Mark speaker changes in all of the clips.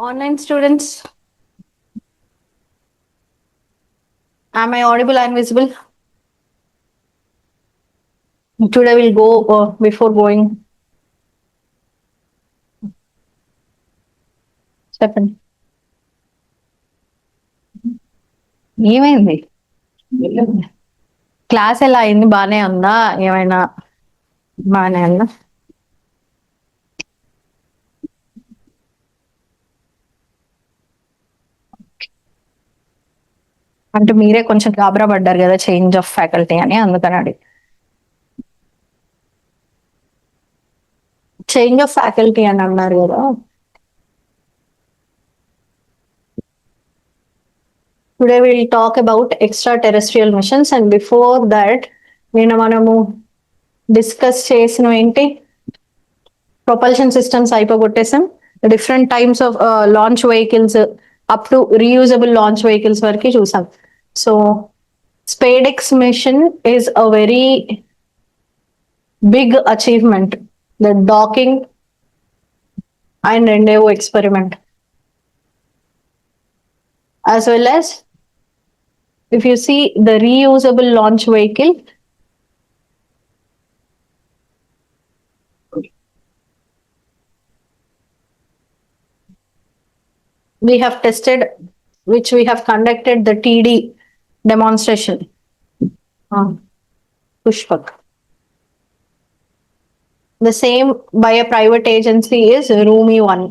Speaker 1: Online students, am I audible and visible? Today we'll go before going. చెప్పండి. ఏమైంది? Class ఎలా అయింది? బానే ఉందా? ఏమైనా బానే ఉందా? అంటే మీరే కొంచెం గాబరా పడ్డారు కదా చేంజ్ ఆఫ్ ఫ్యాకల్టీ అని, అందుకని అడిగి. చేంజ్ ఆఫ్ ఫ్యాకల్టీ అని అన్నారు కదా. Today we'll talk about extraterrestrial missions, and before that మనము డిస్కస్ చేసిన ఏంటి, ప్రొపల్షన్ సిస్టమ్స్ అయిపోగొట్టేసాం. Different types of launch vehicles up to reusable launch vehicles వరకు చూసాం. So SpaDeX mission is a very big achievement, the docking and rendezvous experiment, as well as if you see the reusable launch vehicle, we have tested, which we have conducted the TD demonstration. Pushpak. The same by a private agency is Rumi 1.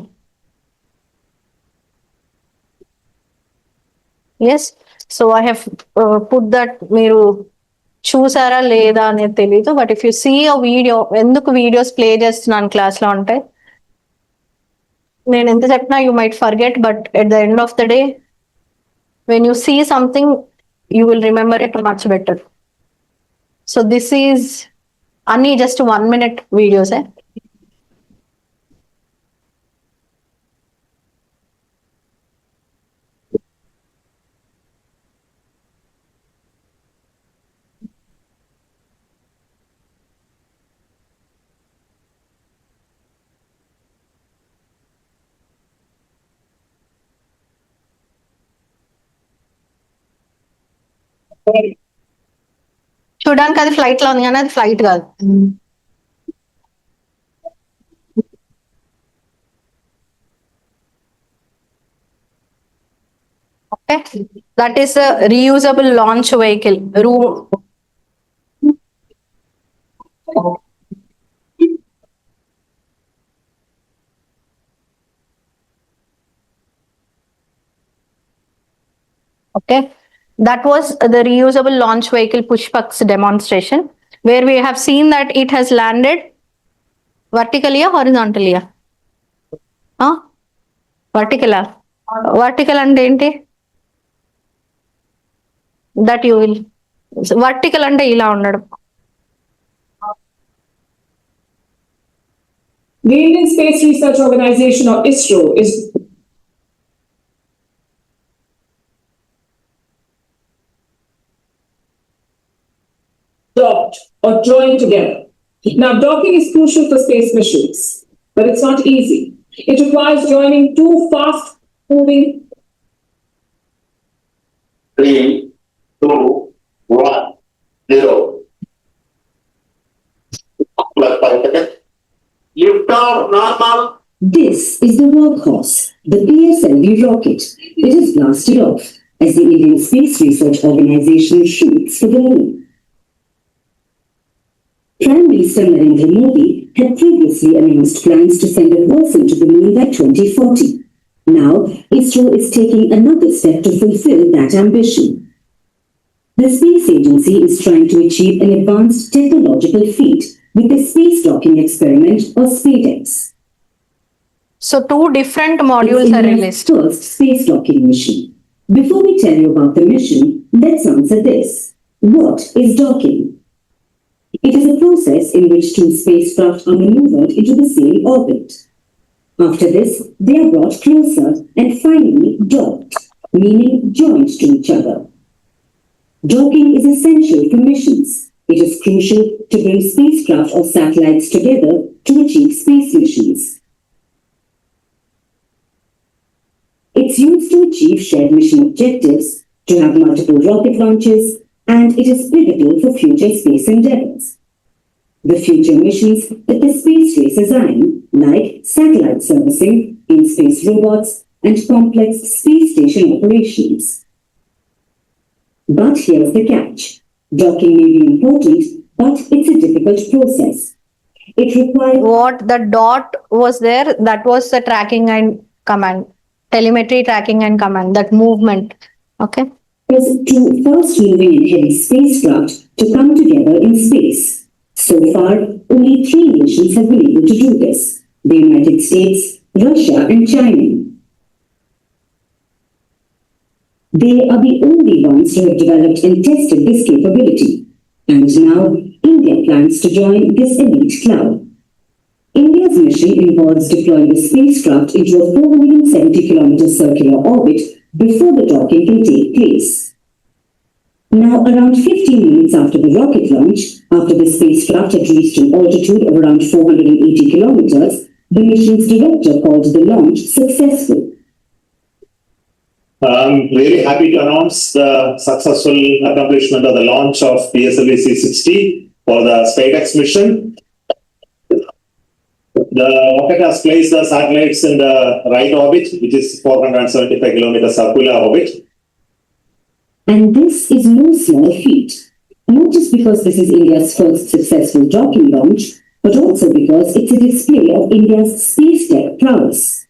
Speaker 1: Yes, so I have put that. మీరు చూసారా లేదా అనేది తెలీదు, but if you see a video, ఎందుకు videos play చేస్తున్నాను క్లాస్లో అంటే, నేను ఎంత చెప్పినా you might forget, but at the end of the day when you see something you will remember it much better. So this is only just 1 minute videos. చూడడానికి అది flight లో ఉంది కానీ అది ఫ్లైట్ కాదు. Okay, that is a reusable launch vehicle. Okay, that was the reusable launch vehicle Pushpak's demonstration, where we have seen that it has landed vertically or horizontally. Vertical. Vertical అంటే ఏంటి? That you will vertical అంటే ఇలా ఉండడం.
Speaker 2: The Indian Space Research Organization, or ISRO, is docked or joined together. Now, docking is crucial for space missions, but it's not easy. It requires joining two fast-moving
Speaker 3: 3, 2, 1, 0. Lift off normal.
Speaker 4: This is the workhorse, the PSLV rocket. It is blasted off as the Indian Space Research Organization shoots for the moon. Prime Minister Narendra Modi had previously announced plans to send a person to the moon by 2040. Now, ISRO is taking another step to fulfill that ambition. The space agency is trying to achieve an advanced technological feat with the space docking experiment, or SpaceX.
Speaker 1: So two different modules are released.
Speaker 4: First space docking mission. Before we tell you about the mission, let's answer this. What is docking? It is a process in which two spacecraft are maneuvered into the same orbit. After this, they are brought closer and finally docked, meaning joined to each other. Docking is essential for missions. It is crucial to bring spacecraft or satellites together to achieve space missions. It's used to achieve shared mission objectives, to have multiple rocket launches, and it is pivotal for future space endeavors. The future missions that the space race design, like satellite servicing, in-space robots, and complex space station operations. But here's the catch. Docking may be important, but it's a difficult process. It requires
Speaker 1: What the dot was there, that was the tracking and command, telemetry tracking and command, that movement. Okay.
Speaker 4: two fast-moving and heavy spacecraft to come together in space. So far, only 3 nations have been able to do this: the United States, Russia, and China. They are the only ones who have developed and tested this capability. And now, India plans to join this elite club. India's mission involves deploying the spacecraft into a 470-kilometer circular orbit before the docking can take place. Now, around 15 minutes after the rocket launch, after the spacecraft had reached an altitude of around 480 kilometers, the mission's director called the launch successful.
Speaker 5: I'm really happy to announce the successful accomplishment of the launch of PSLV C-60 for the SpaceX mission. The rocket has placed the satellites in the right orbit, which is 475 kilometer circular orbit.
Speaker 4: And this is no small feat, not just because this is India's first successful docking launch, but also because it's a display of India's space tech prowess.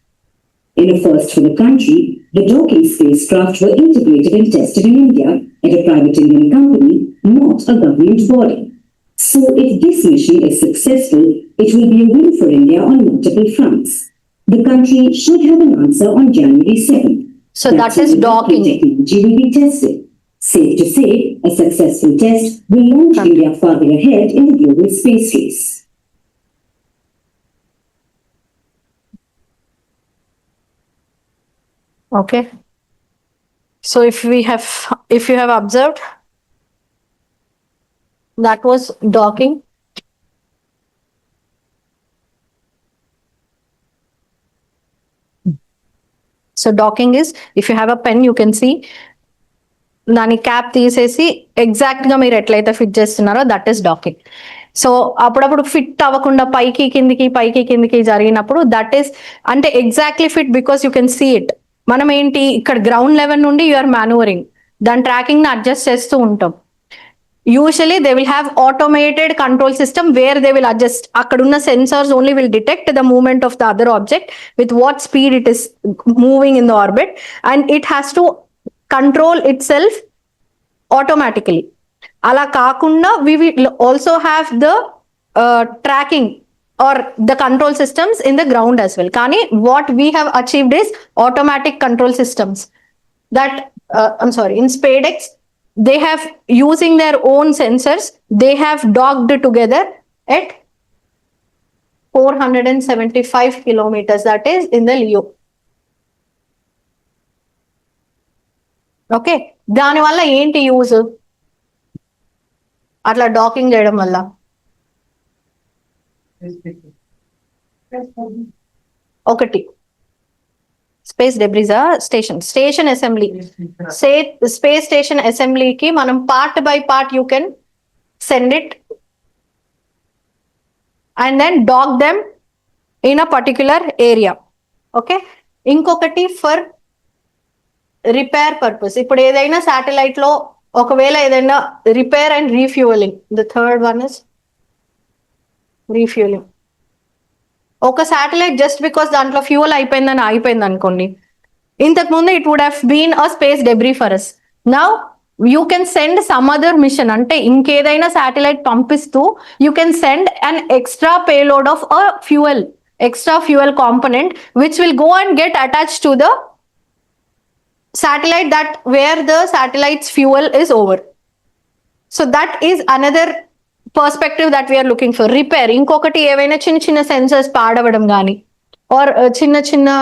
Speaker 4: In a first for the country, the docking spacecraft were integrated and tested in India at a private Indian company, not a government body. So if this mission is successful, it will be a win for India on multiple fronts. The country should have an answer on January 7th.
Speaker 1: So that is docking.
Speaker 4: Technology will be tested. Safe to say, a successful test will launch India farther ahead in the global space race.
Speaker 1: Okay. So if you have observed, that was docking. So docking is, if you have a pen, you can see దాని cap తీసేసి exact గా మీరు ఎట్లయితే fit చేస్తున్నారో that is docking. So అప్పుడప్పుడు fit అవ్వకుండా పైకి కిందికి జరిగినప్పుడు దట్ ఈస్ అంటే exactly fit because you can see it. మనం ఏంటి ఇక్కడ గ్రౌండ్ లెవెల్ నుండి యూఆర్ మాన్యూవరింగ్, దాని ట్రాకింగ్ ని అడ్జస్ట్ చేస్తూ ఉంటాం. Usually they will have automated control system where they will adjust. Akkadunna sensors only will detect the movement of the other object with what speed it is moving in the orbit, and it has to control itself automatically. Ala kaakunda we will also have the tracking or the control systems in the ground as well. Kani what we have achieved is automatic control systems that in SpaceX they have, using their own sensors, they have docked together at 475 kilometers, that is in the LEO. Okay, దాని వల్ల ఏంటి use అట్లా docking చేయడం వల్ల? ఒకటి space డెబ్రిజా station assembly, space station అసెంబ్లీకి మనం part by part you can send it and then dock them in a particular area. Okay, ఇంకొకటి ఫర్ రిపేర్ పర్పస్. ఇప్పుడు ఏదైనా శాటిలైట్ లో ఒకవేళ ఏదైనా repair and refuelling, the third one is refuelling. ఒక satellite just because దాంట్లో fuel అయిపోయిందని ఆగిపోయింది అనుకోండి, ఇంతకు ముందు it would have been a space debris for us. Now you can send some other machine, అంటే ఇంకేదైనా శాటిలైట్ పంపిస్తూ you can send an extra payload of a fuel, extra fuel component which will go and get attached to the satellite that where the satellite's fuel is over. So that is another perspective that we are looking for. Repair, inkokati evaina chinna sensors paadavadam gaani or chinna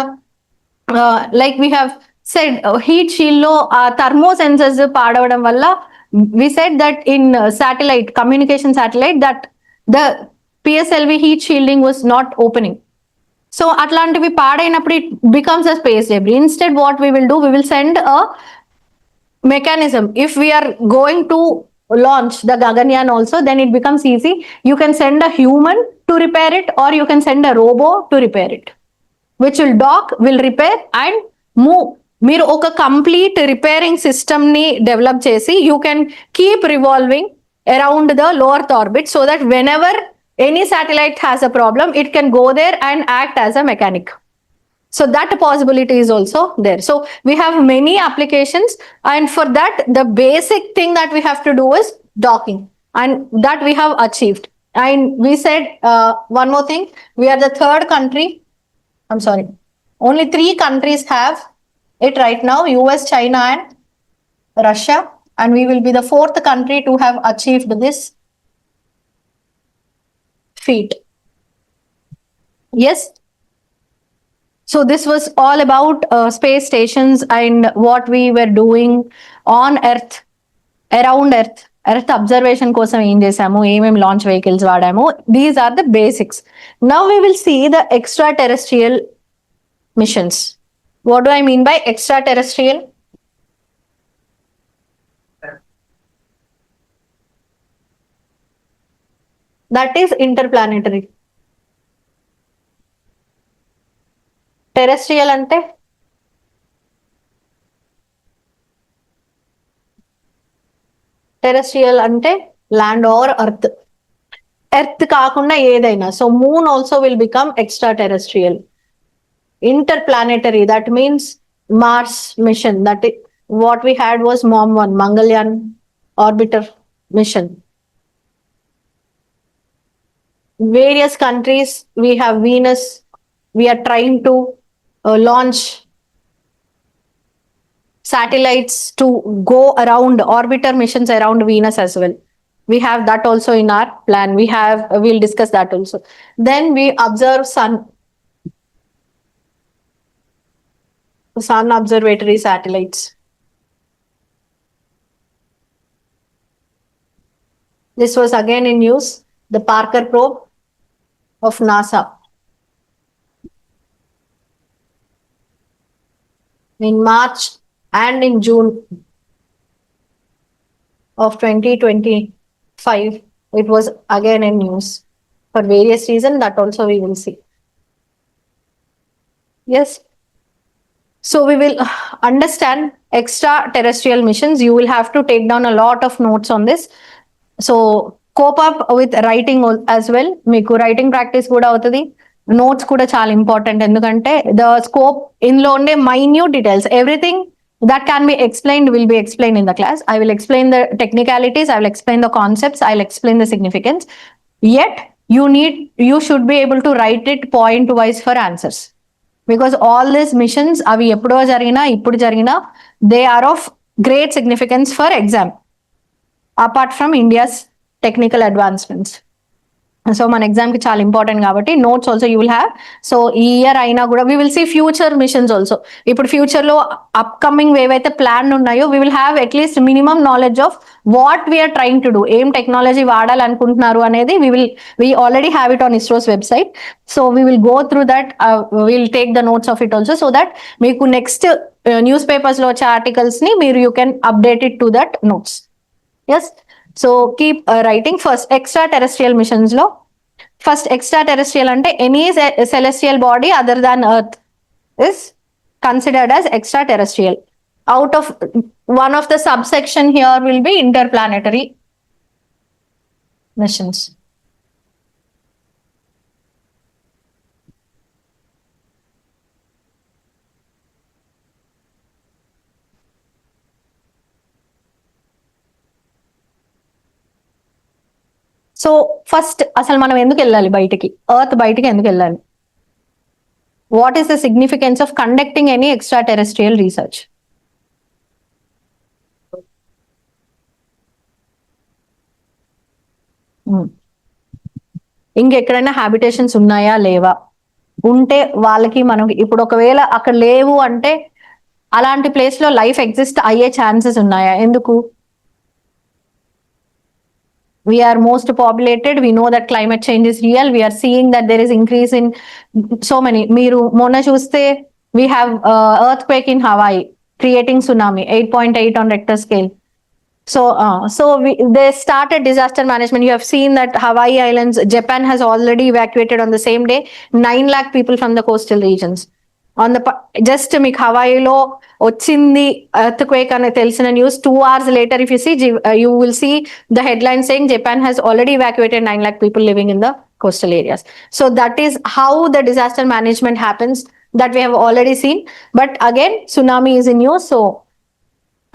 Speaker 1: like we have said heat shield lo thermo sensors paadavadam valla we said that in satellite communication satellite that the PSLV heat shielding was not opening. So అట్లాంటివి పాడైనప్పుడు it becomes a space debris. Instead what we will do, we will send a mechanism. If we are going to launch the Gaganyaan also, then it becomes easy. You can send a human to repair it, or you can send a robo to repair it, which will dock, will repair and move. మీరు ఒక complete repairing system ని develop చేసి you can keep revolving around the low Earth orbit, so that whenever any satellite has a problem it can go there and act as a mechanic. So that possibility is also there. So we have many applications, and for that the basic thing that we have to do is docking, and that we have achieved. And we said one more thing, we are the third country, I'm sorry, only 3 countries have it right now, US, China and Russia, and we will be the 4th country to have achieved this feat. Yes. So this was all about space stations and what we were doing on Earth, around Earth. Earth observation kosam em chesamu, em launch vehicles vaadamu. These are the basics. Now we will see the extraterrestrial missions. What do I mean by extraterrestrial? That is interplanetary. Terrestrial అంటే land or earth. Earth కాకుండా ఏదైనా, so moon also will become extra terrestrial. Interplanetary, that means Mars mission, that what we had was MOM-1 Mangalyaan orbiter mission. Various countries, we have Venus, we are trying to launch satellites to go around, orbiter missions around Venus as well. We have that also in our plan. We'll discuss that also. Then we observe sun observatory satellites. This was again in news, the Parker probe of NASA. In March and in June of 2025, it was again in news for various reasons, that also we will see. Yes. So we will understand extraterrestrial missions. You will have to take down a lot of notes on this. So cope up with writing as well. Meeku writing practice kuda avutadi. Notes kuda చాలా important, ఎందుకంటే the scope ఇందులో ఉండే minute details, everything that can be explained will be explained in the class. I will explain the technicalities, I will explain the concepts, I will explain the significance. Yet you should be able to write it point wise for answers, because all these missions avi eppudo jarigina ippudu jarigina, they are of great significance for exam apart from India's technical advancements. So మన exam కి చాలా important కాబట్టి notes also you will have. So ఈ year అయినా కూడా we will see future missions also. ఇప్పుడు future లో upcoming ఏవైతే ప్లాన్ ఉన్నాయో we will have at least minimum knowledge of what we are trying to do, ఏం టెక్నాలజీ వాడాలనుకుంటున్నారు అనేది we already have it on ISRO's website. So we will go through that, we'll take the notes of it also, so that మీకు next news papers లో వచ్చే articles ని మీరు you can update it to that notes. Yes. So keep writing. First extraterrestrial missions lo, first extraterrestrial ante any celestial body other than Earth is considered as extraterrestrial. Out of one of the subsection here will be interplanetary missions. So first అసలు మనం ఎందుకు వెళ్ళాలి బయటికి, earth బయటికి ఎందుకు వెళ్ళాలి? What is the significance of conducting any extra terrestrial research? ఇంకెక్కడైనా habitations ఉన్నాయా లేవా, ఉంటే వాళ్ళకి మనం ఇప్పుడు ఒకవేళ అక్కడ లేవు అంటే అలాంటి ప్లేస్ లో లైఫ్ ఎగ్జిస్ట్ అయ్యే ఛాన్సెస్ ఉన్నాయా? ఎందుకు? we are most populated. We know that climate change is real. We are seeing that there is increase in so many. Miru mona chuste, we have earthquake in Hawaii creating tsunami 8.8 on Richter scale. They started disaster management. You have seen that Hawaii Islands, Japan has already evacuated on the same day 9 lakh people from the coastal regions. On the just మీకు హవాయిలో వచ్చింది earthquake అని తెలిసిన news 2 hours later, if you see, you will see the headline saying Japan has already evacuated 9 lakh people living in the coastal areas. So that is how the disaster management happens, that we have already seen. But again, tsunami is in news, so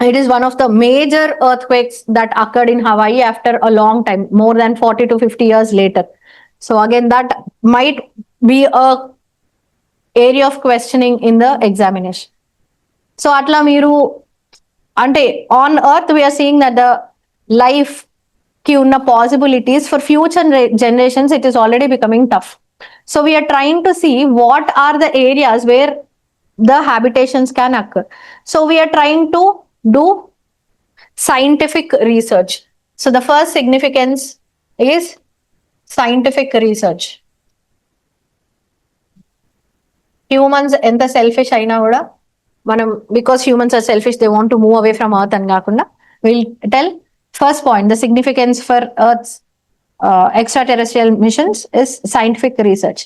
Speaker 1: it is one of the major earthquakes that occurred in Hawaii after a long time, more than 40 to 50 years later. So again, that might be a area of questioning in the examination. So atla meeru ante on earth we are seeing that the life ki unna possibilities for future generations, it is already becoming tough. So we are trying to see what are the areas where the habitations can occur. So we are trying to do scientific research. So the first significance is scientific research. Humans ఎంత selfish అయినా కూడా మనం, because humans are selfish, they want to move away from earth అని కాకుండా, we'll tell first point, the significance for earth's extraterrestrial missions is scientific research.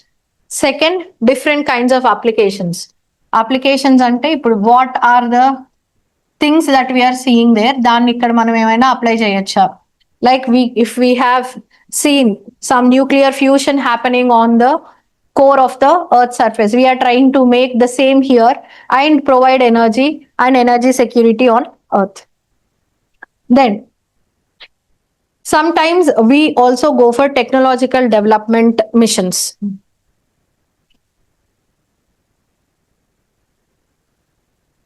Speaker 1: Second, different kinds of applications. Applications అంటే ఇప్పుడు what are the things that we are seeing there, దాన్ని ఇక్కడ మనం ఏమైనా apply చేయొచ్చా? Like if we have seen some nuclear fusion happening on the core of the earth's surface, we are trying to make the same here and provide energy and energy security on earth. Then sometimes we also go for technological development missions.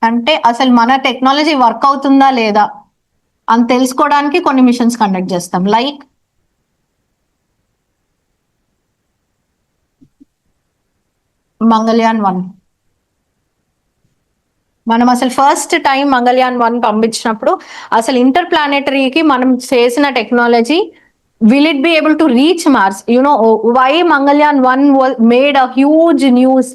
Speaker 1: అంటే అసలు మన technology work అవుతుందా లేదా అని తెలుసుకోవడానికి కొన్ని machines conduct చేస్తాం. Like Mangalyaan 1. మనం అసలు ఫస్ట్ టైం మంగళయాన్ 1 పంపించినప్పుడు అసలు ఇంటర్ ప్లానెటరీకి మనం చేసిన technology, will it be able to reach Mars? You know why Mangalyaan 1 was made a huge news.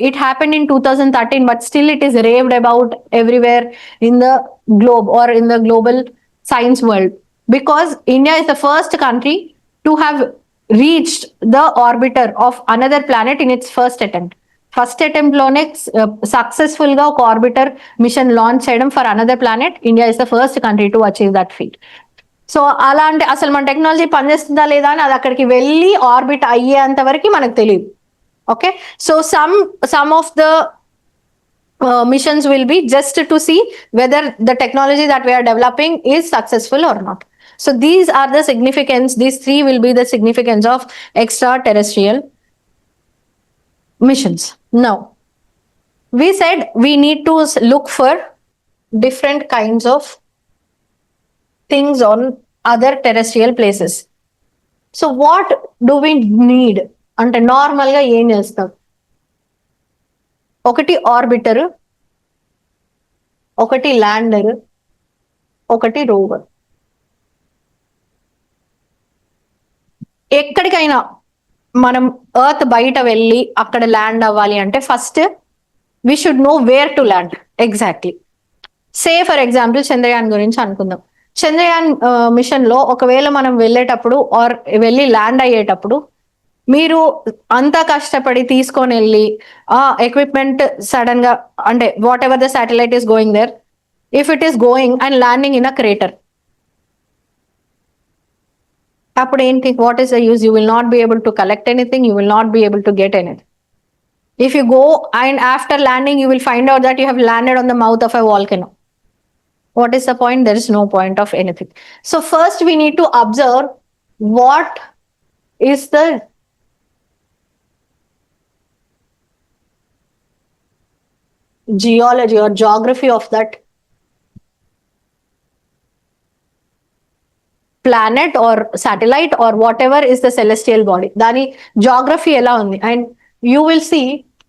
Speaker 1: It happened in 2013, but still it is raved about everywhere in the globe or in the global science world, because India is the first country to have reached the orbiter of another planet in its first attempt. First attempt లోనే successful గా ఒక arbiter machine launch చేయడం for another planet. India is the first country to achieve that feet. So అలా అంటే అసలు మన technology పనిచేస్తుందా లేదా అని అది అక్కడికి వెళ్ళి ఆర్బిట్ అయ్యేంత వరకు మనకు తెలియదు. Okay, so some of the missions will be just to see whether the technology that we are developing is successful or not. So these are the significance, these 3 will be the significance of extraterrestrial missions. Now, we said we need to look for different kinds of things on other terrestrial places. So what do we need? అంటే normal గా ఏం చేస్తాం? ఒకటి arbiter, ఒకటి lander, ఒకటి rover. ఎక్కడికైనా మనం earth బయట వెళ్ళి అక్కడ ల్యాండ్ అవ్వాలి అంటే first we should know where to land exactly. Say for example Chandrayaan గురించి అనుకుందాం. చంద్రయాన్ మిషన్ లో ఒకవేళ మనం వెళ్ళేటప్పుడు ఆర్ వెళ్ళి ల్యాండ్ అయ్యేటప్పుడు మీరు అంతా కష్టపడి తీసుకొని వెళ్ళి ఆ ఎక్విప్మెంట్ సడన్ గా అంటే whatever the satellite is going there, if it is going and landing in a crater, అప్పుడు ఏంటి? What is the use? You will not be able to collect anything, you will not be able to get anything. If you go and after landing you will find out that you have landed on the mouth of a volcano, what is the point? There is no point of anything. So first we need to observe what is the geology or geography of that planet or satellite or whatever is the celestial body. Dani geography ela undi, and you will see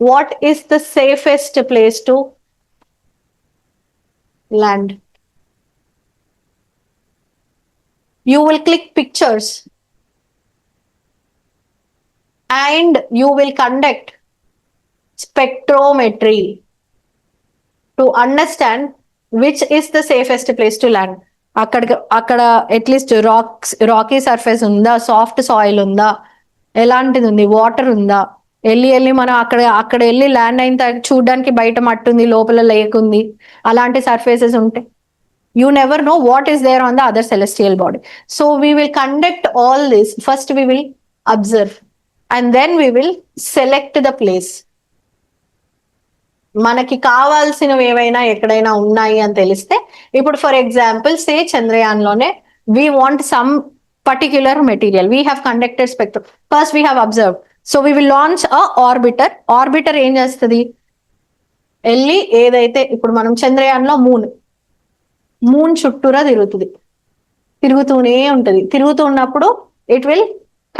Speaker 1: what is the safest place to land. You will click pictures and you will conduct spectrometry to understand which is the safest place to land. అక్కడ at least Rocky surface ఉందా, soft soil ఉందా, ఎలాంటిది ఉంది, water ఉందా, వెళ్ళి మనం అక్కడ వెళ్ళి ల్యాండ్ అయిన తర్వాత చూడడానికి బయట మట్టి ఉంది, లోపల లేక్ ఉంది, అలాంటి సర్ఫేసెస్ ఉంటాయి. You never know what is there on the other celestial body. So we will conduct all this. First we will observe and then we will select the place. మనకి కావాల్సినవి ఏవైనా ఎక్కడైనా ఉన్నాయి అని తెలిస్తే, ఇప్పుడు ఫర్ ఎగ్జాంపుల్ సే చంద్రయాన్ లోనే we want some particular material. We have conducted spectrum. First we have observed. So we will launch a orbiter. Orbiter ఏం చేస్తుంది, వెళ్ళి ఏదైతే ఇప్పుడు మనం చంద్రయాన్ లో మూన్ చుట్టూరా తిరుగుతూనే ఉంటది. తిరుగుతూ ఉన్నప్పుడు it will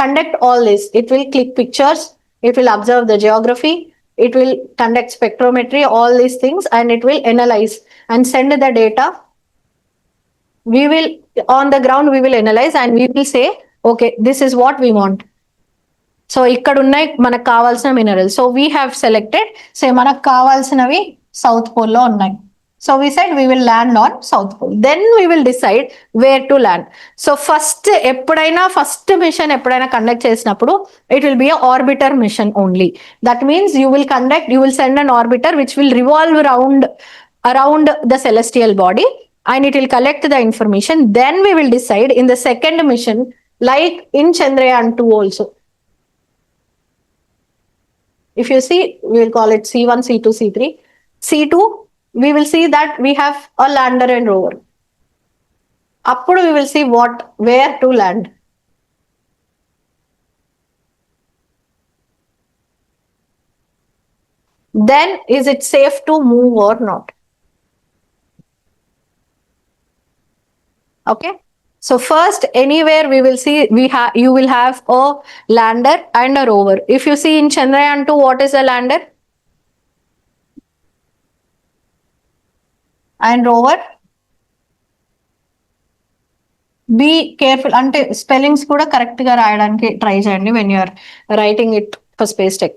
Speaker 1: conduct all this. It will click pictures, it will observe the Geography, it will conduct spectrometry, all these things, and it will analyze and send the data. We will, on the ground, we will analyze and we will say, okay, this is what we want. So, ikkada unnai manaku kavalsina minerals. So, we have selected, say manaku kavalsinavi South Pole lo unnai. So, we said we will land on South Pole. Then we will decide where to land. So, first mission ఎప్పుడైనా conduct చేసినప్పుడు, it will be a orbiter mission only. That means you will send an orbiter which will revolve around the celestial body and it will collect the information. Then we will decide in the second mission, like in Chandrayaan 2 also. If you see, we will call it C1, C2, C3. C2, we will see that we have a lander and rover. Appudu we will see where to land. Then is it safe to move or not? Okay. So first, anywhere we will see, you will have a lander and a rover. If you see in Chandrayaan 2, what is a lander and rover? Be careful. Ante spellings kuda correct ga rayadaniki try cheyandi when you are writing it for space tech.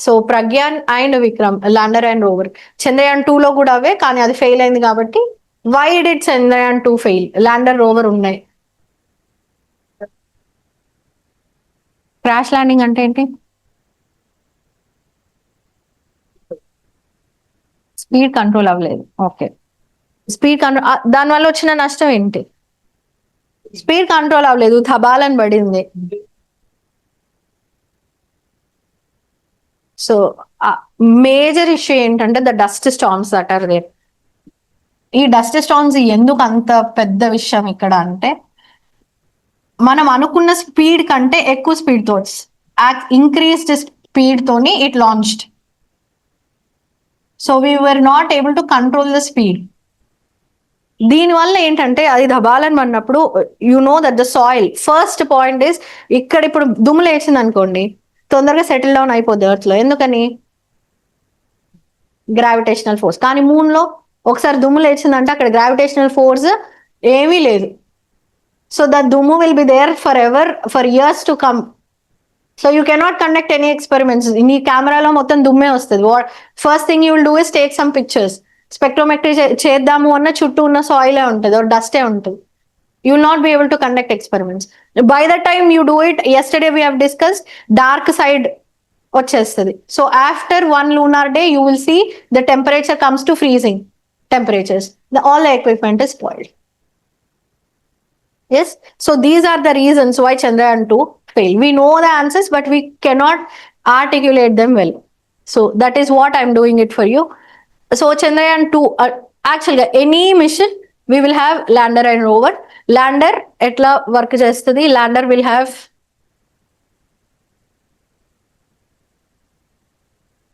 Speaker 1: So Pragyan and Vikram, lander and rover. Chandrayaan 2 lo kuda ave, కానీ అది fail అయింది కాబట్టి why did Chandrayaan 2 fail? Lander rover ఉన్నాయి. Crash landing అంటే ఏంటి? Speed control అవ్వలేదు. Okay, speed control, దానివల్ల వచ్చిన నష్టం ఏంటి? స్పీడ్ కంట్రోల్ అవ్వలేదు, ధబాలని పడింది. సో మేజర్ ఇష్యూ ఏంటంటే the dust storms that are there. ఈ డస్ట్ స్టార్మ్స్ ఎందుకు అంత పెద్ద విషయం ఇక్కడ అంటే, మనం అనుకున్న స్పీడ్ కంటే ఎక్కువ స్పీడ్ తో, ఇంక్రీస్డ్ స్పీడ్ తోని it launched. So we were not able to control the speed. దీనివల్ల ఏంటంటే అది ధబాలని పడినప్పుడు you know that the soil, first point is, ఇక్కడ ఇప్పుడు దుమ్ము లేచింది అనుకోండి, తొందరగా సెటిల్ డౌన్ అయిపోద్ది ఎర్త్ లో. ఎందుకని? Gravitational force. కానీ మూన్ లో ఒకసారి దుమ్ము లేచిందంటే అక్కడ గ్రావిటేషనల్ ఫోర్స్ ఏమీ లేదు. సో దట్ దుమ్ము will be there forever, for years to come. So you cannot conduct any experiments. నీ కెమెరాలో మొత్తం దుమ్మే వస్తుంది. First thing you will do is take some pictures. Spectrometry చేద్దాము అన్న చుట్టూ ఉన్న సాయిలే ఉంటుంది, డస్టే ఉంటుంది. You will not be able to conduct experiments. By the time you do it, yesterday we have discussed, dark side వచ్చేస్తుంది. So after one lunar day, you will see the temperature comes to freezing temperatures. All the equipment is spoiled. Yes. So these are the reasons why Chandrayaan 2 failed. We know the answers, but we cannot articulate them well. So that is what I'm doing it for you. So Chandrayaan 2, actually any mission, we will have lander and rover. Lander etla work chestadi? Lander will have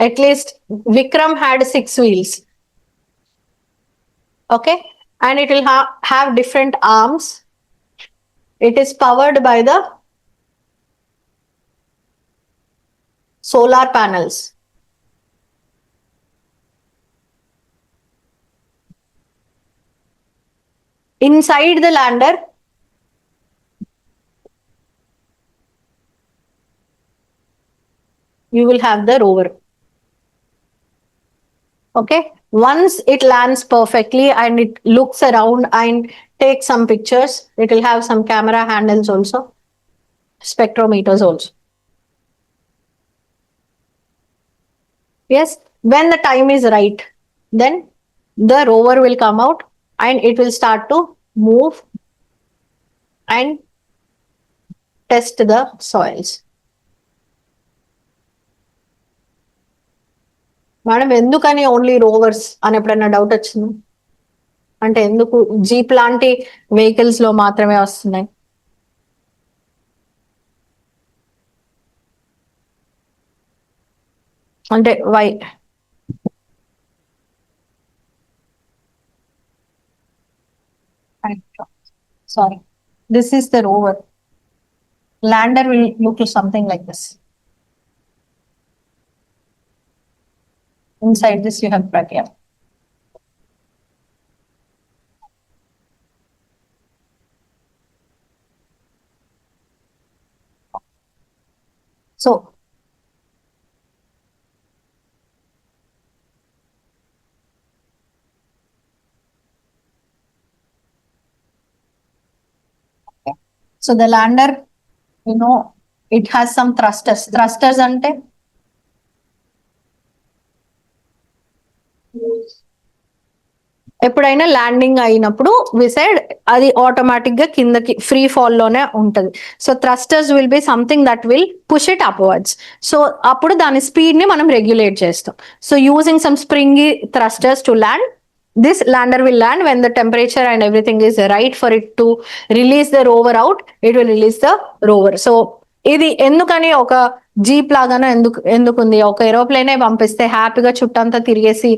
Speaker 1: at least, Vikram had 6 wheels. Okay, and it will have different arms. It is powered by the solar panels. Inside the lander, you will have the rover. Okay, once it lands perfectly and it looks around and takes some pictures, it will have some camera handles also, spectrometers also. Yes, when the time is right, then the rover will come out and it will start to move and test the soils. Madam ఎందుకని only Rovers అని ఎప్పుడైనా doubt వచ్చింది? అంటే ఎందుకు jeep లాంటి vehicles లో మాత్రమే వస్తున్నాయి? అంటే why? Sorry, this is the rover. Lander will look something like this. Inside this you have brachia. So the lander, you know, it has some thrusters. Thrusters ante ఎప్పుడైనా landing అయినప్పుడు విసైడ్ అది automatic గా కిందకి free fall లోనే ఉంటది. So thrusters will be something that will push it upwards. So అప్పుడు దాని speed ని మనం రెగ్యులేట్ చేస్తాం. So using some springy thrusters to land, this lander will land when the temperature and everything is right for it to release the rover out. It will release the rover. So ఇది ఎందుకని ఒక jeep లాగానో ఎందుకుంది? ఒక ఏరోప్లేనే పంపిస్తే హ్యాపీగా చుట్టంతా తిరిగేసి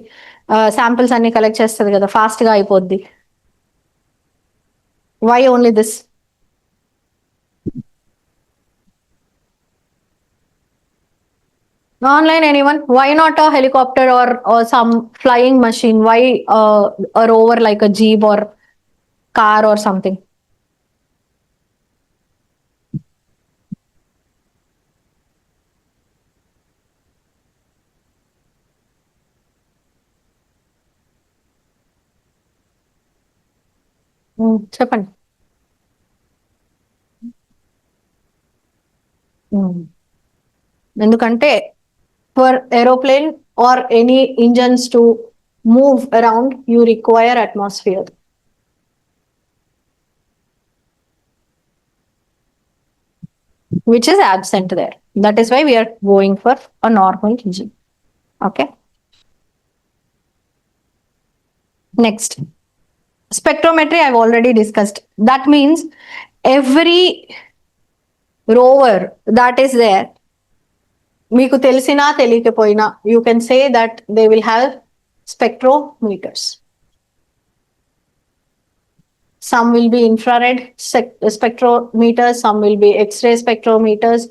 Speaker 1: samples అన్ని కలెక్ట్ చేస్తుంది కదా, ఫాస్ట్ గా అయిపోద్ది. Why only this? Online, anyone? Why not a helicopter or some flying machine? Why a rover like a jeep or car or something? చెప్పండి. ఎందుకంటే for aeroplane or any engines to move around, you require atmosphere. Which is absent there. That is why we are going for a normal jeep. Okay. Next. Spectrometry I've already discussed. That means every rover that is there, మీకు తెలిసినా తెలియకపోయినా, you can say that they will have spectrometers. Some will be infrared spectrometers, some will be X-ray spectrometers.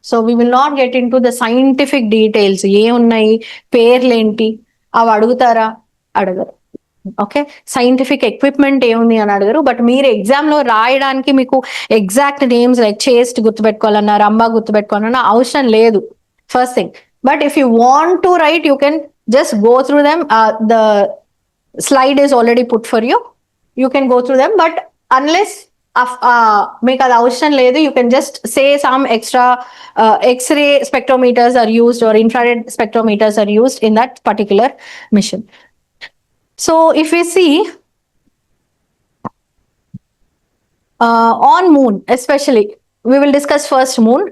Speaker 1: So we will not get into the scientific details. ఏ ఉన్నాయి, పేర్లేంటి అవి అడుగుతారా? అడగరు. Okay, scientific equipment ఏముంది అని అడగరు. బట్ మీరు exam లో రాయడానికి మీకు ఎగ్జాక్ట్ నేమ్స్ లైక్ చేస్ట్ గుర్తుపెట్టుకోవాలన్నా, రంబా గుర్తుపెట్టుకోవాలన్నా అవసరం లేదు, first thing. But if you want to write, you can just go through them. The slide is already put for you. You can go through them. But unless మీకు అది అవసరం లేదు, you can just say some extra X-ray spectrometers are used or infrared spectrometers are used in that particular mission. So if we see on moon, especially, we will discuss first moon.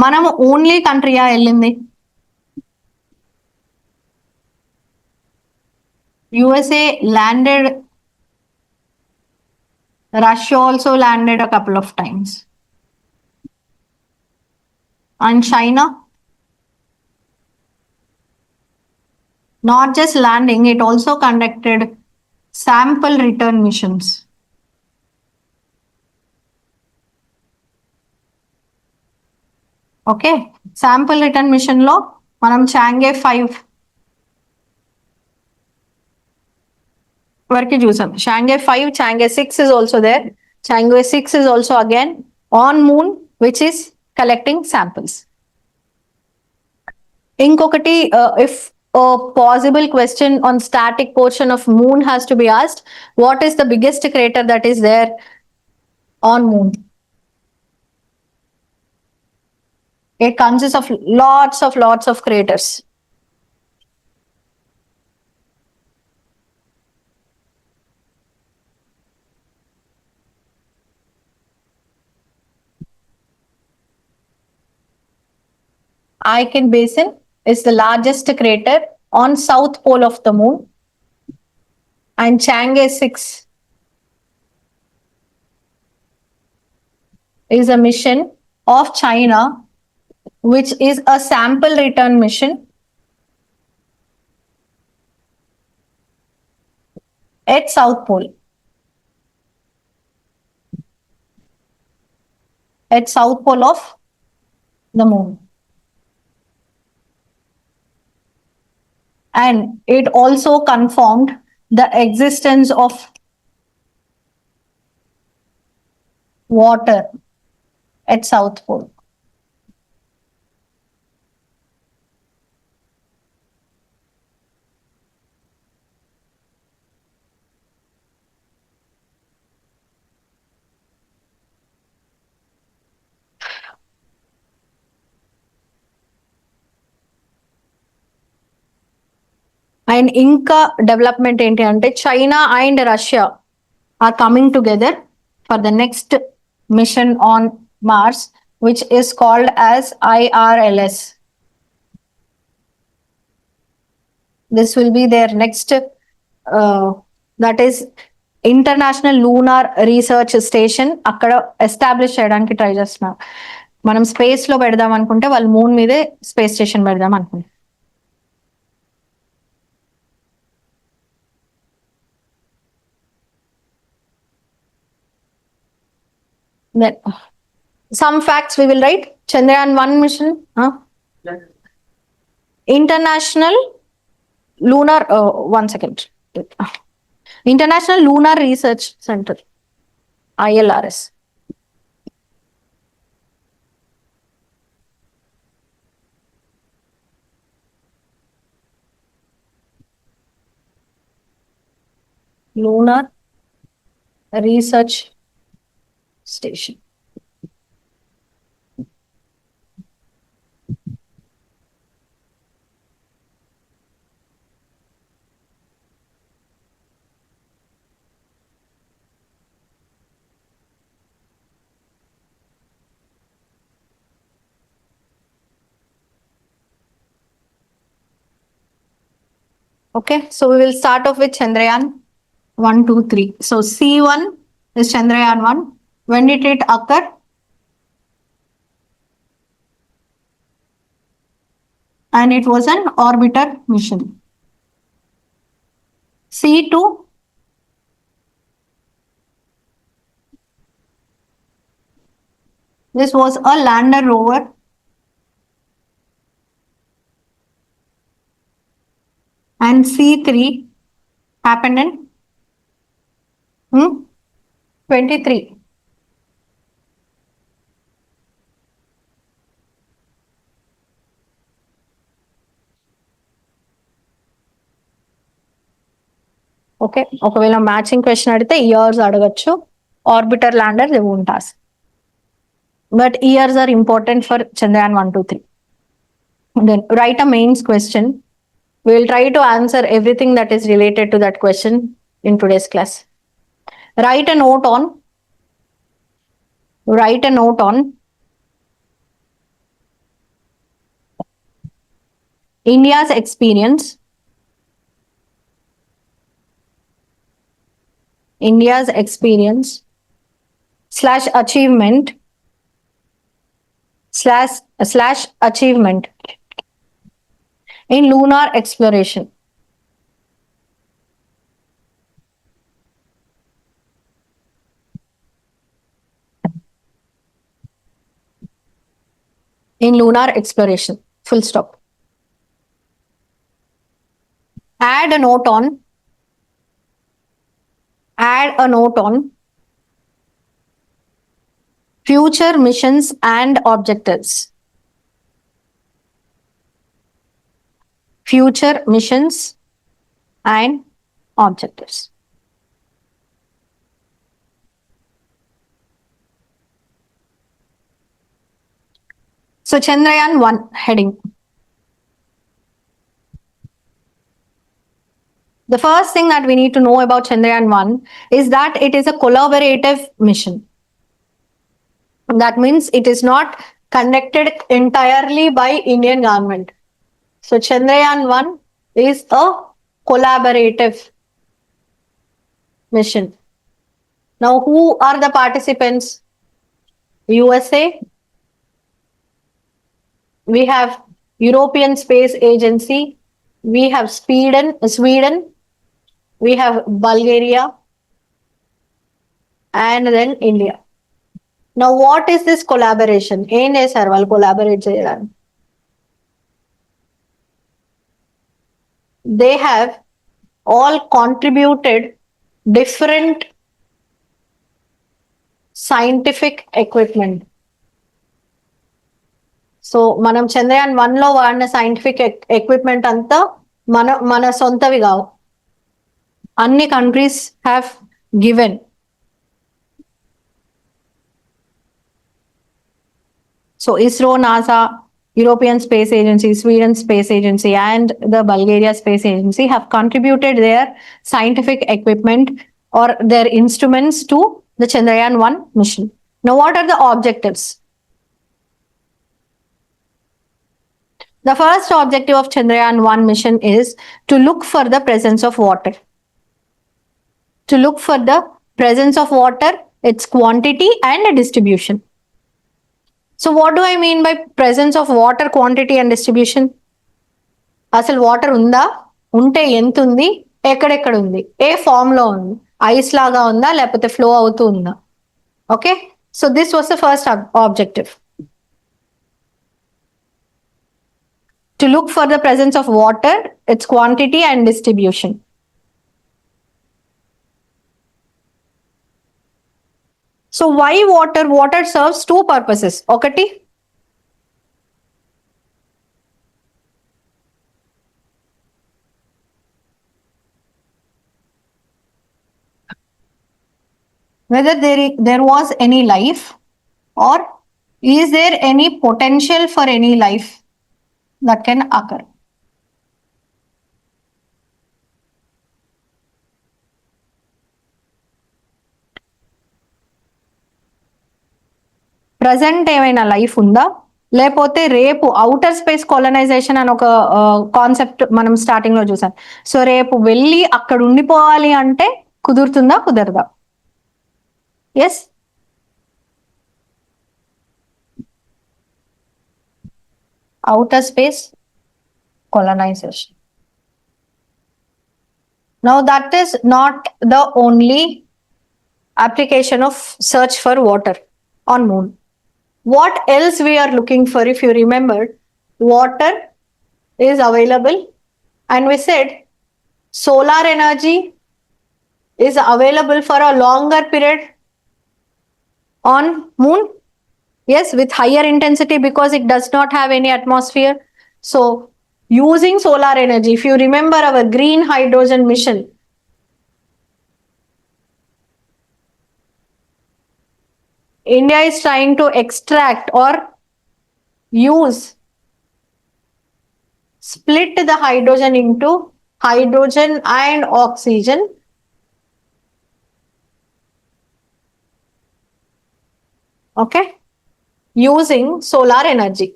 Speaker 1: మనము only కంట్రీయా వెళ్ళింది? USA landed, Russia also landed a couple of times, and China. Not just landing, it also conducted sample return missions. Okay, sample return mission lo manam Chang'e 5 variki chusam. Chang'e 5, Chang'e 6 is also there. Chang'e 6 is also again on moon, which is collecting samples. Inkokati, if a possible question on static portion of moon has to be asked, what is the biggest crater that is there on moon? It consists of lots of craters. Aitken Basin is the largest crater on south pole of the moon, and Chang'e 6 is a mission of China, which is a sample return mission at south pole. At south pole of the moon. And it also confirmed the existence of water at south pole. And Inca development ఏంటి అంటే China and Russia are coming together for the next mission on Mars, which is called as IRLS. This will be their next, that is International Lunar Research Station. అక్కడ establish చేయడానికి try చేస్తున్నారు. మనం space లో పెడదాం అనుకుంటే వాళ్ళు moon మీదే space station పెడదాం అనుకుంటున్నారు. Then some facts we will write. Chandrayaan 1 mission. International Lunar, 1 second. International Lunar Research Center, ILRS. Lunar Research Station. Okay, so we will start off with Chandrayaan 1, 2, 3. So C1 is Chandrayaan 1. When did it occur? And it was an orbiter mission. C2, this was a lander rover. And C3 happened in 23. Okay, ఒకవేళ matching question అడిగితే years అడగచ్చు. Orbiter lander they won't ask, but years are important for Chandrayaan 1, 2, 3. Then write a mains question. We will try to answer everything that is related to that question in today's class. Write a note on India's experience slash achievement in lunar exploration. In lunar exploration, full stop. Add a note on Future missions and objectives. Future missions and objectives. So Chandrayaan 1 heading. The first thing that we need to know about Chandrayaan 1 is that it is a collaborative mission. That means it is not conducted entirely by Indian government. So Chandrayaan 1 is a collaborative mission. Now, who are the participants? USA. We have European Space Agency. We have Sweden. We have Bulgaria. And then India. Now, what is this collaboration? ఏం చేశారు వాళ్ళు collaborate చేయడానికి? They have all contributed different scientific equipment. So మనం చంద్రయాన్ 1 లో వాడిన scientific equipment అంతా మన సొంతవి కావు. అన్ని countries have given. So ISRO, NASA, European Space Agency, Sweden Space Agency, and the Bulgaria Space Agency have contributed their scientific equipment or their instruments to the Chandrayaan 1 mission. Now, what are the objectives? The first objective of Chandrayaan 1 mission is to look for the presence of water. To look for the presence of water, its quantity and distribution. So what do I mean by presence of water, quantity and distribution? అసలు water ఉందా, ఉంటే ఎంత ఉంది, ఎక్కడెక్కడ ఉంది, ఏ form లో ఉంది, ice లాగా ఉందా లేకపోతే ఫ్లో అవుతూ ఉందా? Okay, so this was the first objective. To look for the presence of water, its quantity and distribution. So why water? Water serves two purposes. Okati, whether there was any life or is there any potential for any life that can occur. Present ఏమైనా life ఉందా, లేకపోతే రేపు outer space colonisation అని ఒక concept మనం starting లో చూసాం. So రేపు వెళ్ళి అక్కడ ఉండిపోవాలి అంటే కుదురుతుందా, కుదరదా? Yes, outer space colonization. Now that is not the only application of search for water on moon. What else we are looking for? If you remember, water is available and we said solar energy is available for a longer period on moon. Yes, with higher intensity because it does not have any atmosphere. So using solar energy, if you remember our green hydrogen mission, India is trying to extract or split the hydrogen into hydrogen and oxygen. Okay, using solar energy.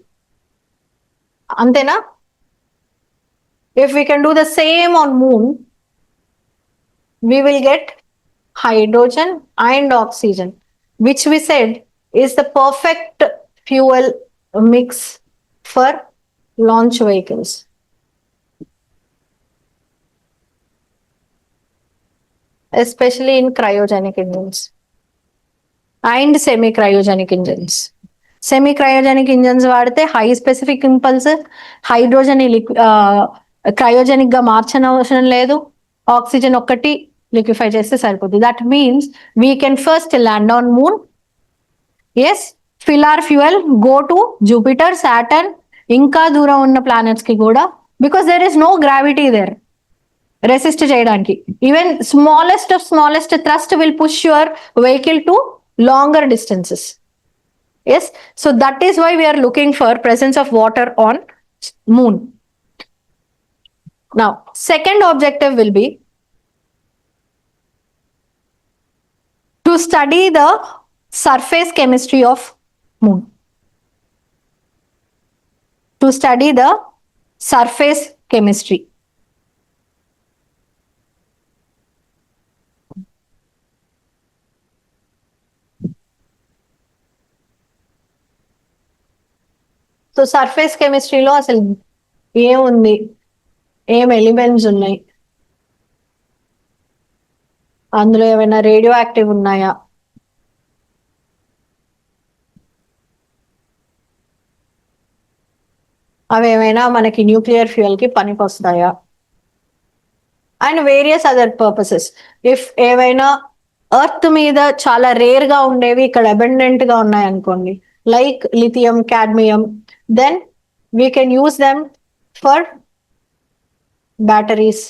Speaker 1: Antena? If we can do the same on moon, we will get hydrogen and oxygen, which we said is the perfect fuel mix for launch vehicles. Especially in cryogenic engines and semi-cryogenic engines. Semi-cryogenic engines వాడితే high specific impulse, hydrogen cryogenic గా మార్చనవసరం లేదు, oxygen ఒక్కటి liquefy చేస్తే సరిపోతుంది. That means we can first land on moon as fill our fuel go to Jupiter Saturn ఇంకా దూరం ఉన్న ప్లానెట్స్ కి కూడా, because there is no gravity there resist చేయడానికి. Even smallest thrust will push your vehicle to longer distances. Yes, so that is why we are looking for presence of water on moon. Now, second objective will be to study the surface chemistry of moon. To study the surface chemistry. So surface కెమిస్ట్రీలో అసలు ఏముంది, ఏం elements ఉన్నాయి, అందులో ఏమైనా radio active ఉన్నాయా, అవి ఏమైనా మనకి న్యూక్లియర్ ఫ్యూయల్ కి పనికి వస్తాయా, and various other purposes. If ఏవైనా ఎర్త్ మీద చాలా రేర్ గా ఉండేవి ఇక్కడ అబెండెంట్ గా ఉన్నాయి అనుకోండి, like lithium, cadmium, then we can use them for batteries,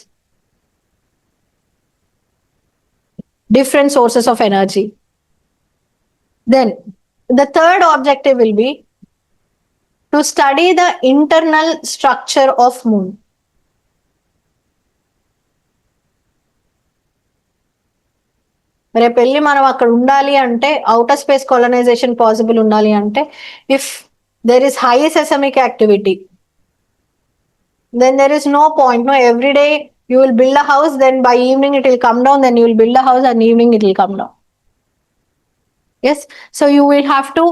Speaker 1: different sources of energy. Then the third objective will be to study the internal structure of moon. రేపు వెళ్ళి మనం అక్కడ ఉండాలి అంటే, అవుటర్ స్పేస్ కాలనైజేషన్ పాసిబుల్ ఉండాలి అంటే, if there is high seismic activity, then there is no point. No, every day you will build a house, then by evening it will come down, then you will build a house and evening it will come down. Yes, so you will have to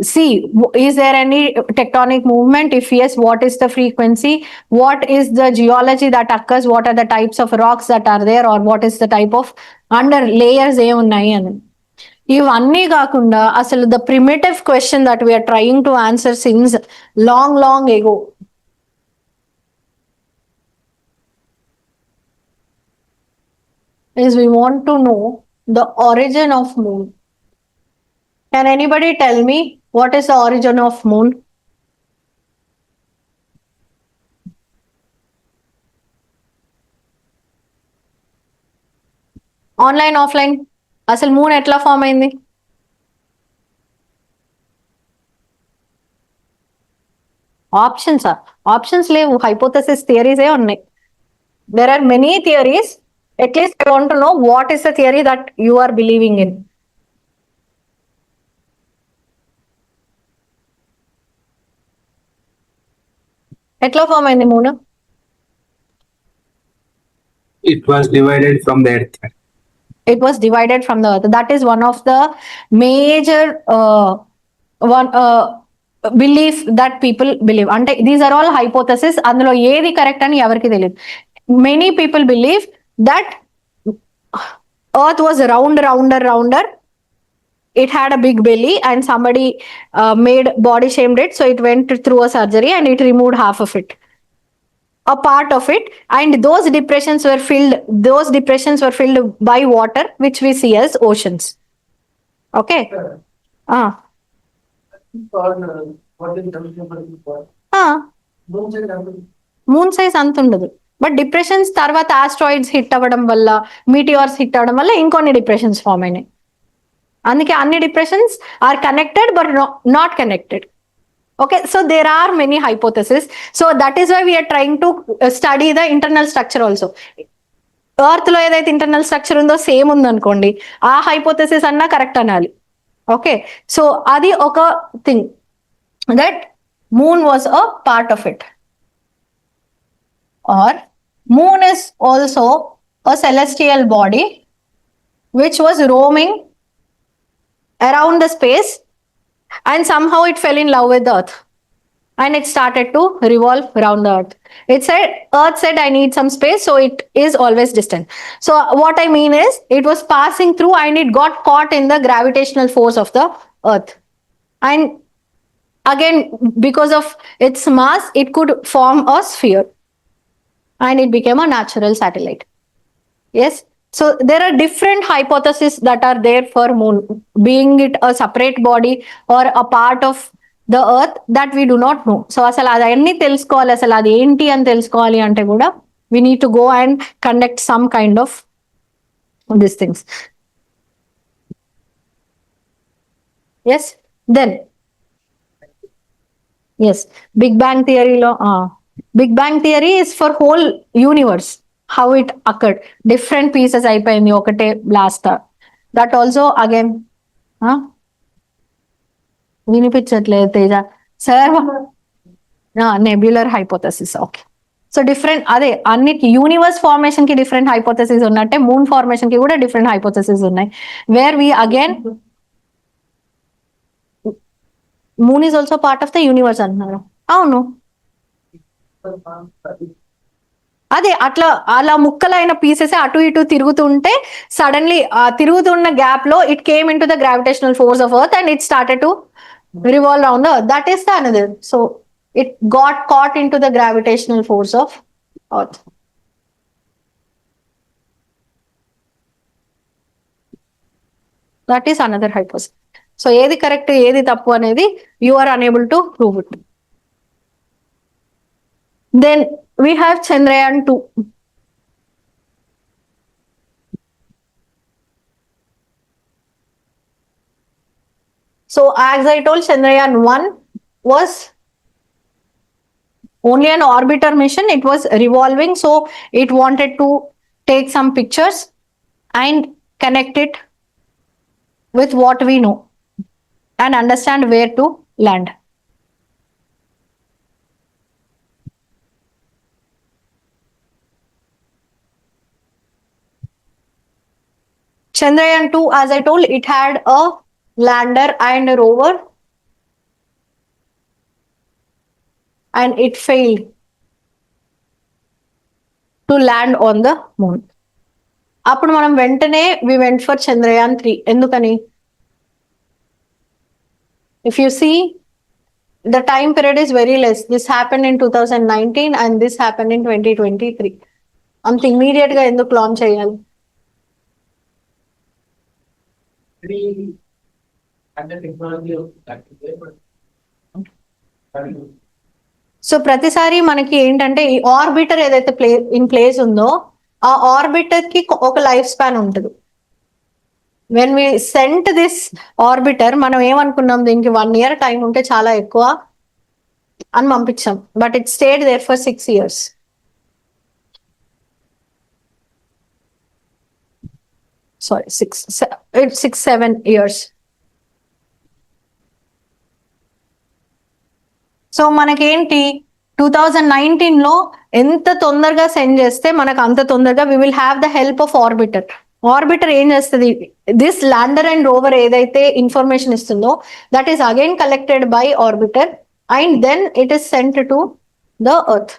Speaker 1: see, is there any tectonic movement? If yes, what is the frequency? What is the geology that occurs? What are the types of rocks that are there? Or what is the type of under layers ఏ ఉన్నాయి అని. ఇవన్నీ కాకుండా అసలు the primitive question that we are trying to answer since long ago, is we want to know the origin of moon. Can anybody tell me what is the origin of moon? Online offline అసలు moon ఎట్లా form అయింది? Options లేవు, hypothesis థియరీసే ఉన్నాయి. There are many theories. At least I want to know what is the theory that you are believing in. ఎట్లా form అయింది moon?
Speaker 6: It was divided from the earth.
Speaker 1: It was divided from the earth. That is one of the major belief that people believe. Ante these are all hypotheses. అందులో ఏది correct అని ఎవరికి తెలియదు. Many people believe that earth was rounder. It had a big belly and somebody made body shamed it, so it went through a surgery and it removed half of it, a part of it, and those depressions were filled by water, which we see as oceans. Okay. Moon size అంత ఉండదు, but depressions తర్వాత asteroids hit అవ్వడం వల్ల, మీటియార్స్ hit అవ్వడం వల్ల ఇంకొన్ని depressions form అయినాయి. అందుకే అన్ని depressions are connected but not connected. Okay, so there are many hypotheses. So that is why we are trying to study the internal structure also. Earth లో ఏదైతే ఇంటర్నల్ స్ట్రక్చర్ ఉందో same ఉందనుకోండి, ఆ hypothesis అన్నా correct అనాలి. Okay, so అది ఒక thing, that moon was a part of it. Or moon is also a celestial body which was roaming around the space, and somehow it fell in love with the earth and it started to revolve around the earth. Earth said, I need some space, so it is always distant. So what I mean is, it was passing through and it got caught in the gravitational force of the earth, and again because of its mass it could form a sphere and it became a natural satellite. Yes, So there are different hypotheses that are there for moon, being it a separate body or a part of the earth that we do not know. So అసలు అదన్నీ తెలుసుకోవాలి, అసలు అది ఏంటి అని తెలుసుకోవాలి అంటే కూడా we need to go and conduct some kind of these things. Yes, then yes, Big Bang theory lo Big Bang theory is for whole universe, how it occurred, different pieces అయిపోయింది ఒకటే blast. That also again వినిపించట్లేదు Teja sir. Nebular hypothesis, okay. So different అదే అన్నిటి universe formation కి different hypothesis ఉన్నట్టే moon formation కి కూడా different hypothesis ఉన్నాయి. Where we again moon is also part of the universe అంటున్నారు. అవును, అదే అట్లా అలా ముక్కలైన పీసెస్ అటు ఇటు తిరుగుతుంటే సడన్లీ తిరుగుతున్న గ్యాప్ లో it came in to the gravitational force of earth and it started to revolve around the earth. That is the another. So it got caught into the gravitational force of earth. That is another hypothesis. So ఏది correct ఏది తప్పు అనేది you are unable to prove it. Then we have Chandrayaan 2. So as I told, Chandrayaan 1 was only an orbiter mission. It was revolving, so it wanted to take some pictures and connect it with what we know and understand where to land. Chandrayaan 2, as I told, it had a lander and a rover, and it failed to land on the moon. అప్పుడు మనం వెంటనే we went for Chandrayaan 3. ఎందుకని? If you see, the time period is very less. This happened in 2019 and this happened in 2023. అంత immediate గా ఎందుకు launch చేయాలి? So ప్రతిసారి మనకి ఏంటంటే ఈ ఆర్బిటర్ ఏదైతే ప్లేస్ ఉందో ఆ ఆర్బిటర్ కి ఒక లైఫ్ స్పాన్ ఉంటుంది. When we sent this orbiter మనం ఏమనుకున్నాం, దీనికి 1 year టైం ఉంటే చాలా ఎక్కువ అని పంపించాం. But it stayed there for 6 years. Sorry, 6-7 years. So మనకేంటి 2019 లో ఎంత తొందరగా సెండ్ చేస్తే మనకు అంత తొందరగా we will have the help of orbiter. Orbiter ఏం చేస్తుంది, దిస్ ల్యాండర్ అండ్ రోవర్ ఏదైతే ఇన్ఫర్మేషన్ ఇస్తుందో that is again collected by orbiter and then it is sent to the earth.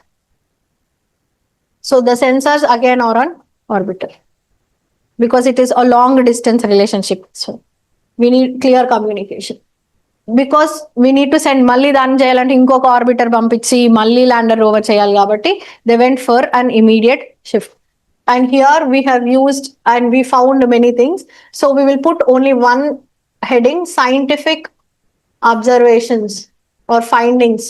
Speaker 1: So the sensors again are on orbiter because it is a long distance relationship. So we need clear communication. Because we need to send మళ్ళీ దాన్ని చేయాలంటే ఇంకొక arbiter పంపించి మళ్ళీ lander rover చేయాలి కాబట్టి they went for an immediate shift. And here we have used and we found many things. So we will put only one heading, scientific observations or findings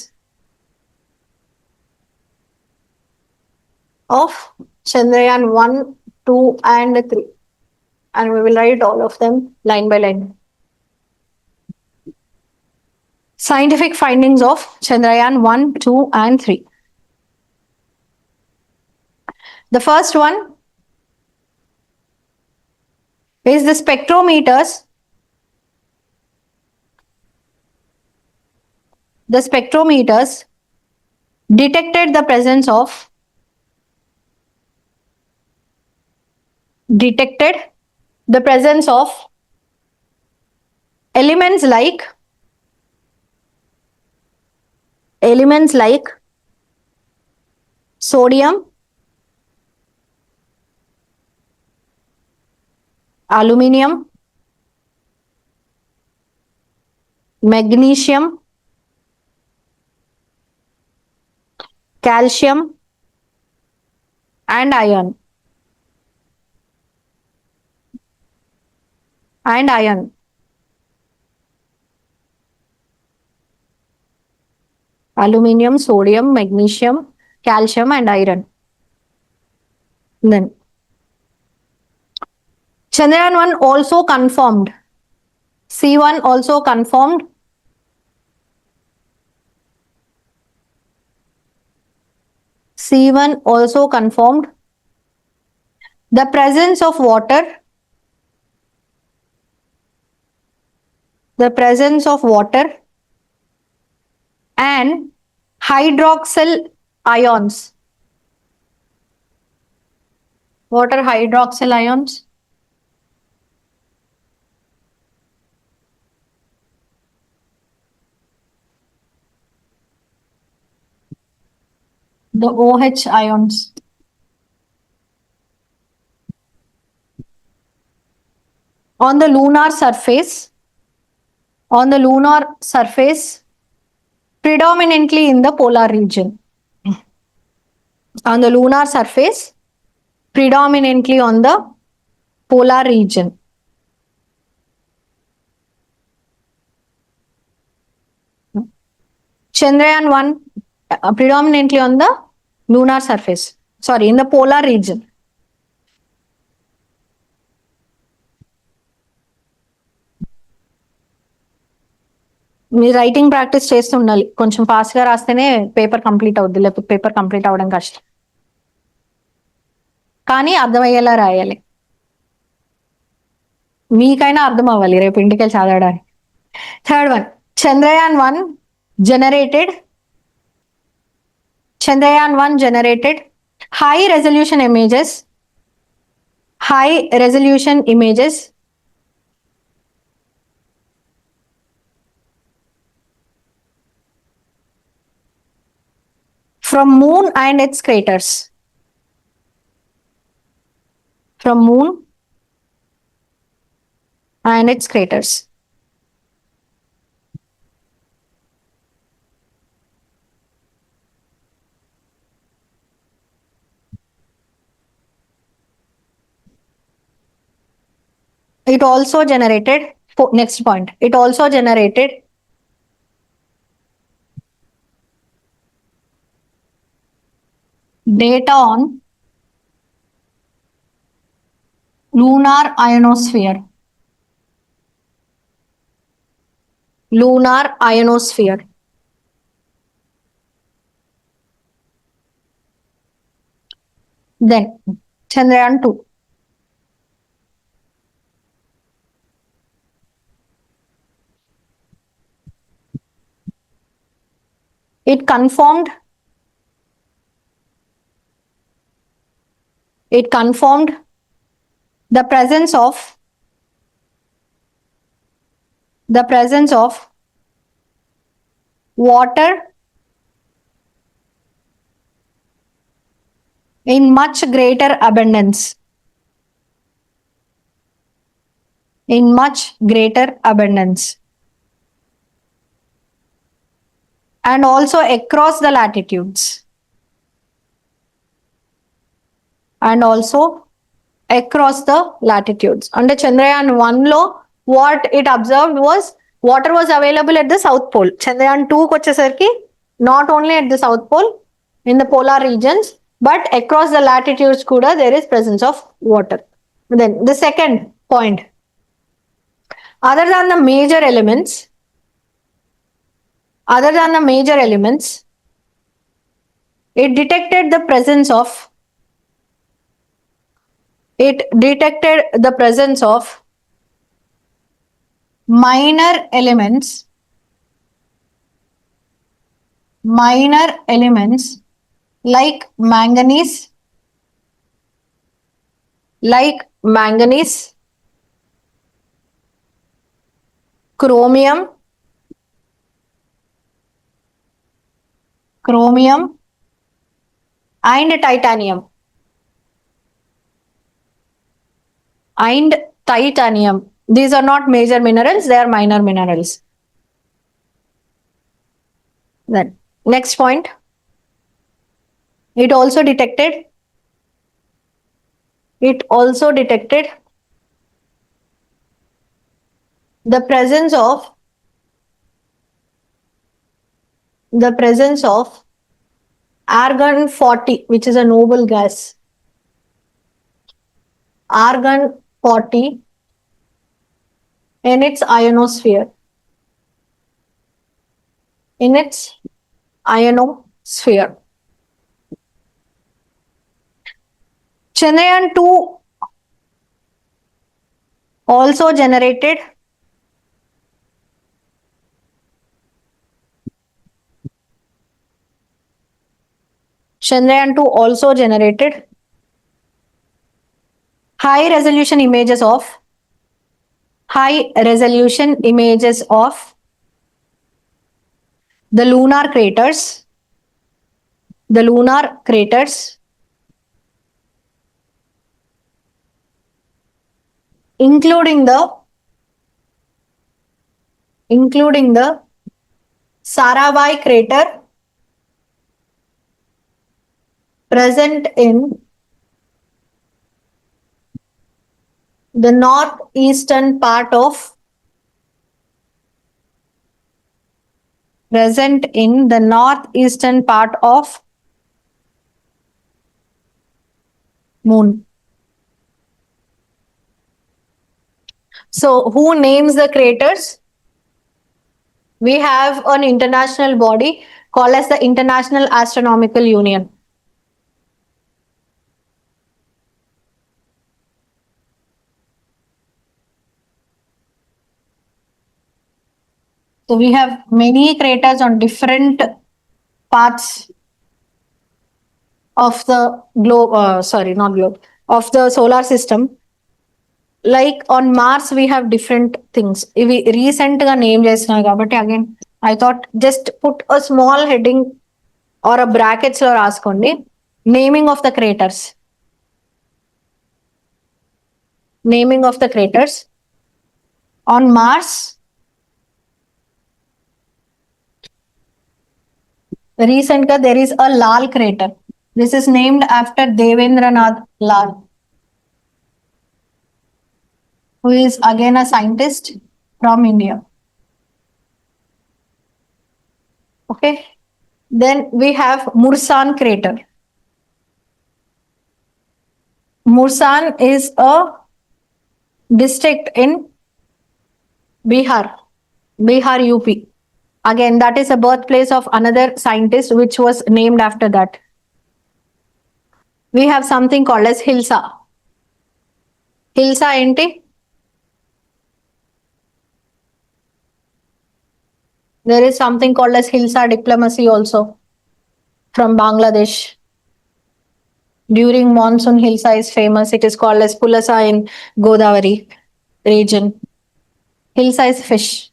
Speaker 1: of Chandrayaan 1, 2 and 3. And we will write all of them line by line. Scientific findings of Chandrayaan 1, 2 and 3. The first one is the spectrometers. The spectrometers detected the presence of elements like sodium, aluminum, magnesium, calcium and iron. and iron. Aluminium, sodium, magnesium, calcium, and iron. Then Chandrayaan 1 also confirmed. C1 also confirmed. C1 also confirmed the presence of water. The presence of water and hydroxyl ions. What are hydroxyl ions? The OH ions. On the lunar surface, predominantly in the polar region. On the lunar surface, predominantly on the polar region. Chandrayaan 1 predominantly on the lunar surface. Sorry, in the polar region. Me writing practice చేస్తూ ఉండాలి. కొంచెం ఫాస్ట్గా రాస్తేనే paper complete అవుద్ది, లేకపోతే paper complete అవ్వడం కష్టం. కానీ అర్థమయ్యేలా రాయాలి. మీకైనా అర్థం అవ్వాలి రేపు ఇంటికి వెళ్ళి చదవడానికి. Third one, Chandrayaan 1 generated high resolution images from moon and its craters. From moon and its craters. It also generated, next point, it also generated data on lunar ionosphere. Lunar ionosphere. Then Chandrayaan 2. It confirmed the presence of water in much greater abundance. And also across the latitudes. And under Chandrayaan 1 lo, what it observed was water was available at the South Pole. Chandrayaan 2 kochesarki not only at the South Pole, in the polar regions, but across the latitudes kuda there is presence of water. Then the second point, other than the major elements, it detected the presence of minor elements like manganese, chromium, and titanium. These are not major minerals, they are minor minerals. Then next point, it also detected the presence of argon 40, which is a noble gas. Argon 40 in its ionosphere. In its ionosphere. Chandrayaan 2 also generated Chandrayaan 2 also generated high resolution images of the lunar craters, including the Sarabhai crater present in the northeastern part of moon. So who names the craters? We have an international body called as the International Astronomical Union. So we have many craters on different parts of the globe, of the solar system. Like on Mars, we have different things. If we recent name but again, I thought just put a small heading or a brackets or ask only. Naming of the craters. On Mars, recent there is a Lal crater. This is named after Devendranath Lal, who is again a scientist from India. Okay. Then we have Mursan crater. Mursan is a district in Bihar, UP. Again, that is a birthplace of another scientist which was named after that. We have something called as Hilsa. Hilsa enti? There is something called as Hilsa diplomacy also from Bangladesh. During monsoon, Hilsa is famous. It is called as Pulasa in Godavari region. Hilsa is fish.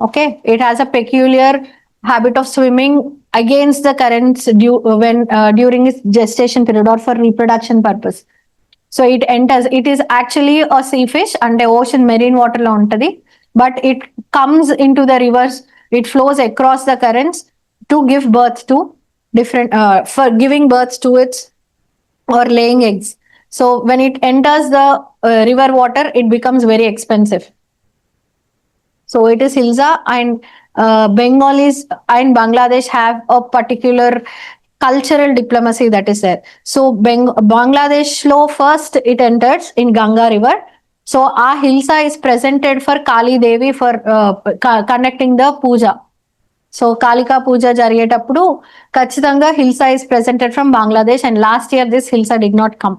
Speaker 1: Okay, it has a peculiar habit of swimming against the currents during its gestation period or for reproduction purpose. So it is actually a sea fish and a ocean marine water lo untadi, but it comes into the rivers, it flows across the currents to give birth to for giving birth to its or laying eggs. So when it enters the river water, it becomes very expensive. So it is Hilsa, and Bengalis and Bangladesh have a particular cultural diplomacy that is there. So Bangladesh law first it enters in Ganga river. So our Hilsa is presented for Kali Devi for conducting the puja. So Kalika puja jariyetappudu Kachithanga Hilsa is presented from Bangladesh, and last year this Hilsa did not come.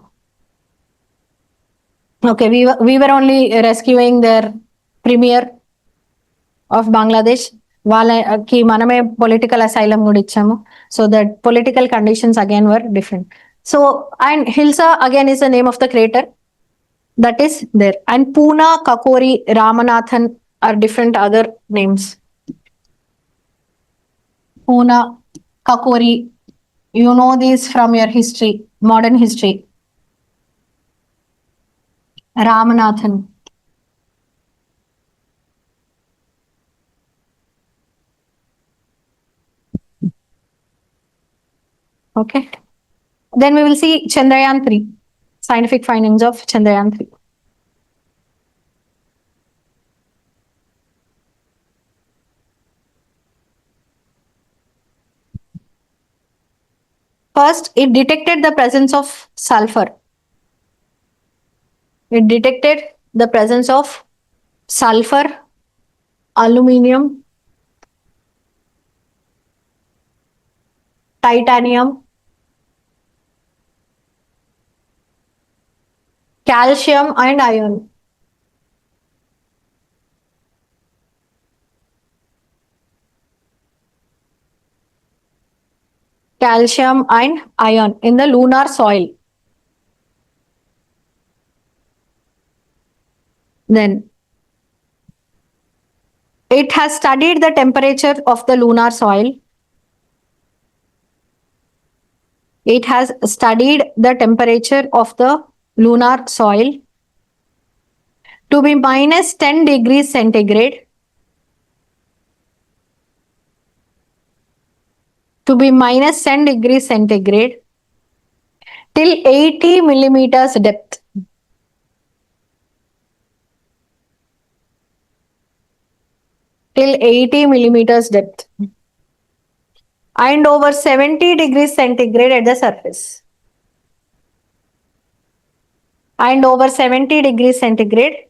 Speaker 1: Okay, we were only rescuing their premier of Bangladesh. వాళ్ళకి మనమే political asylum కూడా ఇచ్చాము. So that political conditions again were different. So and hilsa again is the name of the crater that is there, and Puna, Kakori, Ramanathan are different other names. Puna, Kakori, you know these from your history, modern history. Ramanathan. Okay. Then we will see Chandrayaan 3, scientific findings of Chandrayaan 3. First, it detected the presence of sulfur. It detected the presence of sulfur, aluminium, titanium, calcium, and iron. Calcium and iron in the lunar soil. Then it has studied the temperature of the lunar soil. It has studied the temperature of the lunar soil to be minus 10 degrees centigrade. To be minus 10 degrees centigrade till 80 millimeters depth. Till 80 millimeters depth. And over 70 degrees centigrade at the surface. And over 70 degrees centigrade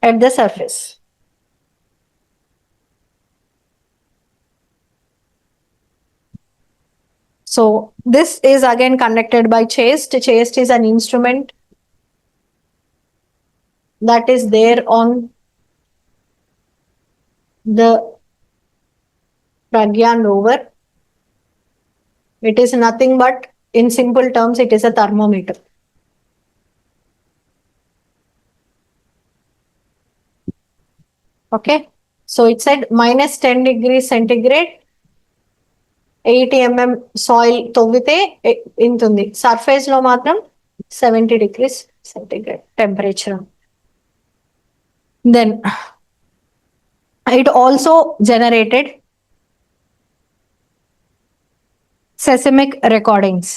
Speaker 1: at the surface. So this is again conducted by CHASTE. CHASTE is an instrument that is there on the Pragyan rover. It is nothing but, in simple terms, it is a thermometer. Okay, so it said minus 10 degrees centigrade, 80 mm soil తవ్వితే ఇంతుంది, surface లో మాత్రం 70 degrees centigrade temperature. Then it also generated seismic recordings.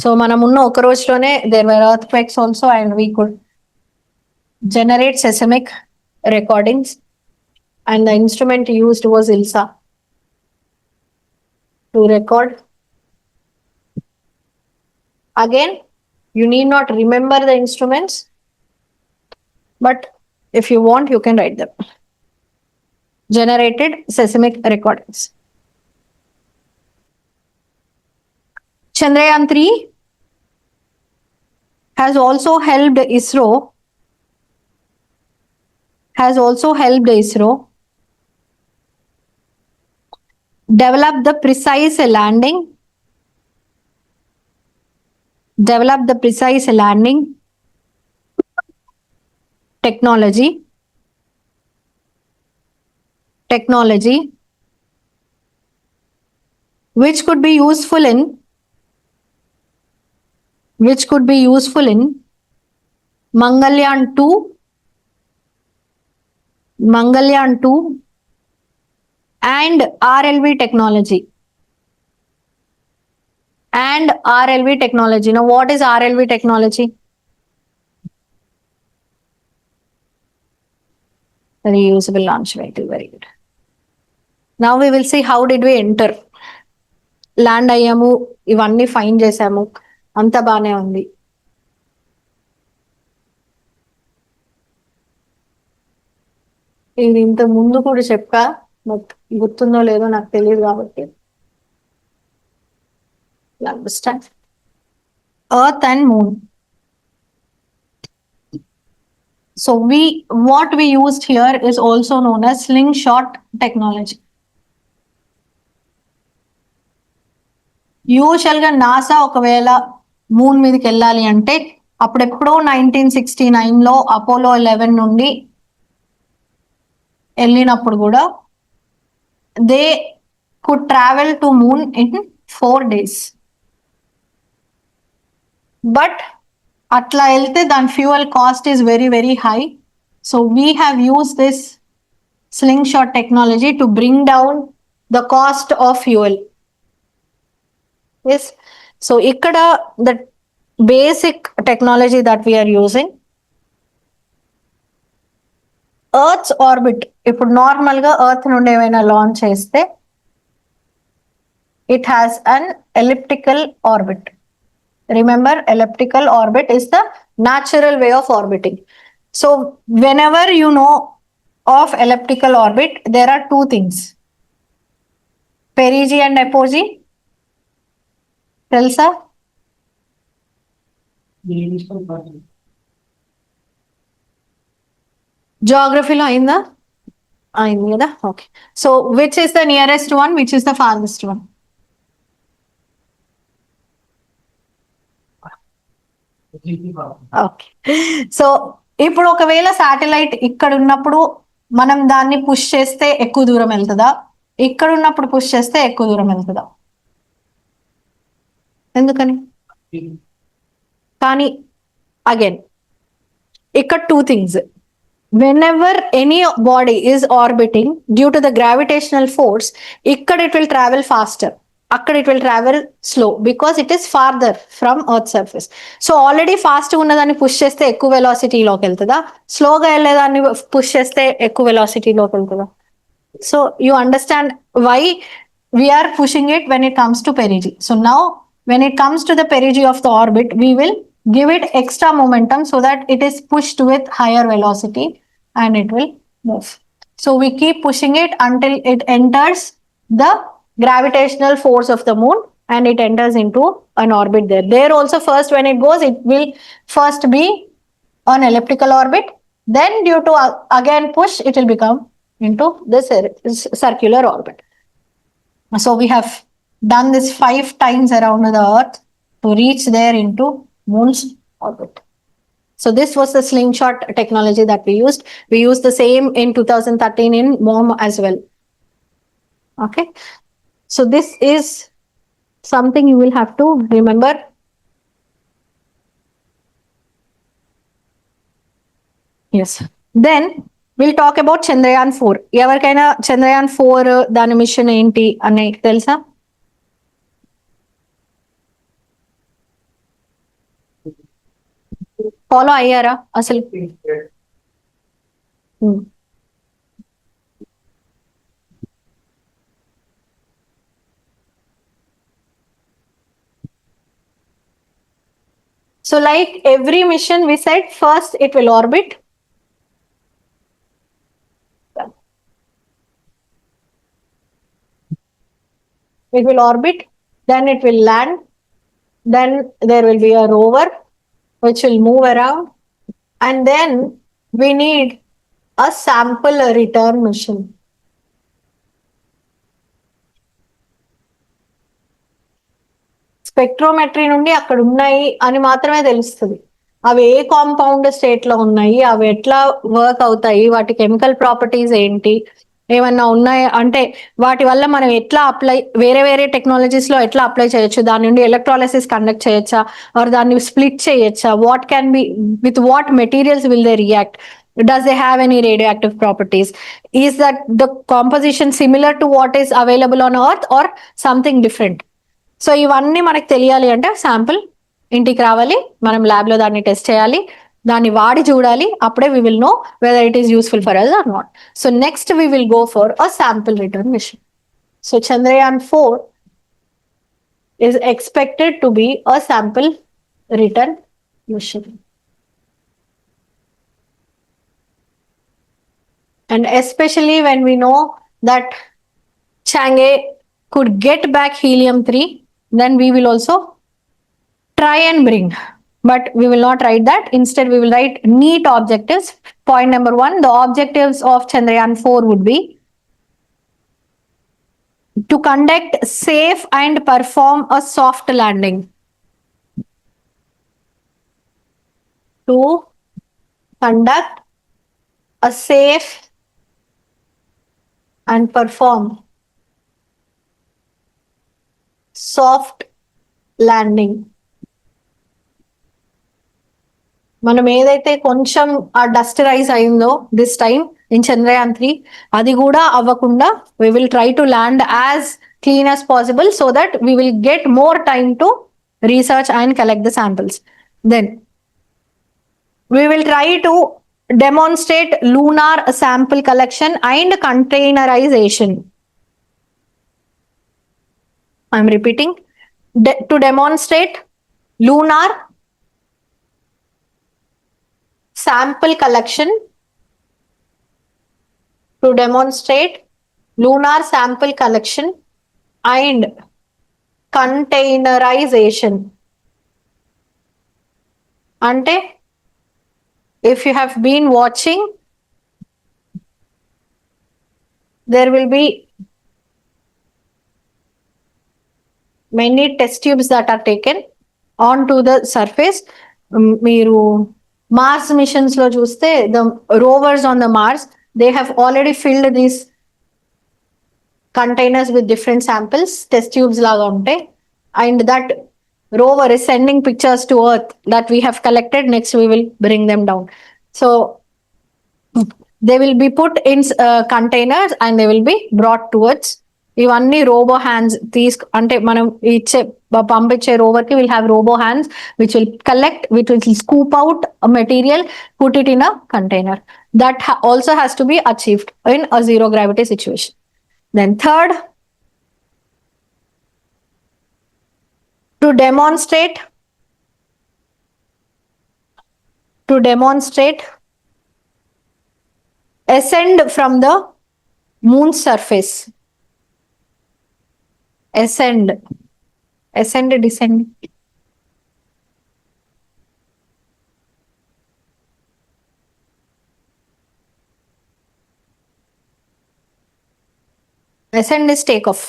Speaker 1: So మనమున్న ఒక రోజులోనే there were earthquakes also and we could generate seismic recordings, and the instrument used was ILSA to record. Again, you need not remember the instruments, but if you want, you can write them. Generated seismic recordings. Chandrayaan 3 has also helped ISRO develop the precise landing technology which could be useful in Mangalyaan 2 and RLV technology. Now, what is RLV technology? Reusable launch vehicle. Very good. Now we will see how did we enter. Land అయ్యాము, ఇవన్నీ fine చేసాము, అంత బానే ఉంది. ఇది ఇంత ముందు కూడా చెప్పా, బట్ గుర్తుందో లేదో నాకు తెలియదు కాబట్టి. Understand? Earth and Moon. So what we used here is also known as slingshot technology. Usual గా నాసా ఒకవేళ మూన్ మీదకి వెళ్ళాలి అంటే అప్పుడెప్పుడో 1969 లో అపోలో 11 నుండి వెళ్ళినప్పుడు కూడా they could travel to moon in 4 days. But అట్లా వెళ్తే దాని fuel cost is very very high. So we have use this slingshot technology to bring down the cost of fuel. Yes. So ikkada the basic technology that we are using, Earth's orbit. ఇప్పుడు normal గా earth నుండి ఏమైనా launch చేస్తే it has an elliptical orbit. Remember, elliptical orbit is the natural way of orbiting. So whenever you know of elliptical orbit, there are two things. Perigee and apogee. Telsa? Geography అయిందా అయింది కదా okay so which is the nearest one which is the farthest one okay so ఇప్పుడు ఒకవేళ satellite ఇక్కడ ఉన్నప్పుడు మనం దాన్ని push చేస్తే ఎక్కువ దూరం వెళ్తుందా ఇక్కడ ఉన్నప్పుడు పుష్ చేస్తే ఎక్కువ దూరం వెళ్తుందా ఎందుకని కానీ అగైన్ ఇక్కడ two things whenever any body is orbiting due to the gravitational force ikkad it will travel faster akkad it will travel slow because it is farther from earth surface so already fast ఉన్న దాన్ని push చేస్తే ఎక్కువ velocity లోకి వెళ్తుందా స్లోగా వెళ్ళే దాన్ని push చేస్తే ఎక్కువ వెలాసిటీ లోకి వెళ్తుందా so you understand why we are pushing it when it comes to perigee so now when it comes to the perigee of the orbit we will give it extra momentum so that it is pushed with higher velocity and it will move. So we keep pushing it until it enters the gravitational force of the moon and it enters into an orbit there. There also first when it goes, it will first be on elliptical orbit. Then due to again push, it will become into this circular orbit. So we have done this 5 times around the earth to reach there into moon's orbit. So this was the slingshot technology that we used. We used the same in 2013 in MOM as well. Okay. So this is something you will have to remember. Yes. Then we'll talk about Chandrayaan 4. ఎవరికైనా Chandrayaan 4 దాని machine ఏంటి అని తెలుసా follow అయ్యారా అసలు so like every mission we said first it will orbit then it will land then there will be a rover which will move around and then we need a sample return mission. Spectrometry నుండి అక్కడ ఉన్నాయి అని మాత్రమే తెలుస్తుంది అవి ఏ compound state లో ఉన్నాయి అవి ఎట్లా వర్క్ అవుతాయి వాటి కెమికల్ ప్రాపర్టీస్ ఏంటి ఏమన్నా ఉన్నాయి అంటే వాటి వల్ల మనం ఎట్లా అప్లై వేరే వేరే టెక్నాలజీస్ లో ఎట్లా అప్లై చేయొచ్చు దాని నుండి ఎలక్ట్రాలసిస్ కండక్ట్ చేయొచ్చా ఆర్ దాన్ని స్ప్లిట్ చేయొచ్చా what can be with what materials will they react does they have any radioactive properties is that the composition similar to what is available on earth or something different so ఇవన్నీ మనకు తెలియాలి అంటే sample ఇంటికి రావాలి మనం lab లో దాన్ని test చేయాలి దాన్ని వాడి చూడాలి అప్పుడే we will know whether it is useful for us or not so next we will go for a sample return mission so Chandrayaan 4 is expected to be a sample return mission and especially when we know that Chang'e could get back helium-3 then we will also try and bring but we will not write that instead we will write neat objectives point number 1 the objectives of Chandrayaan 4 would be to conduct safe and perform a soft landing to conduct a safe and perform soft landing మనం ఏదైతే కొంచెం ఆ dust rise అయిందో this time in Chandrayaan 3 అది కూడా అవ్వకుండా we will try to land as clean as possible so that we will get more time to research and collect the samples then we will try to demonstrate lunar sample collection and containerization I'm repeating. To demonstrate lunar sample collection. To demonstrate lunar sample collection and containerization. Ante, if you have been watching, there will be many test tubes that are taken onto the surface. మీరు Mars missions లో చూస్తే the rovers on the Mars they have already filled these containers with different samples test tubes లాగా ఉంటాయి and that rover is sending pictures to Earth that we have collected next we will bring them down so they will be put in containers and they will be brought towards ఇవన్నీ robot hands అంటే మనం ఇచ్చే పంపించే rover కి will have robot hands which will collect which will scoop out material put it in a container that also has to be achieved in a zero gravity situation. Then third, to demonstrate ascend from the moon's surface. Ascend, descend. Ascend is takeoff.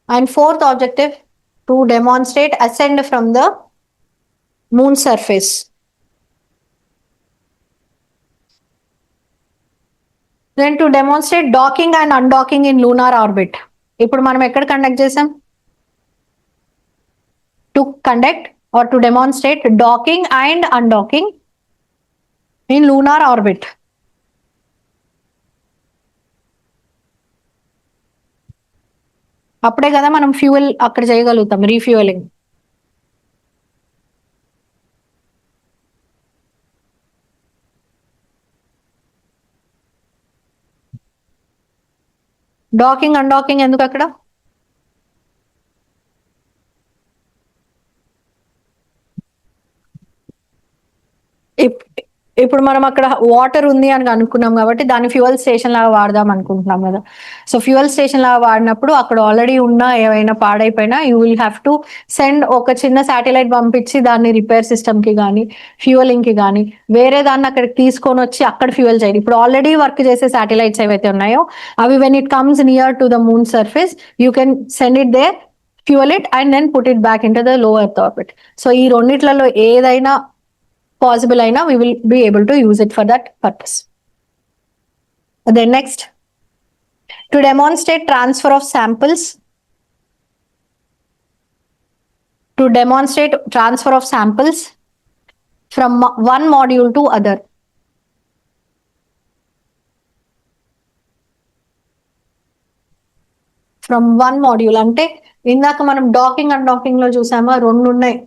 Speaker 1: And fourth objective, to demonstrate ascend from the moon surface. Then to demonstrate docking and undocking in lunar orbit. ఇప్పుడు మనం ఎక్కడ conduct చేసాం? To conduct or to demonstrate docking and undocking in lunar orbit. అప్పుడే కదా మనం fuel అక్కడ చేయగలుగుతాం refuelling. Docking undocking ఎందుకు అక్కడ? ఇప్పుడు మనం అక్కడ వాటర్ ఉంది అని అనుకున్నాం కాబట్టి దాన్ని ఫ్యూయల్ స్టేషన్ లాగా వాడదాం అనుకుంటున్నాం కదా. సో ఫ్యూయల్ స్టేషన్ లాగా వాడినప్పుడు అక్కడ ఆల్రెడీ ఉన్న ఏవైనా పాడైపోయినా you will have to send ఒక చిన్న శాటిలైట్ పంపించి దాన్ని రిపేర్ సిస్టమ్ కి కానీ ఫ్యూయలింగ్ కి కానీ వేరే దాన్ని అక్కడికి తీసుకొని వచ్చి అక్కడ ఫ్యూయల్ చేయాలి. ఇప్పుడు ఆల్రెడీ వర్క్ చేసే శాటిలైట్స్ ఏవైతే ఉన్నాయో అవి when it comes near to the moon surface you can send it there, fuel it and then put it back into the low Earth orbit. So ఈ రెండిట్లలో ఏదైనా possible aina we will be able to use it for that purpose. Then next, to demonstrate transfer of samples. To demonstrate transfer of samples from one module to other. From one module అంటే ఇందాక మనం docking and docking లో చూసామా రెండు ఉన్నాయి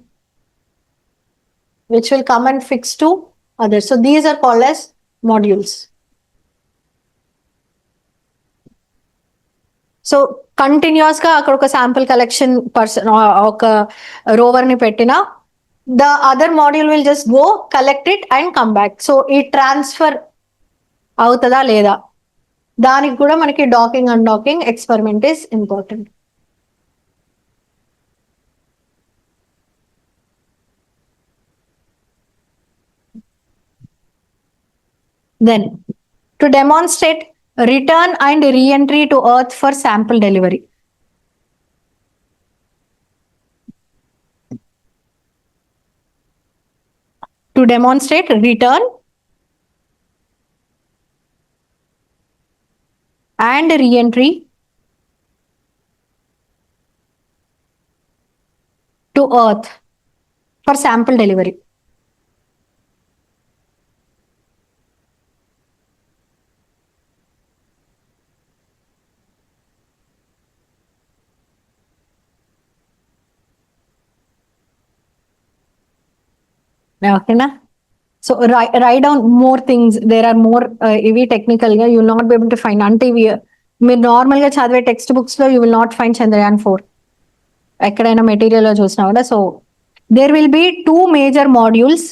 Speaker 1: which will come and fix to others. So these are called as modules. So continuous గా అక్కడ ఒక శాంపుల్ కలెక్షన్ పర్సన్ ఒక రోవర్ ని పెట్టినా the other module will just go collect it and come back. So ఈ transfer అవుతుందా లేదా దానికి కూడా మనకి docking and docking experiment is important. Then, to demonstrate return and re-entry to Earth for sample delivery. To demonstrate return and re-entry to Earth for sample delivery. ఓకేనా? So write down more things. There are more ఇవి technical గా you will not be able to find. అంటే ఇవి మీరు normal గా చదివే text books లో you will not find Chandrayaan four ఎక్కడైనా మెటీరియల్ లో చూసినా కూడా. So there will be 2 major modules.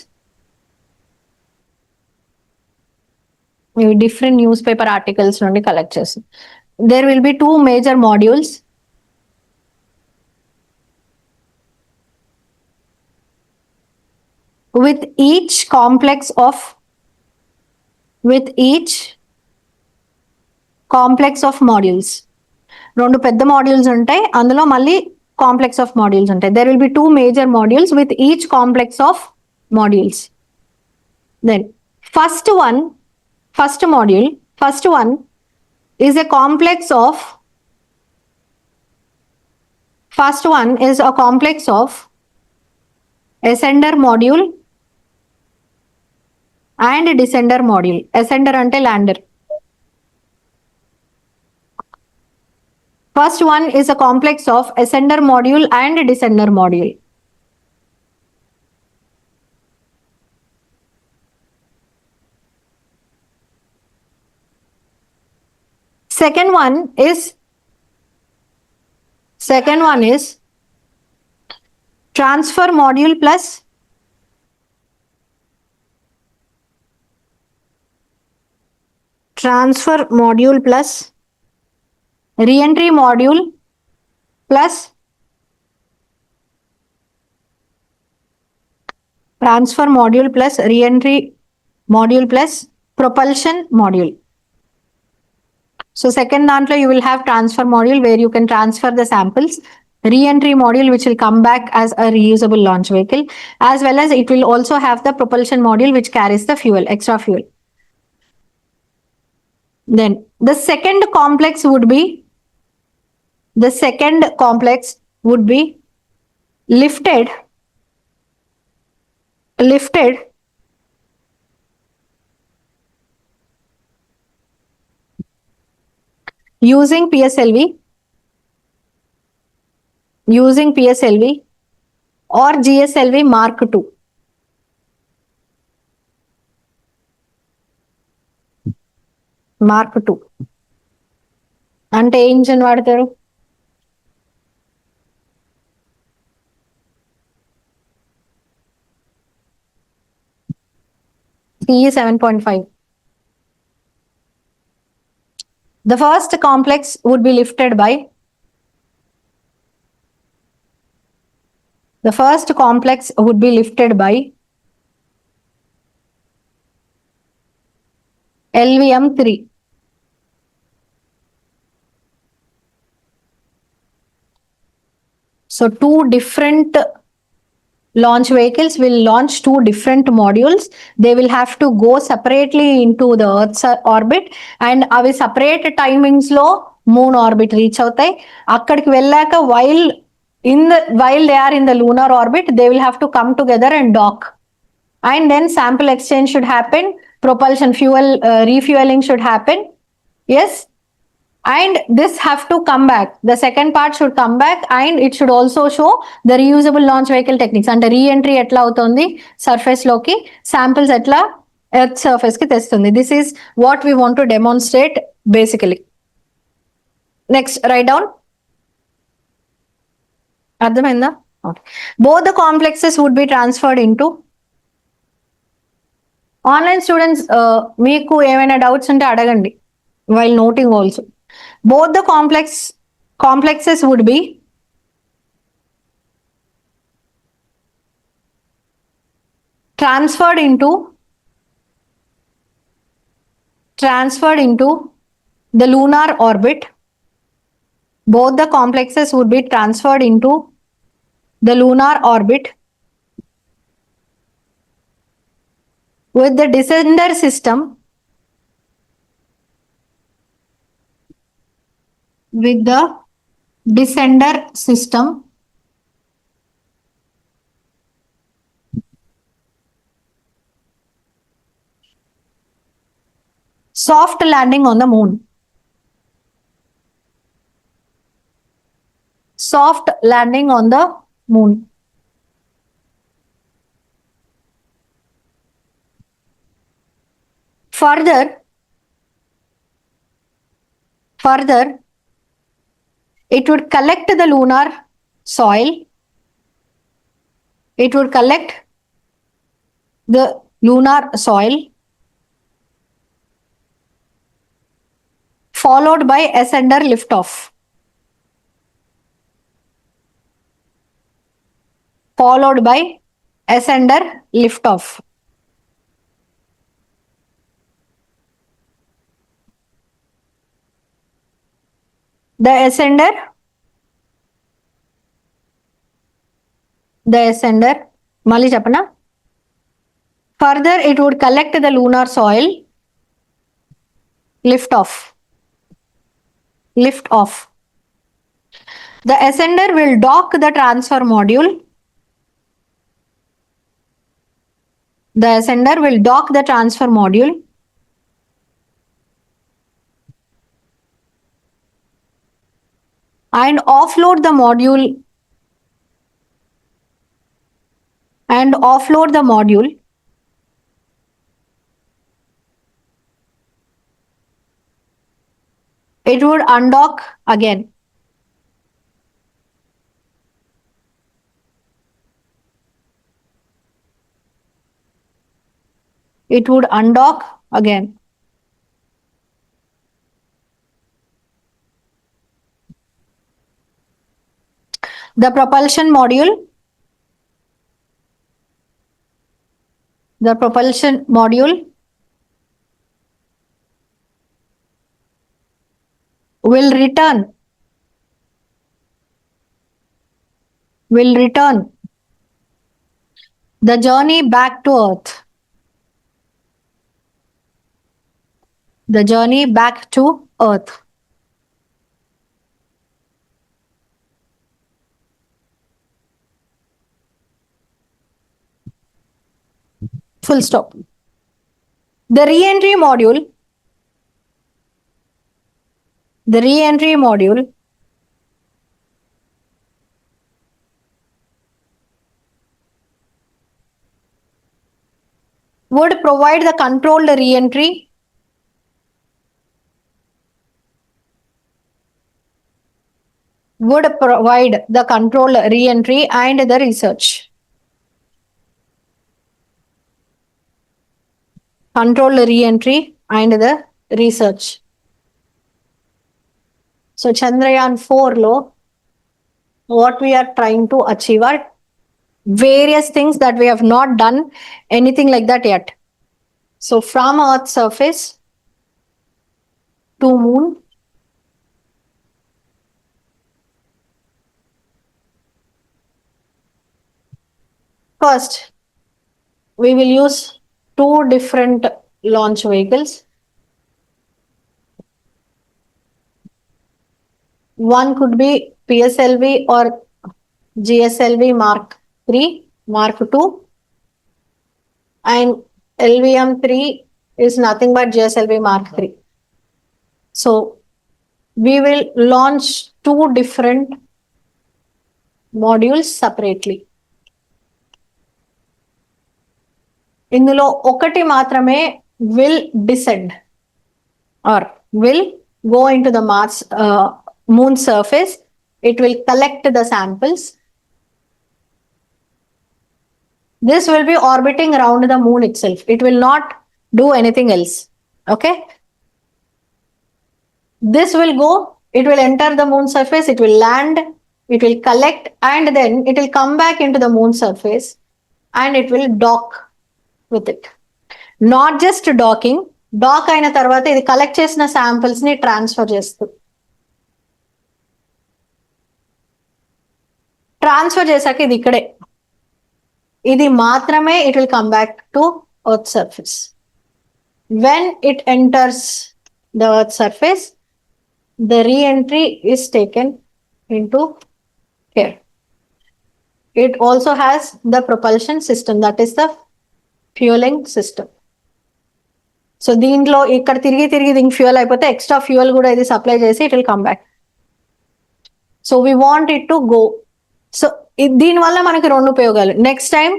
Speaker 1: ఇవి డిఫరెంట్ న్యూస్ పేపర్ ఆర్టికల్స్ నుండి కలెక్ట్ చేస్తాం. There will be 2 major modules with each complex of modules. రెండు పెద్ద మాడ్యూల్స్ ఉంటాయి, అందులో మళ్ళీ కాంప్లెక్స్ ఆఫ్ మాడ్యూల్స్ ఉంటాయి. There will be 2 major modules with each complex of modules. Then first one is a complex of ascender module and descender module. Ascender ante lander. First one is a complex of ascender module and descender module. Second one is transfer module plus re-entry module plus propulsion module. So second dantlo you will have transfer module where you can transfer the samples, re-entry module which will come back as a reusable launch vehicle, as well as it will also have the propulsion module which carries the fuel, extra fuel. Then the second complex would be lifted using PSLV or GSLV Mark II. అంటే ఏ engine వాడతారు? CE 7.5. The first complex would be lifted by LVM-3. So 2 different launch vehicles will launch 2 different modules. They will have to go separately into the Earth's orbit and avi separate timings lo moon orbit reach అవుతాయి. అక్కడికి వెళ్ళాక while they are in the lunar orbit, they will have to come together and dock. And then sample exchange should happen, propulsion fuel refueling should happen. Yes. And this have to come back. The second part should come back and it should also show the reusable launch vehicle techniques. And re-entry etla avutundi surface loki, samples etla earth surface ki testundi. This is what we want to demonstrate basically. Next, write down. Ardhamainda? Okay. Both the complexes would be transferred into online students. Meeku ఏమైనా doubts ఉంటే అడగండి while noting also. Both the complexes would be transferred into the lunar orbit. Both the complexes would be transferred into the lunar orbit with the descender system soft landing on the moon. Further, it would collect the lunar soil. It would collect the lunar soil, followed by ascender liftoff. Followed by ascender liftoff. The ascender mali chapana. Further, it would collect the lunar soil, lift off. The ascender will dock the transfer module. And offload the module. It would undock again. The propulsion module will return the journey back to Earth. Full stop. The re-entry module would provide the controlled re-entry and the research. So Chandrayaan 4 lo, what we are trying to achieve are various things that we have not done anything like that yet. So from Earth's surface to moon, first we will use 2 different launch vehicles. One could be PSLV or GSLV Mark 3, Mark 2, and LVM3 is nothing but GSLV Mark 3. So we will launch 2 different modules separately. ఇందులో ఒకటి మాత్రమే will descend or will go into the moon surface. It will collect the samples. This will be orbiting around the moon itself. It will not do anything else. Okay. This will go, it will enter the moon surface, it will land, it will collect, and then it will come back into the moon surface and it will dock with it. Not just docking, dock అయిన తర్వాత ఇది collect చేసిన samples ని transfer చేస్తుంది. Transfer చేశాక ఇది ఇక్కడే, ఇది మాత్రమే it will come back to Earth surface. When it enters the Earth surface, the re-entry is taken into care. It also has the propulsion system, that is the fueling system. So దీంట్లో ఇక్కడ తిరిగి దీనికి fuel అయిపోతే extra fuel కూడా ఇది supply చేసి it will come back. So we want it to go. So దీనివల్ల మనకి 2 ఉపయోగాలు. నెక్స్ట్ టైం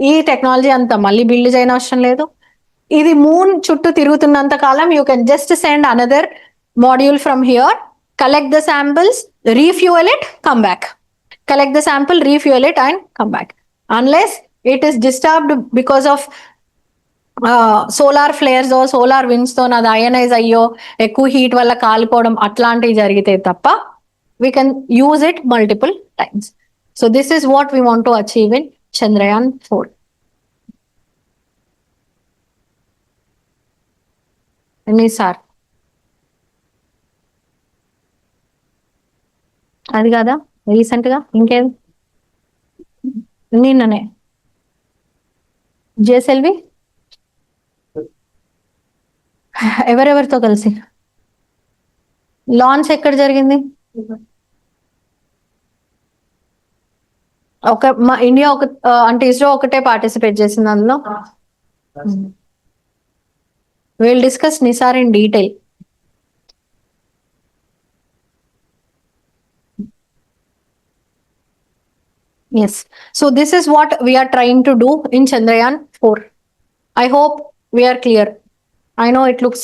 Speaker 1: ఈ టెక్నాలజీ అంతా మళ్ళీ బిల్డ్ చేయని అవసరం లేదు. ఇది మూన్ చుట్టూ తిరుగుతున్నంత కాలం you can just send another module from here, collect the samples, refuel it, come back. Collect the sample, refuel it and come back. Unless it is disturbed because of solar flares or solar winds తో అది ionise అయ్యో ఎక్కువ heat వల్ల కాలిపోవడం అట్లాంటివి జరిగితే తప్ప we can use it multiple times. So this is what we want to achieve in Chandrayaan 4. Sir అది కాదా రీసెంట్ గా ఇంకేది నిన్ననే జేఎస్ఎల్వి ఎవరెవరితో కలిసి లాంచ్ ఎక్కడ జరిగింది? మా ఇండియా అంటే ఇస్రో ఒకటే పార్టిసిపేట్ చేసింది అందులో. Will discuss Nisar in detail. Yes. So this is what we are trying to do in Chandrayaan 4. I hope we are clear. I know it looks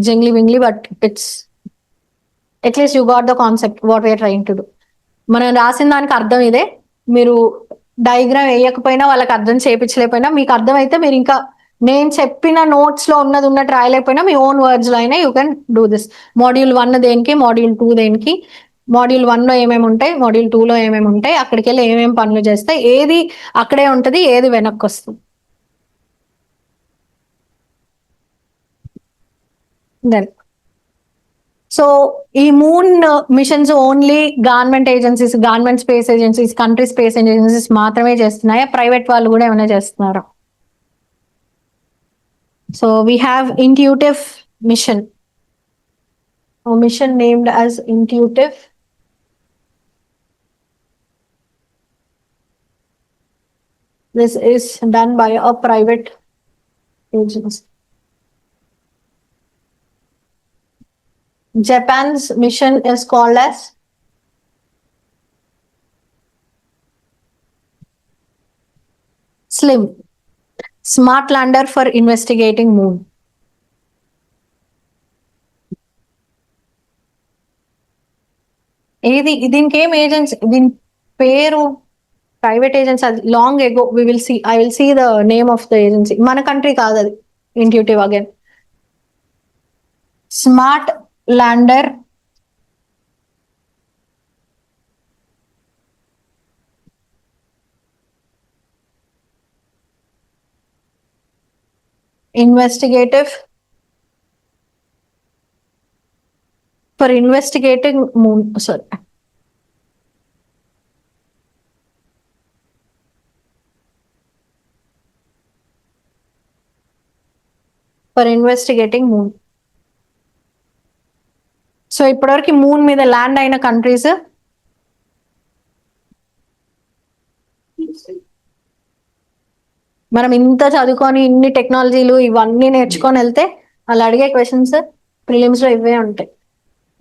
Speaker 1: jingly wingly, but it's at least you got the concept what we are trying to do. మనం రాసిన దానికి అర్థం ఇదే. మీరు diagram వేయకపోయినా వాళ్ళకి అర్థం చేయించలేకపోయినా మీకు అర్థం అయితే మీరు ఇంకా నేను చెప్పిన నోట్స్ లో ఉన్నట్టు రాయలేకపోయినా మీ ఓన్ వర్డ్స్ లో అయినా you can do this. Module 1 దేనికి, మాడ్యూల్ 2 దేనికి, మాడ్యూల్ 1 లో ఏమేమి ఉంటాయి, మాడ్యూల్ 2 లో ఏమేమి ఉంటాయి, అక్కడికి వెళ్ళి ఏమేమి పనులు చేస్తాయి, ఏది అక్కడే ఉంటది, ఏది వెనక్కి వస్తుంది. దెన్ సో ఈ moon missions only government agencies, government space agencies, country space agencies మాత్రమే చేస్తున్నాయా? ప్రైవేట్ వాళ్ళు కూడా ఏమైనా చేస్తున్నారా? So we have intuitive mission, mission named as Intuitive. This is done by a private agency. Japan's mission is called as SLIM, Smart Lander for Investigating Moon. ఏది దీనికి ఏం agency, దీని పేరు ప్రైవేట్ ఏజెన్సీ, అది long ago I will see the name of the agency. మన country కాదు అది. Intuitive again smart lander investigative for investigating moon, sorry, for investigating moon. So ఇప్పటివరకు మూన్ మీద ల్యాండ్ అయిన కంట్రీస్ మనం ఇంత చదువుకొని ఇన్ని టెక్నాలజీలు ఇవన్నీ నేర్చుకొని వెళ్తే వాళ్ళు అడిగే క్వశ్చన్స్ ప్రిలిమ్స్ లో ఇవే ఉంటాయి.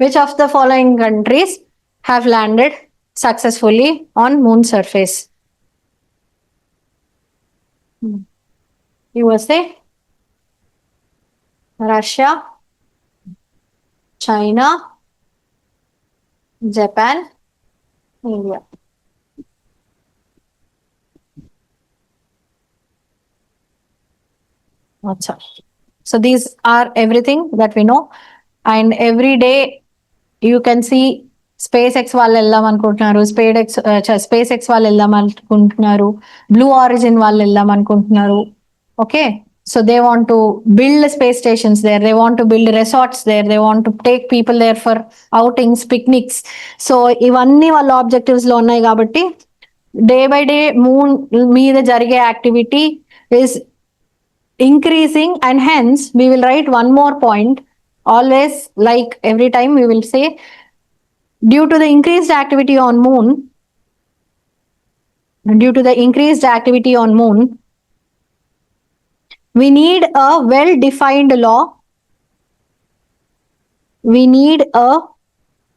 Speaker 1: Which of the following countries have landed successfully on moon surface? USA, Russia, China, Japan, India. That's all. So these are everything that we know, and every day you can see SpaceX వాళ్ళు వెళ్దాం అనుకుంటున్నారు, SpaceX వాళ్ళు వెళ్దాం అనుకుంటున్నారు, Blue Origin వాళ్ళు వెళ్దాం అనుకుంటున్నారు. Okay, so they want to build space stations there, they want to build resorts there, they want to take people there for outings, picnics. So ఇవన్నీ వాళ్ళ ఆబ్జెక్టివ్స్ లో ఉన్నాయి కాబట్టి డే బై డే మూన్ మీద జరిగే activity is increasing, and hence we will write one more point always, like every time we will say, due to the increased activity on moon, we need a well-defined law. We need a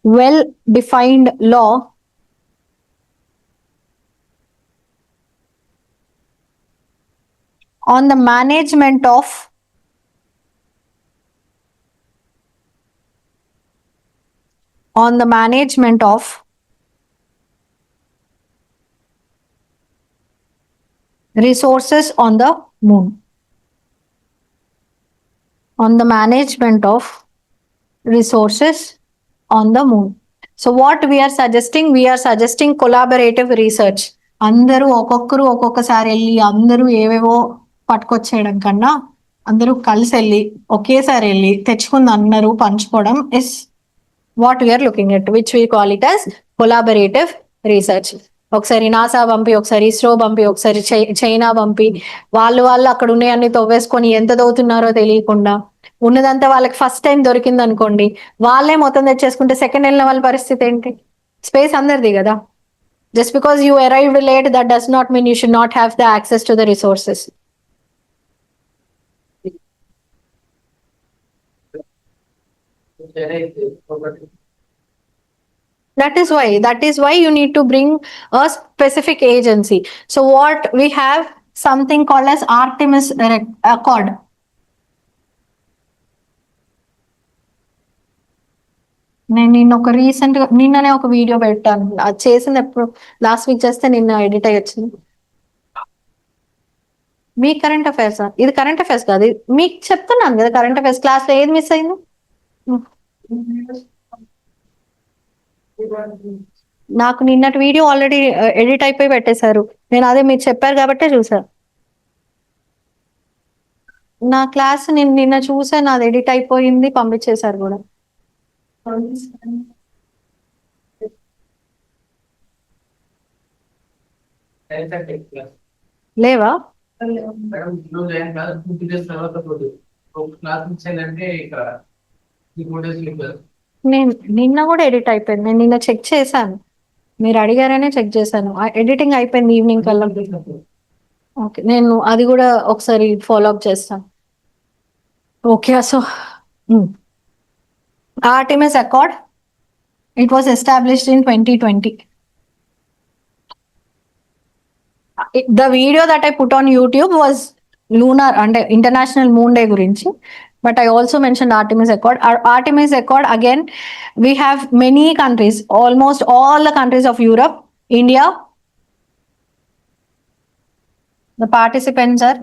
Speaker 1: well-defined law on the management of on the management of resources on the moon. On the management of resources on the moon. So what we are suggesting collaborative research. అందరూ ఒక్కొక్కరు ఒక్కొక్కసారి వెళ్ళి అందరూ ఏవేవో పట్టుకొచ్చేయడం కన్నా అందరూ కలిసి వెళ్ళి ఒకేసారి వెళ్ళి తెచ్చుకుంది అందరూ పంచుకోవడం is what we are looking at which we call it as collaborative research. ఒకసారి నాసా పంపి ఒకసారి ఇస్రో పంపి ఒకసారి చైనా పంపి వాళ్ళు అక్కడ ఉన్నాయన్ని తవ్వేసుకొని ఎంత తవ్వుతున్నారో తెలియకుండా ఉన్నదంతా వాళ్ళకి ఫస్ట్ టైం దొరికింది అనుకోండి, వాళ్ళే మొత్తం తెచ్చేసుకుంటే సెకండ్ వెళ్ళిన వాళ్ళ పరిస్థితి ఏంటి? స్పేస్ అందరిది కదా. Just because you arrived late that does not mean you should not have the access to the resources. That is why you need to bring a specific agency. So what we have something called as Artemis Accord. నేను నిన్ననే ఒక video పెట్టాను, అది చేసింది ఎప్పుడు last week చేస్తే నిన్న edit అయ్యి వచ్చింది. మీ కరెంట్ అఫైర్స్ ఇది కరెంట్ అఫైర్స్ కాదు, మీకు చెప్తున్నాను కదా కరెంట్ అఫైర్స్ క్లాస్ లో ఏది మిస్ అయింది? నాకు నిన్నటి వీడియో ఆల్రెడీ ఎడిట్ అయిపోయి పెట్టేశారు, నేను అదే మీరు చెప్పారు కాబట్టే చూసా. నా క్లాస్ నేను నిన్న చూసా, నాది ఎడిట్ అయిపోయింది, పంపించేశారు కూడా. లేవా? నేను నిన్న కూడా ఎడిట్ అయిపోయింది, నేను నిన్న చెక్ చేశాను, మీరు అడిగారనే చెక్ చేశాను, ఎడిటింగ్ అయిపోయింది ఈవినింగ్ కల్లా. ఓకే, నేను అది కూడా ఒకసారి ఫాలో అప్ చేస్తాను. Okay, so Artemis Accord, it was established in 2020. The video that I put on YouTube was lunar and International Moon Day gurinchi, but I also mentioned Artemis Accord. Our Artemis Accord, again, we have many countries, almost all the countries of Europe, India. The participants are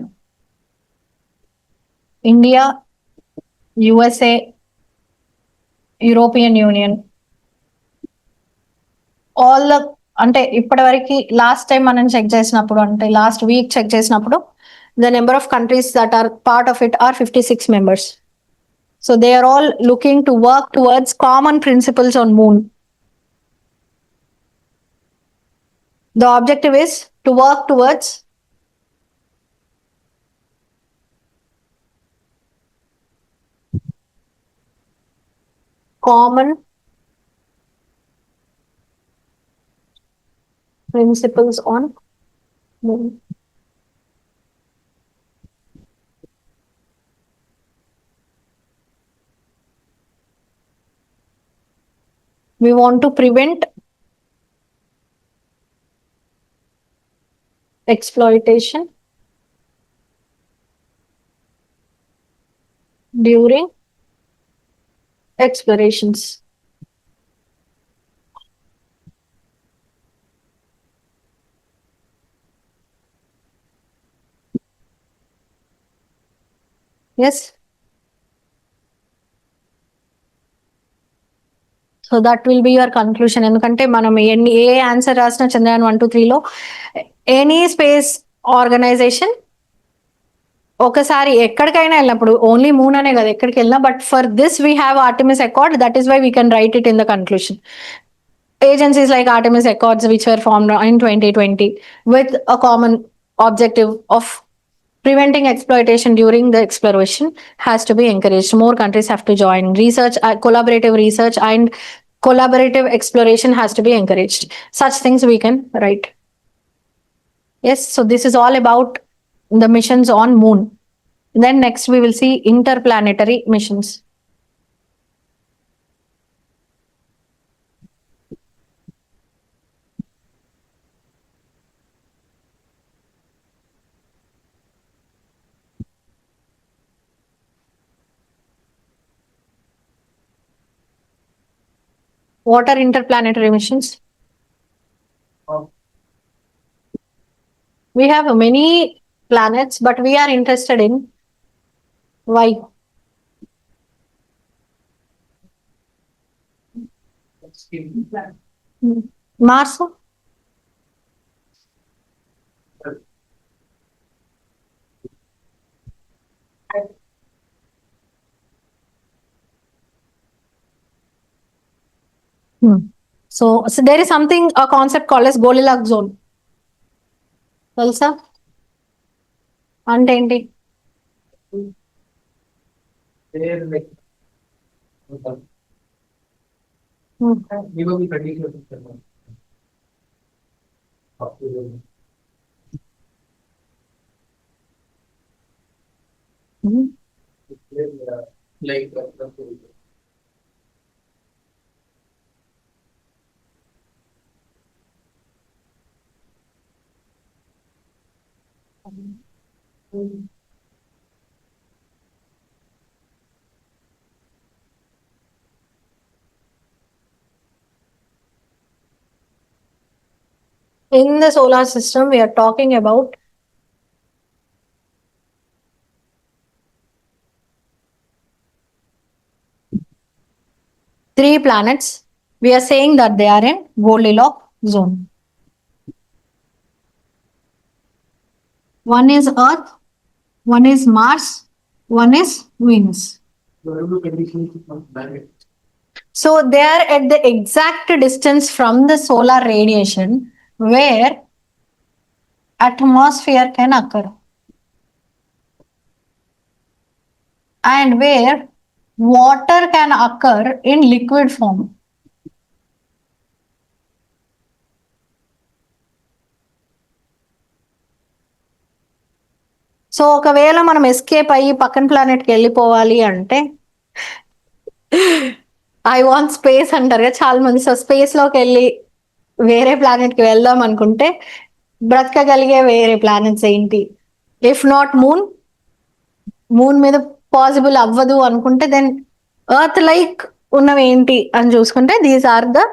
Speaker 1: India, USA, European Union. All the అంటే ఇప్పటి వరకు last time మనం check చేసినప్పుడు, అంటే last week check చేసినప్పుడు, the number of countries that are part of it are 56 members. So they are all looking to work towards common principles on moon. The objective is to work towards common principles on moon. We want to prevent exploitation during explorations. Yes. So that will be your conclusion. ఎందుకంటే మనం ఏ answer రాసినా చంద్రయాన్ 1, 2, 3లో any space organisation ఒకసారి ఎక్కడికైనా వెళ్ళినప్పుడు only moon అనే కదా ఎక్కడికి వెళ్ళినా, but for this we have Artemis accord, that is why we can write it in the conclusion. Agencies like Artemis Accords, which were formed in 2020 with a common objective of preventing exploitation during the exploration, has to be encouraged. More countries have to join. Research, collaborative research and collaborative exploration has to be encouraged. Such things we can write. Yes, so this is all about the missions on moon. Then next we will see interplanetary missions. What are interplanetary missions? We have many planets, but we are interested in why? Mars? So there is something, a concept called as Goldilocks zone. తెలుసా అంటే ఏంటి? In the solar system, we are talking about three planets. We are saying that they are in Goldilocks zone. One is Earth, one is Mars, one is Venus. So they are at the exact distance from the solar radiation where atmosphere can occur and where water can occur in liquid form. So ఒకవేళ మనం escape అయ్యి పక్కన ప్లానెట్కి వెళ్ళిపోవాలి అంటే I want space అంటారు కదా చాలా మంది. సో స్పేస్లోకి వెళ్ళి వేరే ప్లానెట్కి వెళ్దాం అనుకుంటే బ్రతకగలిగే వేరే ప్లానెట్స్ ఏంటి? ఇఫ్ నాట్ మూన్, మూన్ మీద పాసిబుల్ అవ్వదు అనుకుంటే దెన్ ఎర్త్ లైక్ ఉన్నవి ఏంటి అని చూసుకుంటే these are the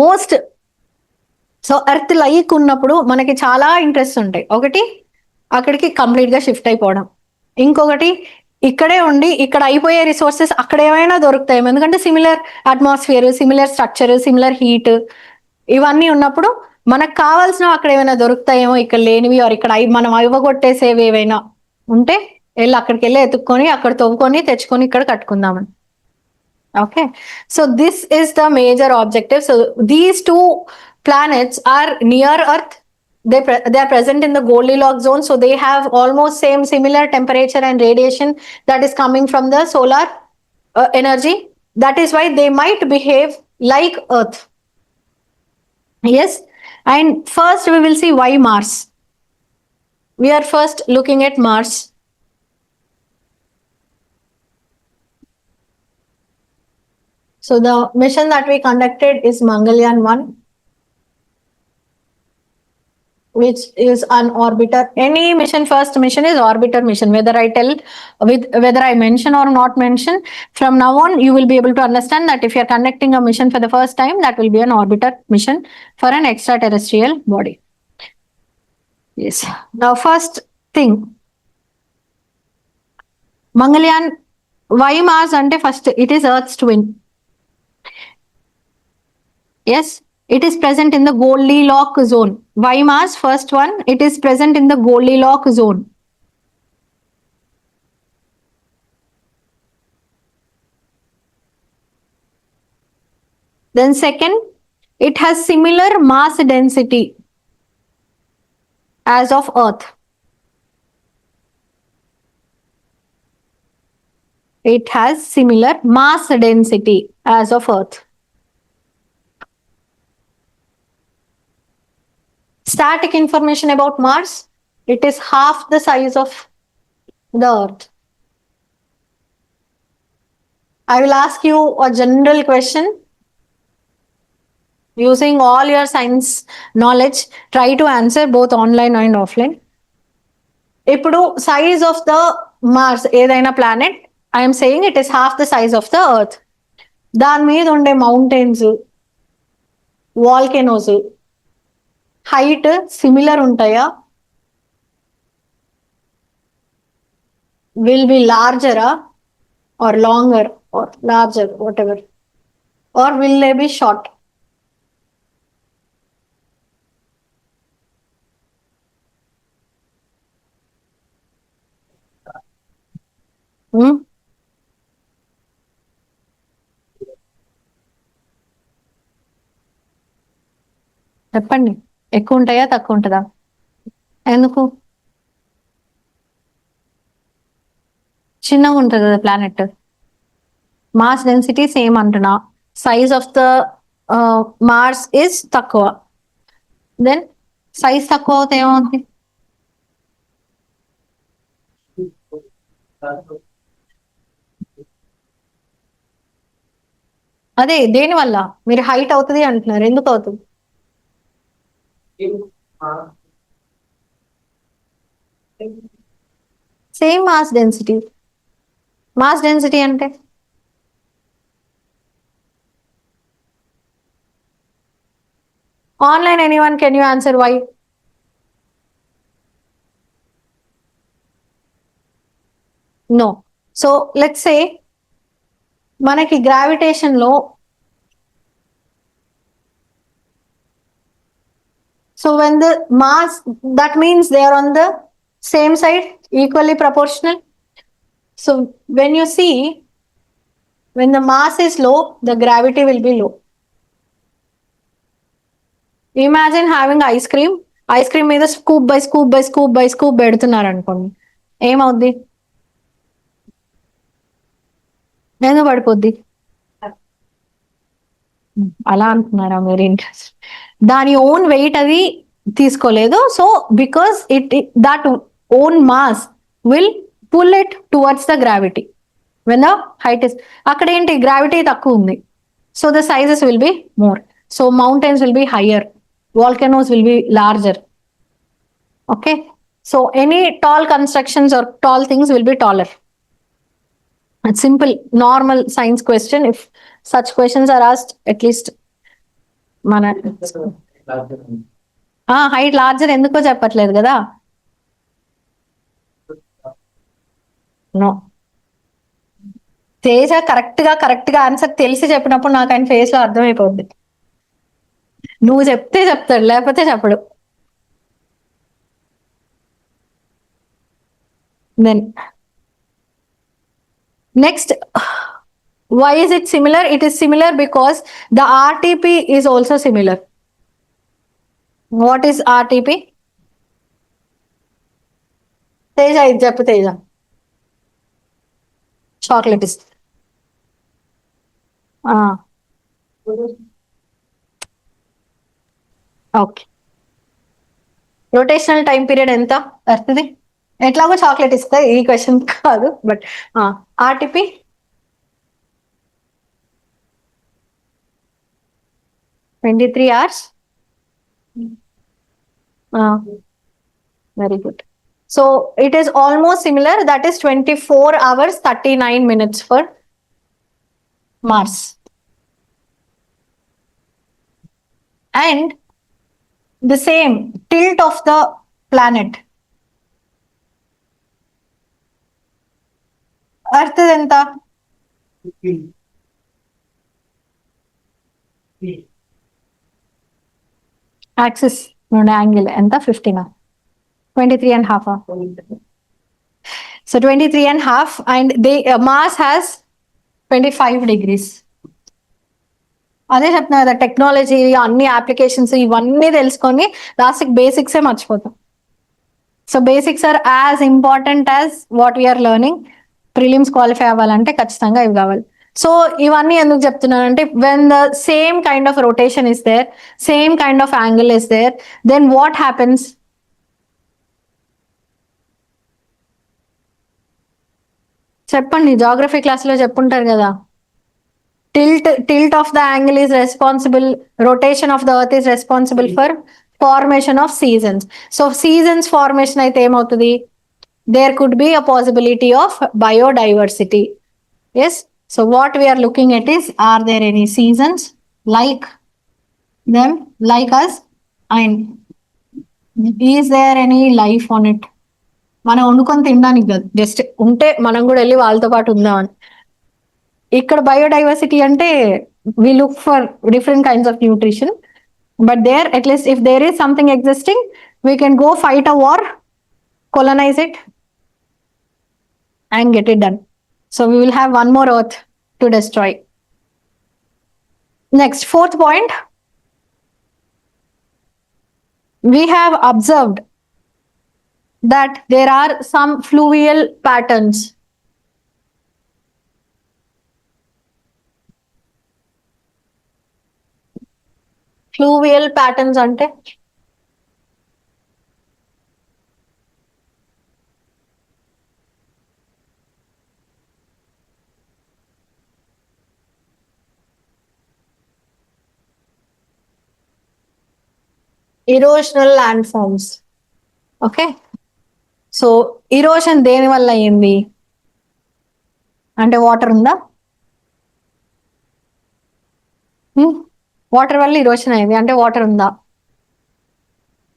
Speaker 1: most. So Earth like ఉన్నప్పుడు మనకి చాలా ఇంట్రెస్ట్ ఉంటాయి. ఒకటి అక్కడికి కంప్లీట్ గా షిఫ్ట్ అయిపోవడం, ఇంకొకటి ఇక్కడే ఉండి ఇక్కడ అయిపోయే రిసోర్సెస్ అక్కడ ఏమైనా దొరుకుతాయి. ఎందుకంటే similar atmosphere, similar structure, similar heat ఇవన్నీ ఉన్నప్పుడు మనకు కావాల్సినవి అక్కడ ఏమైనా దొరుకుతాయేమో ఇక్కడ లేనివి, ఇక్కడ మనం ఇవ్వగొట్టేసేవి ఏవైనా ఉంటే వెళ్ళి అక్కడికి వెళ్ళి ఎత్తుక్కొని అక్కడ తవ్వుకొని తెచ్చుకొని ఇక్కడ కట్టుకుందామని. Okay, so this is the major objective. So these two planets are near Earth. They are present in the Goldilocks zone, so they have almost similar temperature and radiation that is coming from the solar energy. That is why they might behave like Earth. Yes, and first we will see why Mars. We are first looking at Mars. So the mission that we conducted is Mangalyaan 1. Which is an orbiter. Any mission, first mission is orbiter mission. Whether I mention or not mention, from now on you will be able to understand that if you are conducting a mission for the first time, that will be an orbiter mission for an extraterrestrial body. Yes. Now first thing, Mangalyaan, why Mars ante first it is Earth's twin. Yes, it is present in the Goldilocks zone. Why Mars? First one, it is present in the Goldilocks zone. Then second, it has similar mass density as of Earth. It has similar mass density as of Earth. Static information about Mars, it is half the size of the Earth. I will ask you a general question. Using all your science knowledge, try to answer both online and offline. ఇప్పుడు size of the Mars, ఏదైనా planet, I am saying it is half the size of the Earth. దాని మీద ఉండే mountains, volcanoes height similar ఉంటాయా, will be లార్జరా or longer or larger, whatever, or will they be short? Hmm? చెప్పండి, ఎక్కువ ఉంటాయా తక్కువ ఉంటుందా? ఎందుకు? చిన్నగా ఉంటుంది కదా ప్లానెట్. మాస్ డెన్సిటీ సేమ్ అంటున్నా, size of the Mars is తక్కువ, దెన్ సైజ్ తక్కువ అవుతే ఏమవుతుంది? అదే దేని వల్ల మీరు హైట్ అవుతుంది అంటున్నారు, ఎందుకు అవుతుంది? Same mass density. Mass density అంటే online, anyone, can you answer why? No. So let's say మనకి గ్రావిటేషన్ లో, so when the mass, that means they are on the same side, equally proportional. So when you see, when the mass is low, the gravity will be low. Imagine having ice cream మీద scoop by scoop by scoop by scoop పెడుతున్నారు అనుకోండి, ఏమవుద్ది? ఎందుకు పడిపోద్ది? అలా అంటున్నారా మీరు? Interest దాని ఓన్ వెయిట్ అది తీసుకోలేదు, so because that own mass will pull it towards the gravity when the height is. అక్కడ ఏంటి, గ్రావిటీ తక్కువ ఉంది, so the sizes will be more, so mountains will be higher, volcanoes will be larger. Okay, so any tall constructions or tall things will be taller. It's simple normal science question. If such questions are asked, at least మన height larger ఎందుకో చెప్పట్లేదు కదా. No, Teja correct గా answer తెలిసి చెప్పినప్పుడు నాకు ఆయన face లో అర్థమైపోద్ది. నువ్వు చెప్తే చెప్తాడు, లేకపోతే చెప్పడు. Then next, why is it similar? It is similar because the RTP is also similar. What is RTP? Teja ఇది చెప్పు Teja. Chocolate is okay. Rotational time period ఎంత ఎర్త్ది? ఎట్లాగో చాక్లెట్ ఇస్తా, ఈ క్వశ్చన్ కాదు, but RTP 23 hours. Very good. So it is almost similar, that is 24 hours 39 minutes for Mars. And the same tilt of the planet. Earth ఎంత? Axis angle ఎంత? 15. 23.5. So 23.5, and Mars has 25 degrees. అదే చెప్తున్నా కదా, technology అన్ని applications ఇవన్నీ తెలుసుకొని last బేసిక్సే మర్చిపోతాం. So basics are as important as what we are learning. Prelims qualify అవ్వాలంటే ఖచ్చితంగా ఇవి కావాలి. సో ఇవన్నీ ఎందుకు చెప్తున్నానంటే, when the same kind of rotation is there, same kind of angle is there, then what happens? చెప్పండి, జాగ్రఫీ క్లాస్లో చెప్పుంటారు కదా. Tilt of the angle is responsible, rotation of the earth is responsible for formation of seasons. So seasons formation అయితే ఏమవుతుంది? There could be a possibility of biodiversity. Yes, so what we are looking at is, are there any seasons like them like us? And is there any life on it? మనం వండుకొని తినడానికి కాదు, just ఉంటే మనం కూడా వెళ్ళి వాళ్ళతో పాటు ఉందామని. ఇక్కడ బయోడైవర్సిటీ అంటే we look for different kinds of nutrition, but there at least if there is something existing, we can go fight a war, colonize it and get it done. So we will have one more earth to destroy. Next, fourth point, we have observed that there are some fluvial patterns. Fluvial patterns ante erosional landforms. Okay, so erosion దేని వల్ల అయింది అంటే water ఉందా? Water వల్ల erosion అయింది అంటే water ఉందా?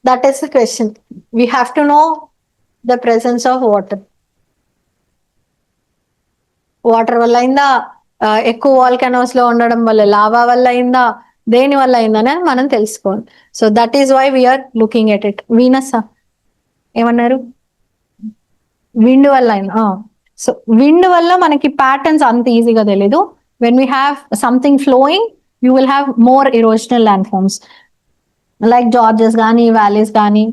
Speaker 1: That is the question. We have to know the presence of water. Water వల్ల అయిందా, ఎక్కువ వాల్కనోస్ లో ఉండడం వల్ల, లావా వల్ల అయిందా, దేని వల్ల అయిందని మనం తెలుసుకోవాలి. So that is why we are looking at it. Venus ఏమన్నారు? విండ్ వల్ల అయిందా? సో విండ్ వల్ల మనకి ప్యాటర్న్స్ అంత ఈజీగా తెలీదు. When we have something flowing, you will have more erosional land forms like gorges కానీ, వ్యాలీస్ కానీ.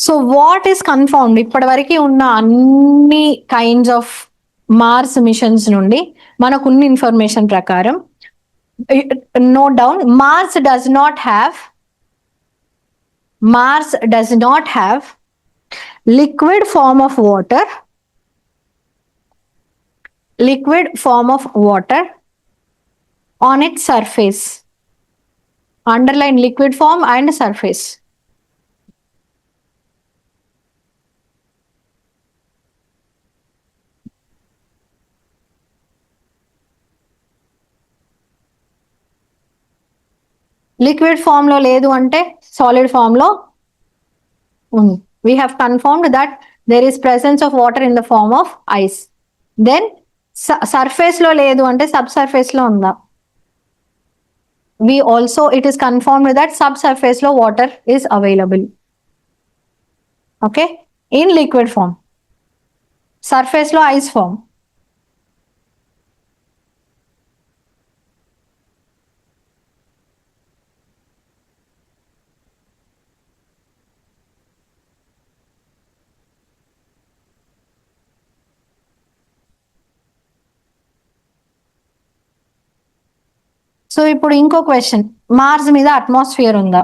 Speaker 1: So what is confirmed? ఇప్పటి వరకు ఉన్న అన్ని కైండ్స్ ఆఫ్ మార్స్ మిషన్స్ నుండి మనకున్న ఇన్ఫర్మేషన్ ప్రకారం, note down, Mars does not have liquid form of water on its surface. Underline liquid form and surface. Liquid form లో లేదు అంటే సాలిడ్ ఫామ్ లో ఉంది. We have confirmed that there is presence of water in the form of ice. Then surface లో లేదు అంటే subsurface లో ఉందా? It is confirmed that subsurface లో water is available. Okay, in liquid form. Surface లో ice form. So ఇప్పుడు ఇంకో question, Mars మీద అట్మాస్ఫియర్ ఉందా?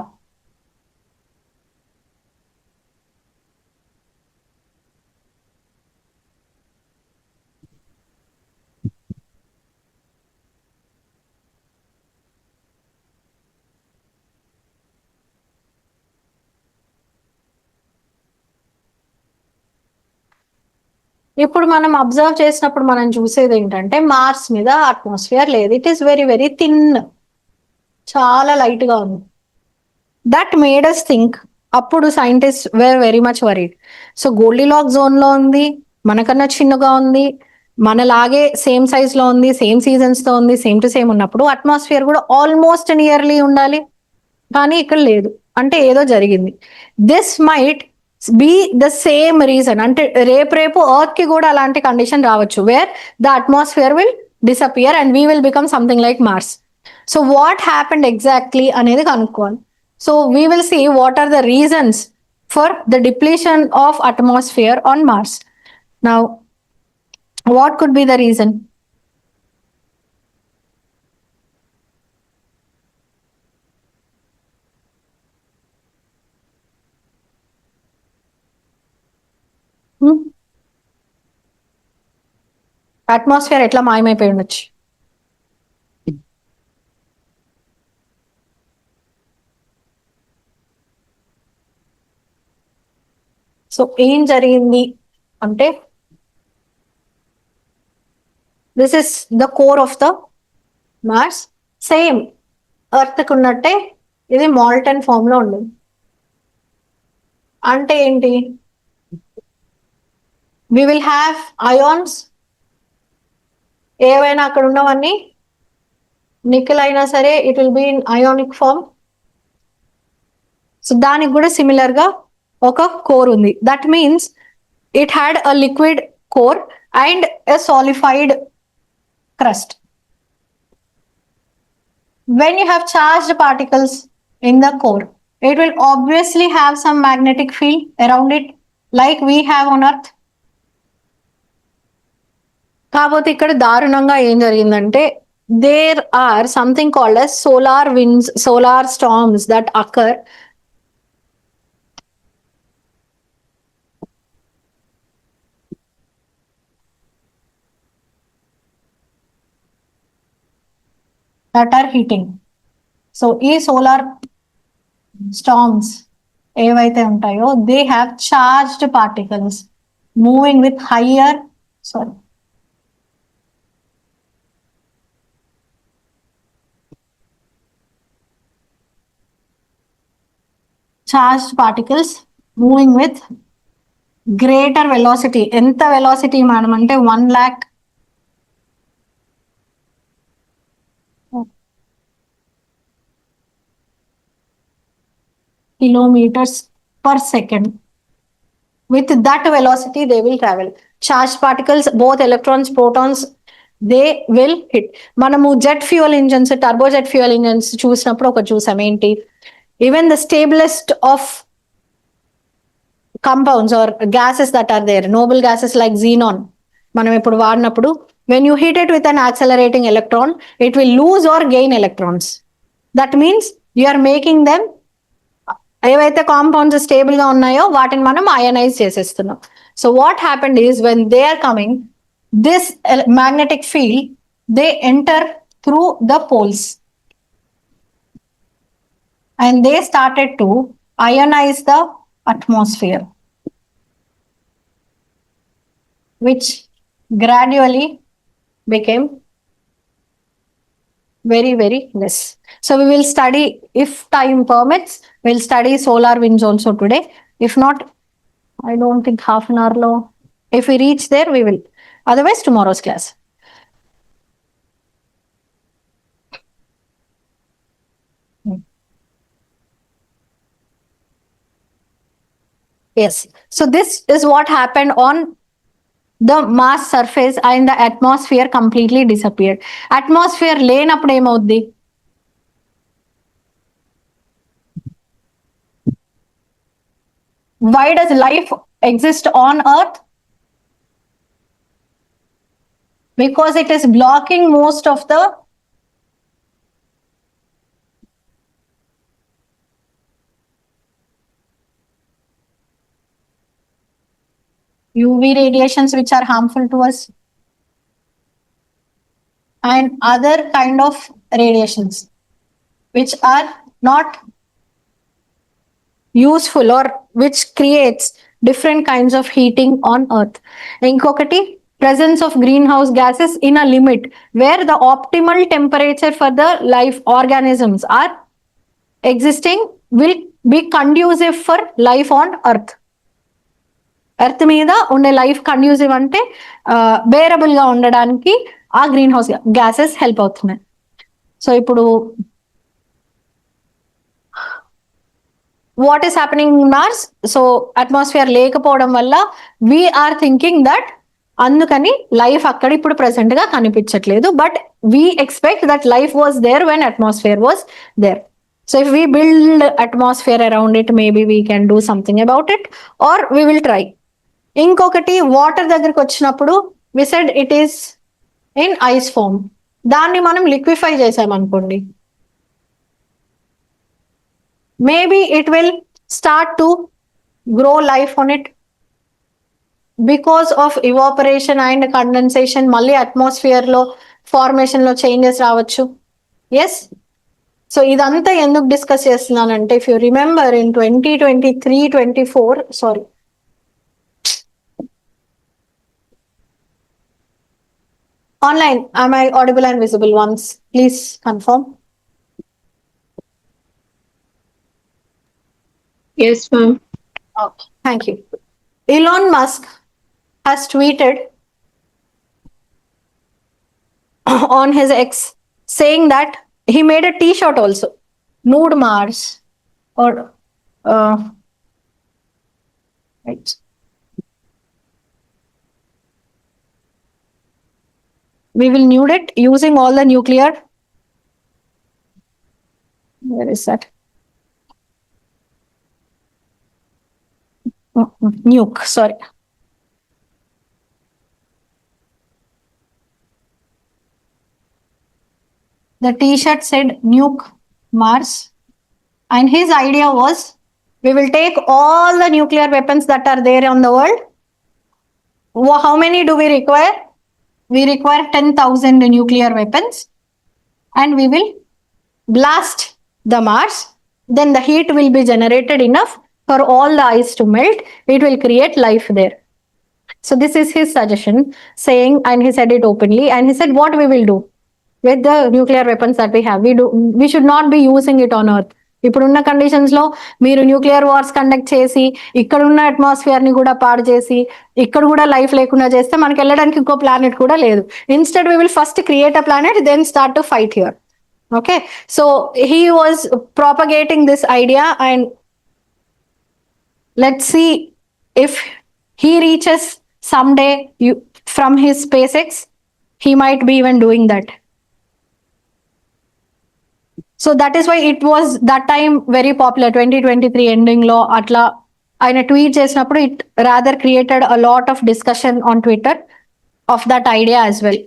Speaker 1: ఇప్పుడు మనం అబ్జర్వ్ చేసినప్పుడు మనం చూసేది ఏంటంటే మార్స్ మీద అట్మాస్ఫియర్ లేదు. It is very very thin, చాలా లైట్ గా ఉంది. దట్ మేడ్ అస్ థింక్, అప్పుడు scientist were very much worried. So Goldilocks zone లో ఉంది, మనకన్నా చిన్నగా ఉంది, మనలాగే సేమ్ సైజ్ లో ఉంది, సేమ్ సీజన్స్ తో ఉంది, సేమ్ టు సేమ్ ఉన్నప్పుడు అట్మాస్ఫియర్ కూడా ఆల్మోస్ట్ నియర్లీ ఉండాలి, కానీ ఇక్కడ లేదు అంటే ఏదో జరిగింది. This might be the same reason, అంటే రేపు ఎర్త్ కి కూడా అలాంటి కండిషన్ రావచ్చు, where the atmosphere will disappear and we will become something like Mars. So what happened exactly అనేది కనుక్కోవాలి. So we will see what are the reasons for the depletion of atmosphere on Mars. Now what could be the reason? Atmosphere ఎట్లా మాయమైపోయి ఉండొచ్చు? So ఏం జరిగింది అంటే this is the core of the Mars. Same Earth కు ఉన్నట్టే ఇది molten form లో ఉండదు. అంటే ఏంటి? వి విల్ హ్యావ్ అయాన్స్, ఏవైనా అక్కడ ఉన్నవన్నీ నికెల్ అయినా సరే it will be in ionic form. So దానికి కూడా సిమిలర్ గా ఒక కోర్ ఉంది. That means it had a liquid core and a solidified crust. When you have charged particles in the core, it will obviously have some magnetic field around it like we have on Earth. కాకపోతే ఇక్కడ దారుణంగా ఏం జరిగిందంటే there are something called as solar winds, solar storms that occur that are heating. So ఈ solar storms ఏవైతే ఉంటాయో they have charged particles moving with higher charged particles moving with greater velocity. ఎంత velocity మనం అంటే 1 lakh kilometers per second. With that velocity they will travel. Charged particles, both electrons, protons, they will hit. మనము jet fuel engines, turbojet fuel engines చూసినప్పుడు ఒక చూసాం ఏంటి, even the stablest of compounds or gases that are there, noble gases like xenon, మనం ఇప్పుడు వాడినప్పుడు when you hit it with an accelerating electron, it will lose or gain electrons. That means you are making them, ఏవైతే compounds stable గా ఉన్నాయో వాటిని మనం ionise చేసేస్తున్నాం. So what happened is when they are coming this magnetic field, they enter through the poles and they started to ionise the atmosphere, which gradually became very, very less. So we will study, if time permits, we'll study solar winds also today. If not, I don't think half an hour low. If we reach there, we will. Otherwise, tomorrow's class. Yes. So this is what happened on the Mars surface and the atmosphere completely disappeared. Atmosphere లేనప్పుడు ఏమవుద్ది? Why does life exist on Earth? Because it is blocking most of the UV radiations which are harmful to us and other kind of radiations which are not useful or which creates different kinds of heating on Earth. Inkokati, presence of greenhouse gases in a limit where the optimal temperature for the life organisms are existing will be conducive for life on Earth. Earth మీద ఉండే life conducive అంటే bearable గా ఉండడానికి ఆ green house gases help అవుతున్నాయి. So ఇప్పుడు what is happening in Mars? So atmosphere లేకపోవడం వల్ల వీఆర్ థింకింగ్ దట్ అందుకని లైఫ్ అక్కడ ఇప్పుడు ప్రెసెంట్ గా కనిపించట్లేదు. But we expect that life was there when atmosphere was there. So if we build atmosphere around it, maybe we can do something about it or we will try. ఇంకొకటి, water దగ్గరికి వచ్చినప్పుడు we said it is in ice form. దాన్ని మనం liquefy చేసామనుకోండి, maybe it will start to grow life on it because of evaporation and condensation. మళ్ళీ atmosphere లో formation లో changes రావచ్చు. ఎస్. సో ఇదంతా ఎందుకు డిస్కస్ చేస్తున్నానంటే, if you remember in 2023-24, sorry, Online, am I audible and visible once? Please confirm.
Speaker 7: Yes, ma'am.
Speaker 1: Okay, thank you. Elon Musk has tweeted on his X saying that he made a t-shirt also, Nude Mars, or right. We will nude it using all the nuclear. Where is that? Nuke, sorry. The t-shirt said Nuke Mars, and his idea was we will take all the nuclear weapons that are there on the world. How many do we require? We require 10,000 nuclear weapons, and we will blast the Mars. Then the heat will be generated enough for all the ice to melt. It will create life there. So this is his suggestion, saying, and he said it openly, and he said what we will do with the nuclear weapons that we have. We should not be using it on Earth. ఇప్పుడున్న conditions లో మీరు nuclear wars conduct చేసి ఇక్కడున్న atmosphere ని కూడా పాడు చేసి ఇక్కడ కూడా లైఫ్ లేకుండా చేస్తే మనకి వెళ్ళడానికి ఇంకో ప్లానెట్ కూడా లేదు. Instead we will first create a planet, then start to fight here. Okay, so he was propagating this idea, and let's see if he reaches someday from his SpaceX, he might be even doing that. So that is why it was that time very popular. 2023 ending లో అట్లా ఆయన tweet చేసినప్పుడు it rather created a lot of discussion on Twitter of that idea as well.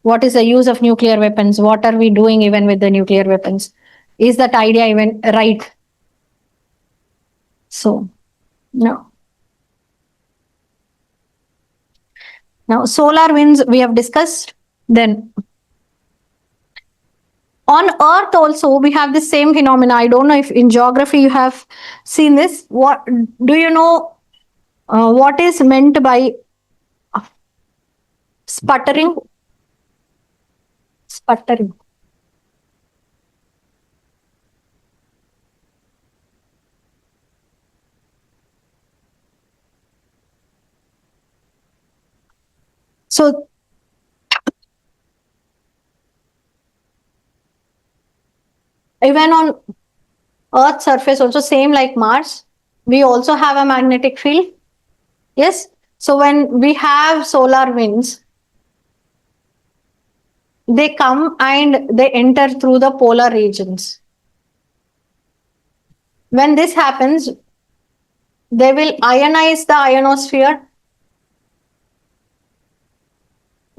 Speaker 1: What is the use of nuclear weapons? What are we doing even with the nuclear weapons? Is that idea even right? So, no. Now, solar winds we have discussed. Then, on Earth also we have the same phenomena. I don't know if in geography you have seen this. What do you know? What is meant by sputtering? Sputtering. So even on Earth's surface also, same like Mars, we also have a magnetic field. Yes. So when we have solar winds, they come and they enter through the polar regions. When this happens, they will ionize the ionosphere.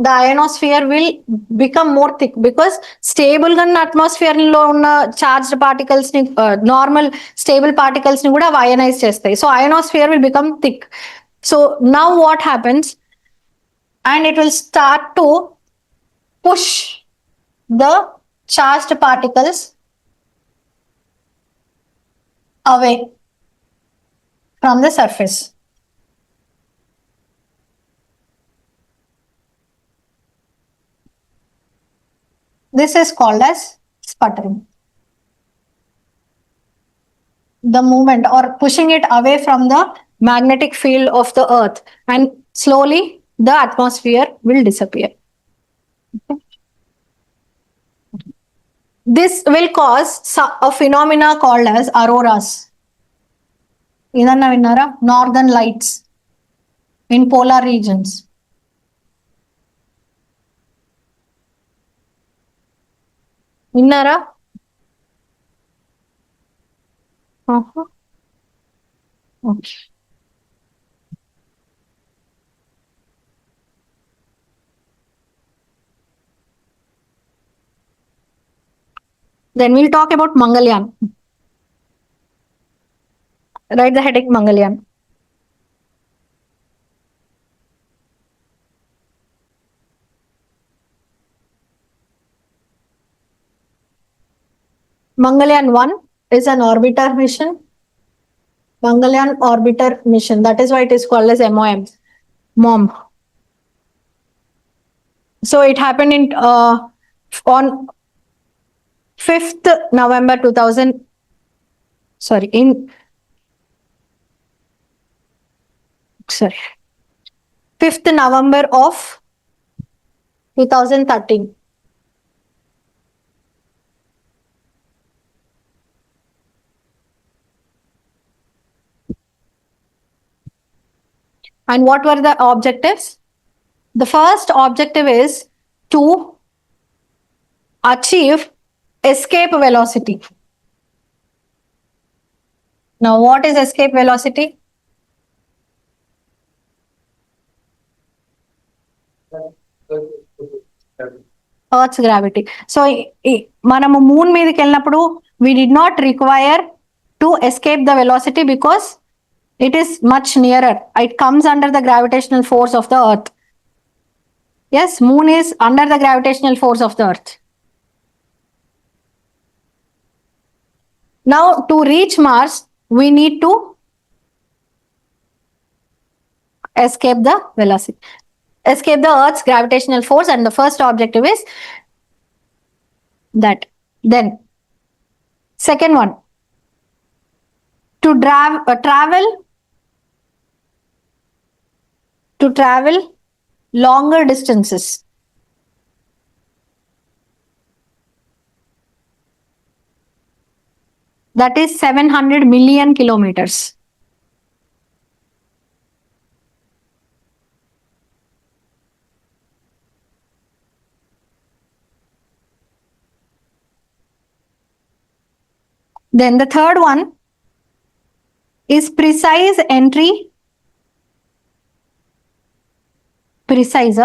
Speaker 1: The ionosphere will become more thick because stable గా atmosphere లో ఉన్న charged particles ని normal stable particles ని కూడా ionise చేస్తాయి. So ionosphere will become thick. So now what happens, and it will start to push the charged particles away from the surface. This is called as sputtering. The movement or pushing it away from the magnetic field of the Earth, and slowly the atmosphere will disappear. Okay. This will cause a phenomena called as auroras. Idanna vinnara? Northern lights in polar regions. విన్నారా? Okay. Then we'll talk about Mangalyaan. Write the heading Mangalyaan. Mangalyaan 1 is an orbiter mission. Mangalyaan orbiter mission. That is why it is called as MOM. So it happened in on 5th November 2000. Sorry, 5th November of 2013. And what were the objectives? The first objective is to achieve escape velocity. Now, what is escape velocity? Earth's gravity. So, మనము moon మీదకి వెళ్ళినప్పుడు we did not require to escape the velocity because it is much nearer. It comes under the gravitational force of the earth. Yes, moon is under the gravitational force of the earth. Now, to reach Mars, we need to escape the velocity, escape the Earth's gravitational force, and the first objective is that. Then, second one, to travel longer distances. That is 700 million kilometers. Then the third one is precise entry. Precise.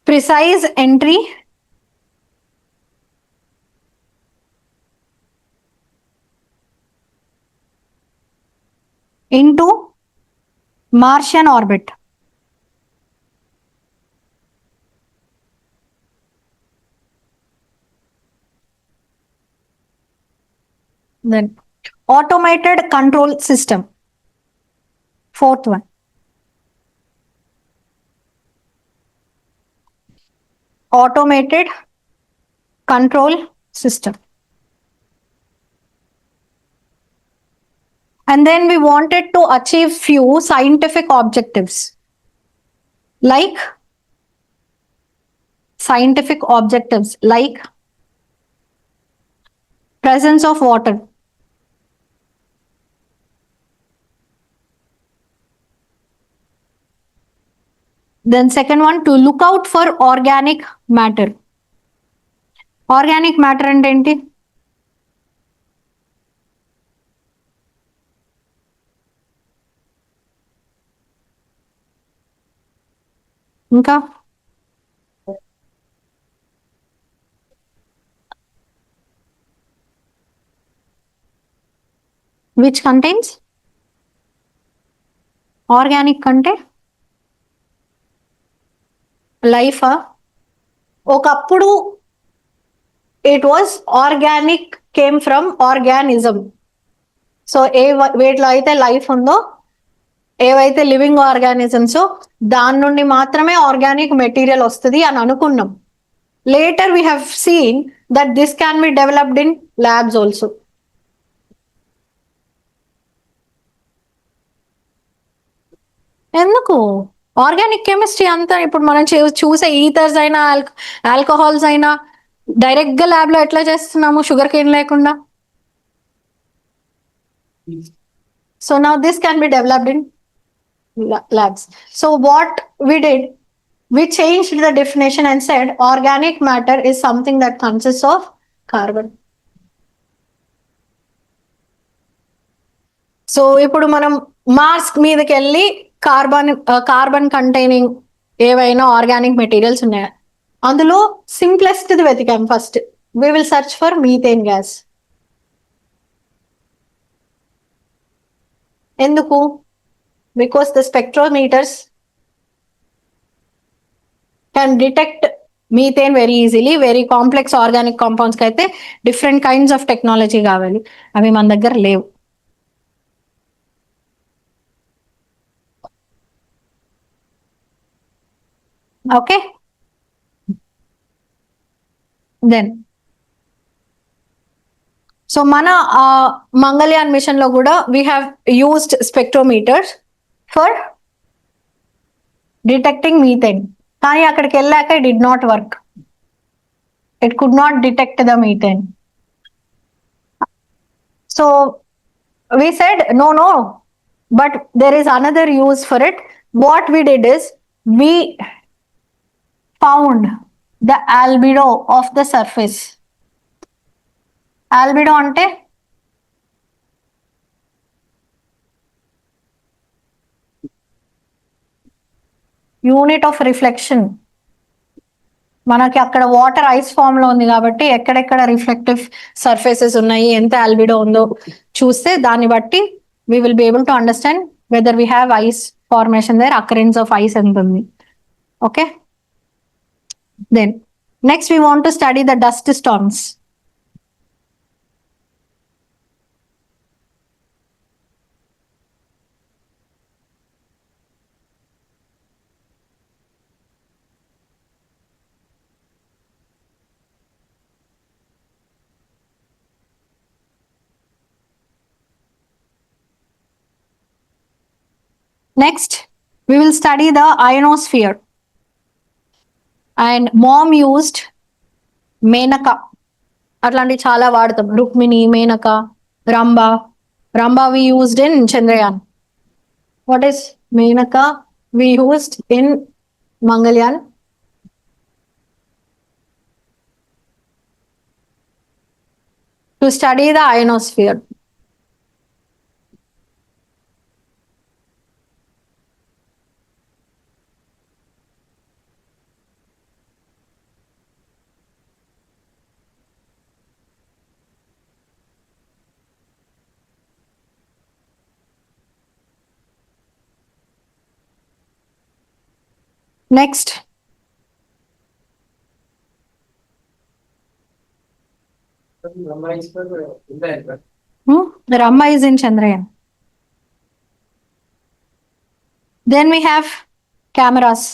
Speaker 1: Precise entry into Martian orbit. Then automated control system. Fourth one. Automated control system. And then we wanted to achieve few scientific objectives. Like presence of water. Then second one, to look out for organic matter. Organic matter అంటే ఏంటి? ఇంకా which contains organic కంటే life. ఒకప్పుడు it was organic, came from organism. So వీటిలో అయితే life ఉందో, ఏవైతే living organisms దాని నుండి మాత్రమే ఆర్గానిక్ మెటీరియల్ వస్తుంది అని అనుకున్నాం. Later we have seen that this can be developed in labs also. ఎందుకు ఆర్గానిక్ కెమిస్ట్రీ అంతా ఇప్పుడు మనం చూసే ఈథర్స్ అయినా ఆల్కహాల్స్ అయినా డైరెక్ట్ గా ల్యాబ్ లో ఎట్లా చేస్తున్నాము షుగర్ కేన్ లేకుండా? So now this can be developed in labs. So what we did, we changed the definition and said organic matter is something that consists of carbon. So ఇప్పుడు మనం Mars మీదకి వెళ్ళి carbon containing ఏవైనా organic materials ఉన్నాయా, అందులో simplest ది వెతికాం. First we will search for methane gas. ఎందుకు? Because the spectrometers can detect methane very easily, very complex organic కాంపౌండ్స్కి అయితే డిఫరెంట్ కైండ్స్ ఆఫ్ టెక్నాలజీ కావాలి, అవి మన దగ్గర లేవు. ఓకే, దెన్ సో మన మంగళయాన్ మిషన్ లో కూడా we have used spectrometers for detecting methane, కానీ అక్కడికి వెళ్ళాక it did not work, it could not detect the methane. So we said no, but there is another use for it. What we did is we found the albedo of the surface. Albedo ante unit of reflection. మనకి అక్కడ water ice form లో ఉంది కాబట్టి ఎక్కడెక్కడ reflective surfaces ఉన్నాయి, ఎంత albedo ఉందో చూస్తే దాన్ని బట్టి we will be able to understand whether we have ice formation there, occurrence of ice ఎంత ఉంది. Okay, then next we want to study the dust storms. Next, we will study the ionosphere. And mom used Menaka. అట్లాంటి చాలా వాడతాం, Rukmini, Menaka, Rambha we used in Chandrayaan. What is Menaka? We used in Mangalyaan. To study the ionosphere. Next, Rama is in Chandrayaan. Then we have cameras.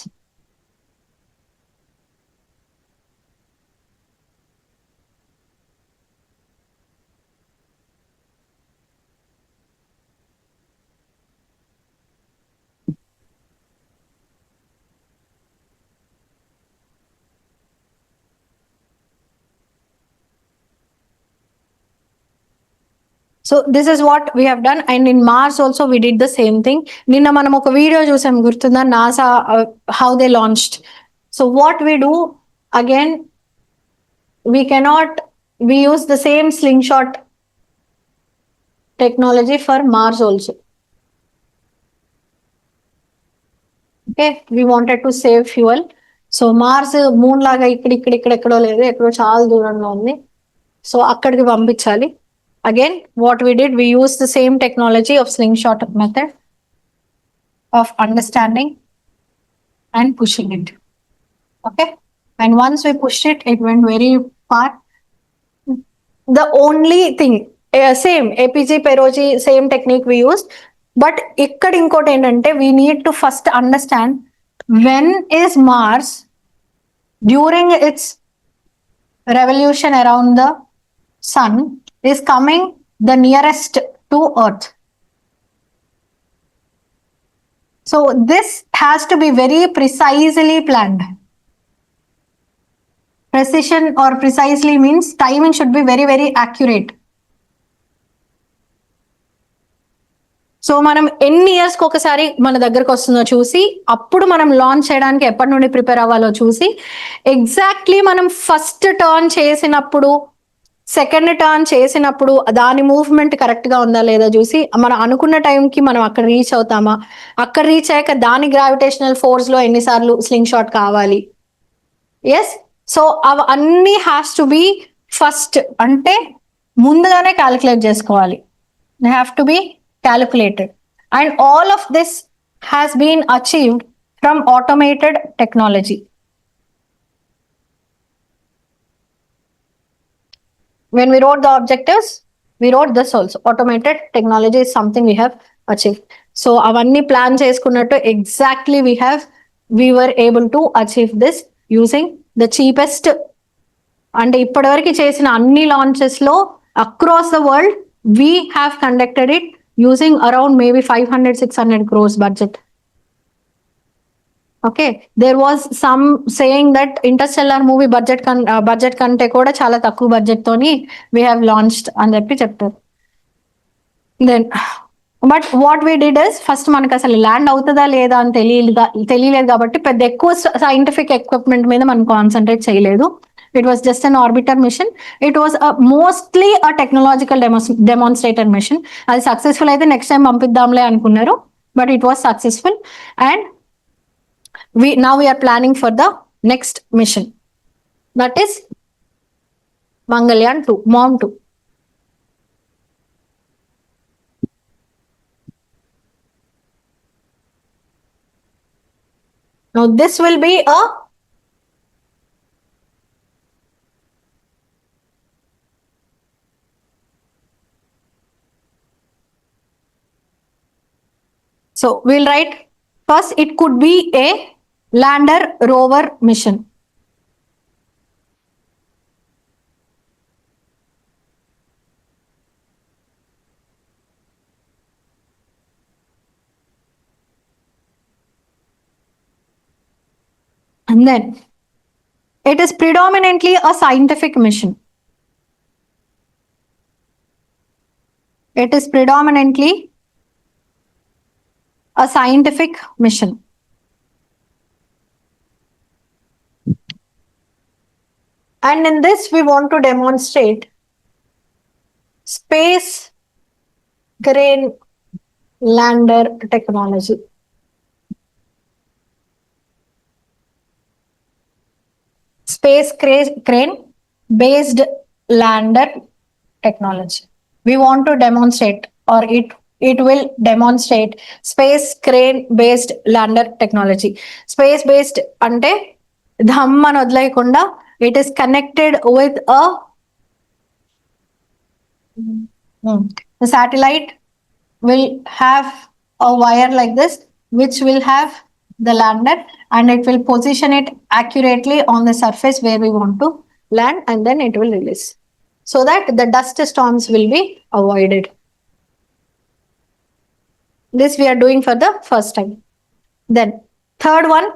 Speaker 1: So this is what we have done, and in Mars also we did the same thing. నిన్న మనం ఒక video చూసాం, గుర్తుందా? NASA how they launched. So what we do again, we use the same slingshot technology for Mars also. Okay, we wanted to save fuel. So Mars moon లాగా ఇక్కడెక్కడో లేదు, ఎక్కడో చాలా దూరంలో ఉంది. సో అక్కడికి పంపించాలి. Again, what we did, we used the same technology of slingshot method of understanding and pushing it. Okay, and once we pushed it, it went very far. The only thing, same APG, Peroji, same technique we used, but ikkada inkoti endante, we need to first understand when is Mars during its revolution around the sun is coming the nearest to Earth. So this has to be very precisely planned. Precision or precisely means timing should be very, very accurate. So మనం ఎన్ని ఇయర్స్కి ఒకసారి మన దగ్గరకు వస్తుందో చూసి, అప్పుడు మనం లాంచ్ చేయడానికి ఎప్పటి నుండి ప్రిపేర్ అవ్వాలో చూసి, ఎగ్జాక్ట్లీ మనం ఫస్ట్ టర్న్ చేసినప్పుడు, సెకండ్ టర్న్ చేసినప్పుడు దాని మూవ్మెంట్ కరెక్ట్ గా ఉందా లేదా చూసి, మనం అనుకున్న టైంకి మనం అక్కడ రీచ్ అవుతామా, అక్కడ రీచ్ అయ్యాక దాని గ్రావిటేషనల్ ఫోర్స్ లో ఎన్నిసార్లు స్లింగ్ షాట్ కావాలి. ఎస్, సో అవి అన్ని హ్యాస్ టు బి ఫస్ట్, అంటే ముందుగానే క్యాలిక్యులేట్ చేసుకోవాలి. They have to be calculated, and all of this has been achieved from automated technology. when we wrote the objectives, we wrote this also. Automated technology is something we have achieved. So avanni plan cheskunnattu exactly we were able to achieve this using the cheapest, అంటే ఇప్పటివరకు చేసిన అన్ని launches లో across the world we have conducted it using around maybe 500-600 crores budget. Okay, there was some saying that Interstellar movie budget కంటే కూడా చాలా తక్కువ budget తోని వీ హ్యావ్ లాంచ్డ్ అని చెప్పి చెప్తారు. Then but what we did is, first మనకు అసలు ల్యాండ్ అవుతుందా లేదా అని తెలియలేదు కాబట్టి పెద్ద ఎక్కువ సైంటిఫిక్ ఎక్విప్మెంట్ మీద మనం కాన్సన్ట్రేట్ చేయలేదు. It was just an orbiter mission. It was mostly a technological demonstrator mission. అది సక్సెస్ఫుల్ అయితే నెక్స్ట్ టైం పంపిద్దాంలే అనుకున్నారు, but it was successful. And now we are planning for the next mission, that is Mangalyaan 2, MOM 2. Now this will be a so we'll write first, it could be a lander rover mission. And then it is predominantly a scientific mission. It is predominantly a scientific mission. And in this, we want to demonstrate space crane lander technology. Space crane based lander technology. We want to demonstrate, or it will demonstrate space crane based lander technology. Space based ante dham అని వదిలేయకుండా it is connected with the satellite will have a wire like this, which will have the lander, and it will position it accurately on the surface where we want to land, and then it will release so that the dust storms will be avoided. This we are doing for the first time. Then third one,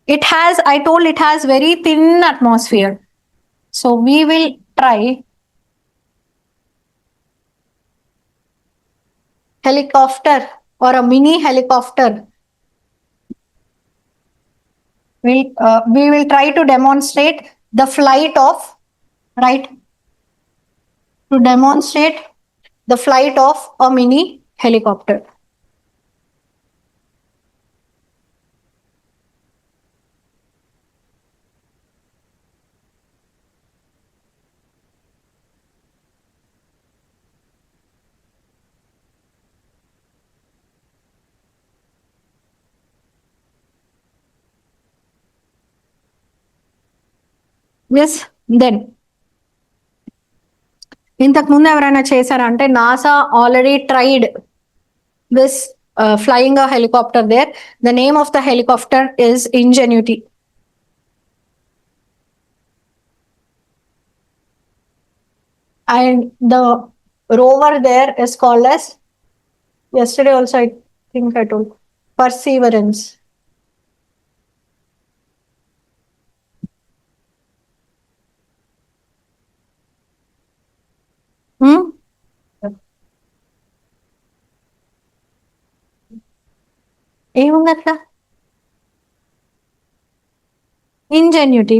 Speaker 1: I told it has very thin atmosphere. So we will try helicopter or a mini helicopter. We will try to demonstrate the flight of, right? To demonstrate the flight of a mini helicopter. Yes, then ఇంతకు ముందు ఎవరైనా చేశారా అంటే NASA already tried this flying a helicopter there. The name of the helicopter is Ingenuity. And the rover there is called as, yesterday also I think I told, Perseverance. ఏముంది అట్లా? Ingenuity.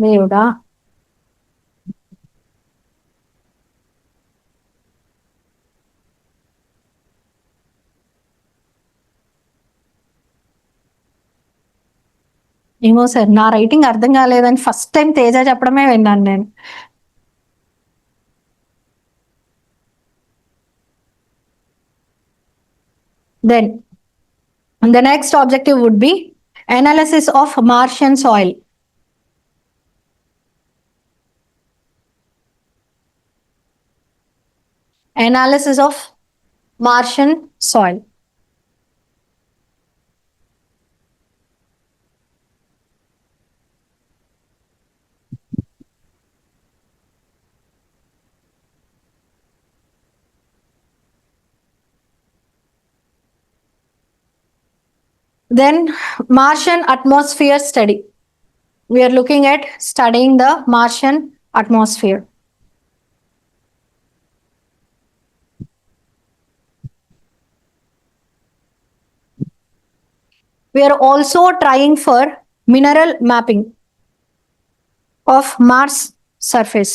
Speaker 1: దేవుడా, ఏమో sir, నా writing అర్థం కాలేదని first time Teja చెప్పడమే విన్నాను నేను. Then the next objective would be analysis of Martian soil. Analysis of Martian soil. Then Martian atmosphere study. We are looking at studying the Martian atmosphere. We are also trying for mineral mapping of Mars surface.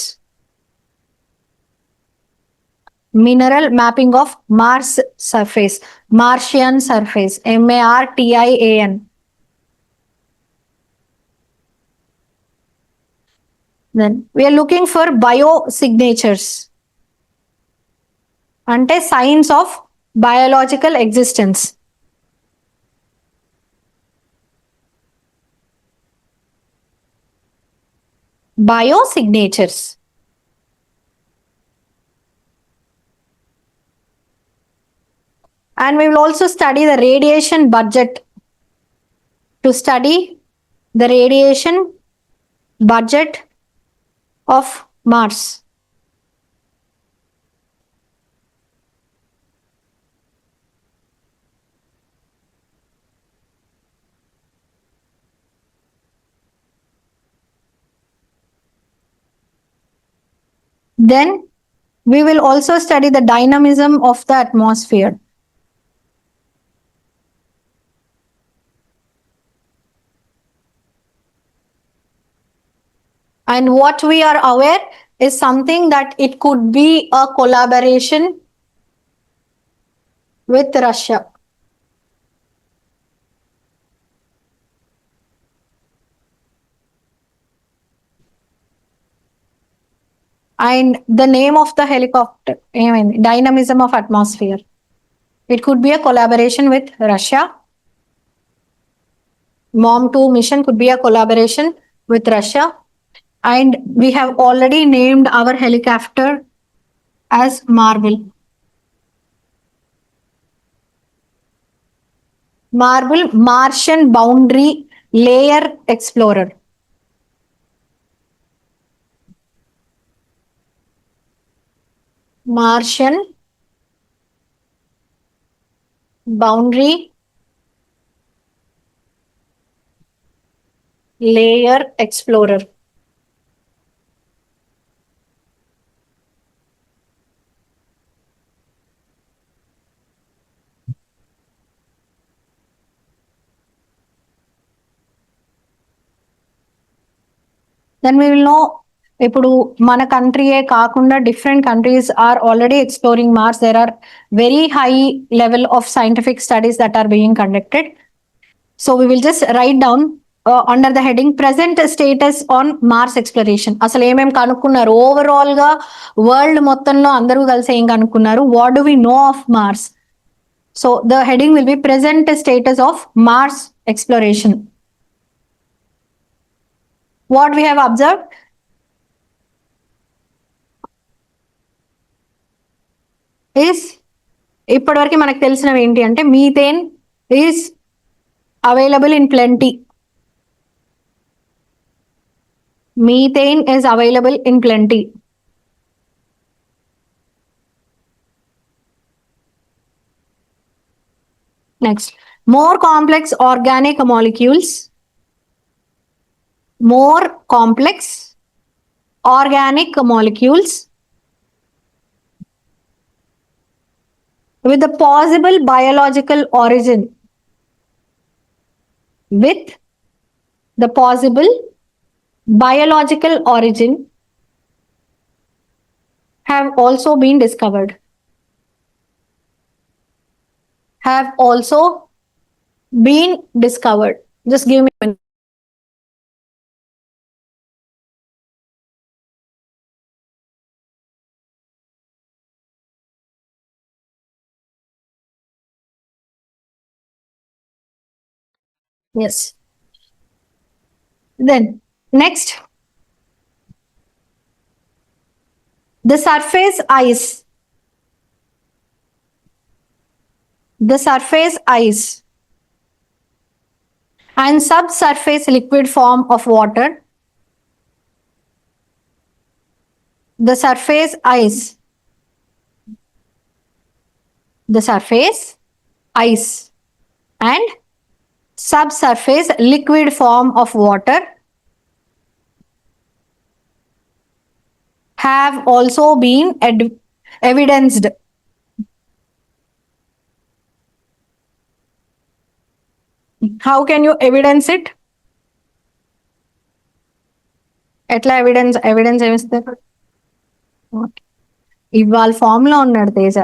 Speaker 1: Mineral mapping of Mars surface, Martian surface, MARTIAN. Then we are looking for biosignatures, ante signs of biological existence. Biosignatures. And we will also study the radiation budget. To study the radiation budget of Mars. Then we will also study the dynamism of the atmosphere. And what we are aware is something that it could be a collaboration with Russia. And the name of the helicopter, I mean, dynamism of atmosphere. It could be a collaboration with Russia. MOM-2 mission could be a collaboration with Russia. And we have already named our helicopter as Marble. Marble, Martian Boundary Layer Explorer. Martian Boundary Layer Explorer. Then we will know ఇప్పుడు మన కంట్రీయే కాకుండా different countries are already exploring Mars. There are very high level of scientific studies that are being conducted. So we will just write down under the heading present status on Mars exploration. అసలు ఏమేం కనుక్కున్నారు overall గా world మొత్తంలో అందరూ కలిసి ఏం కనుక్కున్నారు, what do we know of Mars? So the heading will be present status of Mars exploration. What we have observed is ఇప్పటివరకు మనకు తెలిసినవి ఏంటి అంటే methane is available in plenty. Methane is available in plenty. Next, more complex organic molecules. More complex organic molecules with a possible biological origin. With the possible biological origin have also been discovered. Have also been discovered. Just give me a minute. Yes. Then next, the surface ice the surface ice and subsurface liquid form of water, the surface ice, the surface ice and subsurface liquid form of water have also been evidenced. How can you evidence it? ఎట్లా evidence ఏమిస్తారు? ఇవాళ form లో ఉన్నాడు Teja.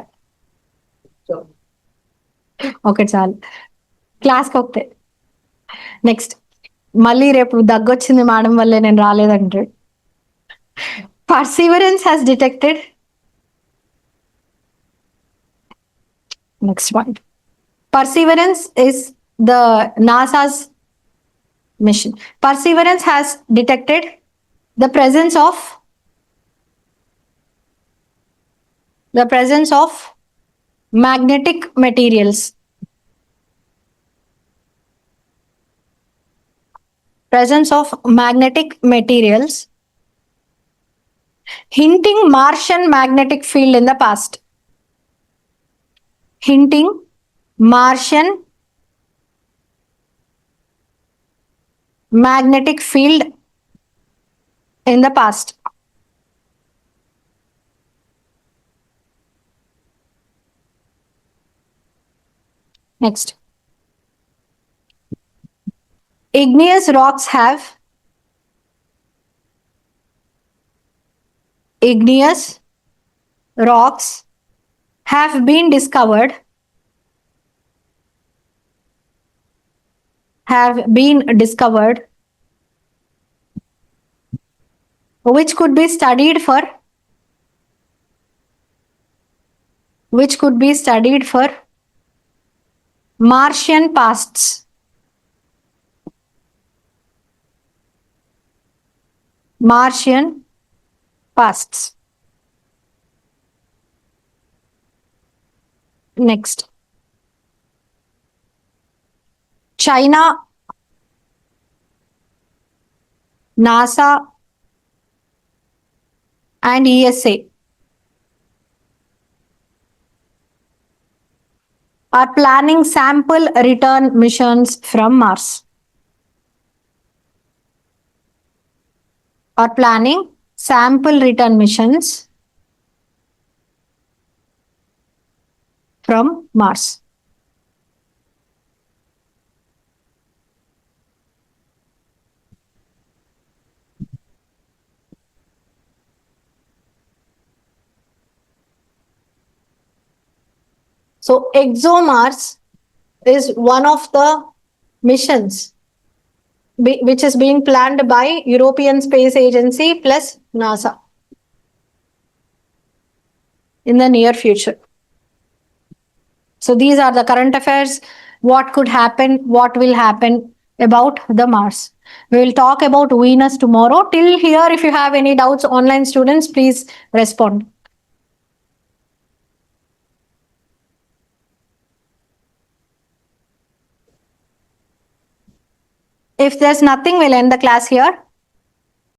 Speaker 1: Okay చాలు, క్లాస్కి ఒకటే. Next మళ్ళీ రేపు దగ్గొచ్చింది madam వల్లే నేను రాలేదంటాడు. Perseverance has detected. Next point. Perseverance is the NASA's mission. Perseverance has detected the presence of magnetic materials. Presence of magnetic materials hinting Martian magnetic field in the past. Hinting Martian magnetic field in the past. Next. Igneous rocks have been discovered which could be studied for Martian pasts. Next. China, NASA and ESA are planning sample return missions from Mars. From Mars. So ExoMars is one of the missions which is being planned by European Space Agency plus NASA in the near future. So these are the current affairs. What could happen, what will happen about the Mars. We will talk about Venus tomorrow. Till here, if you have any doubts, online students, please respond. If there's nothing, we'll end the class here.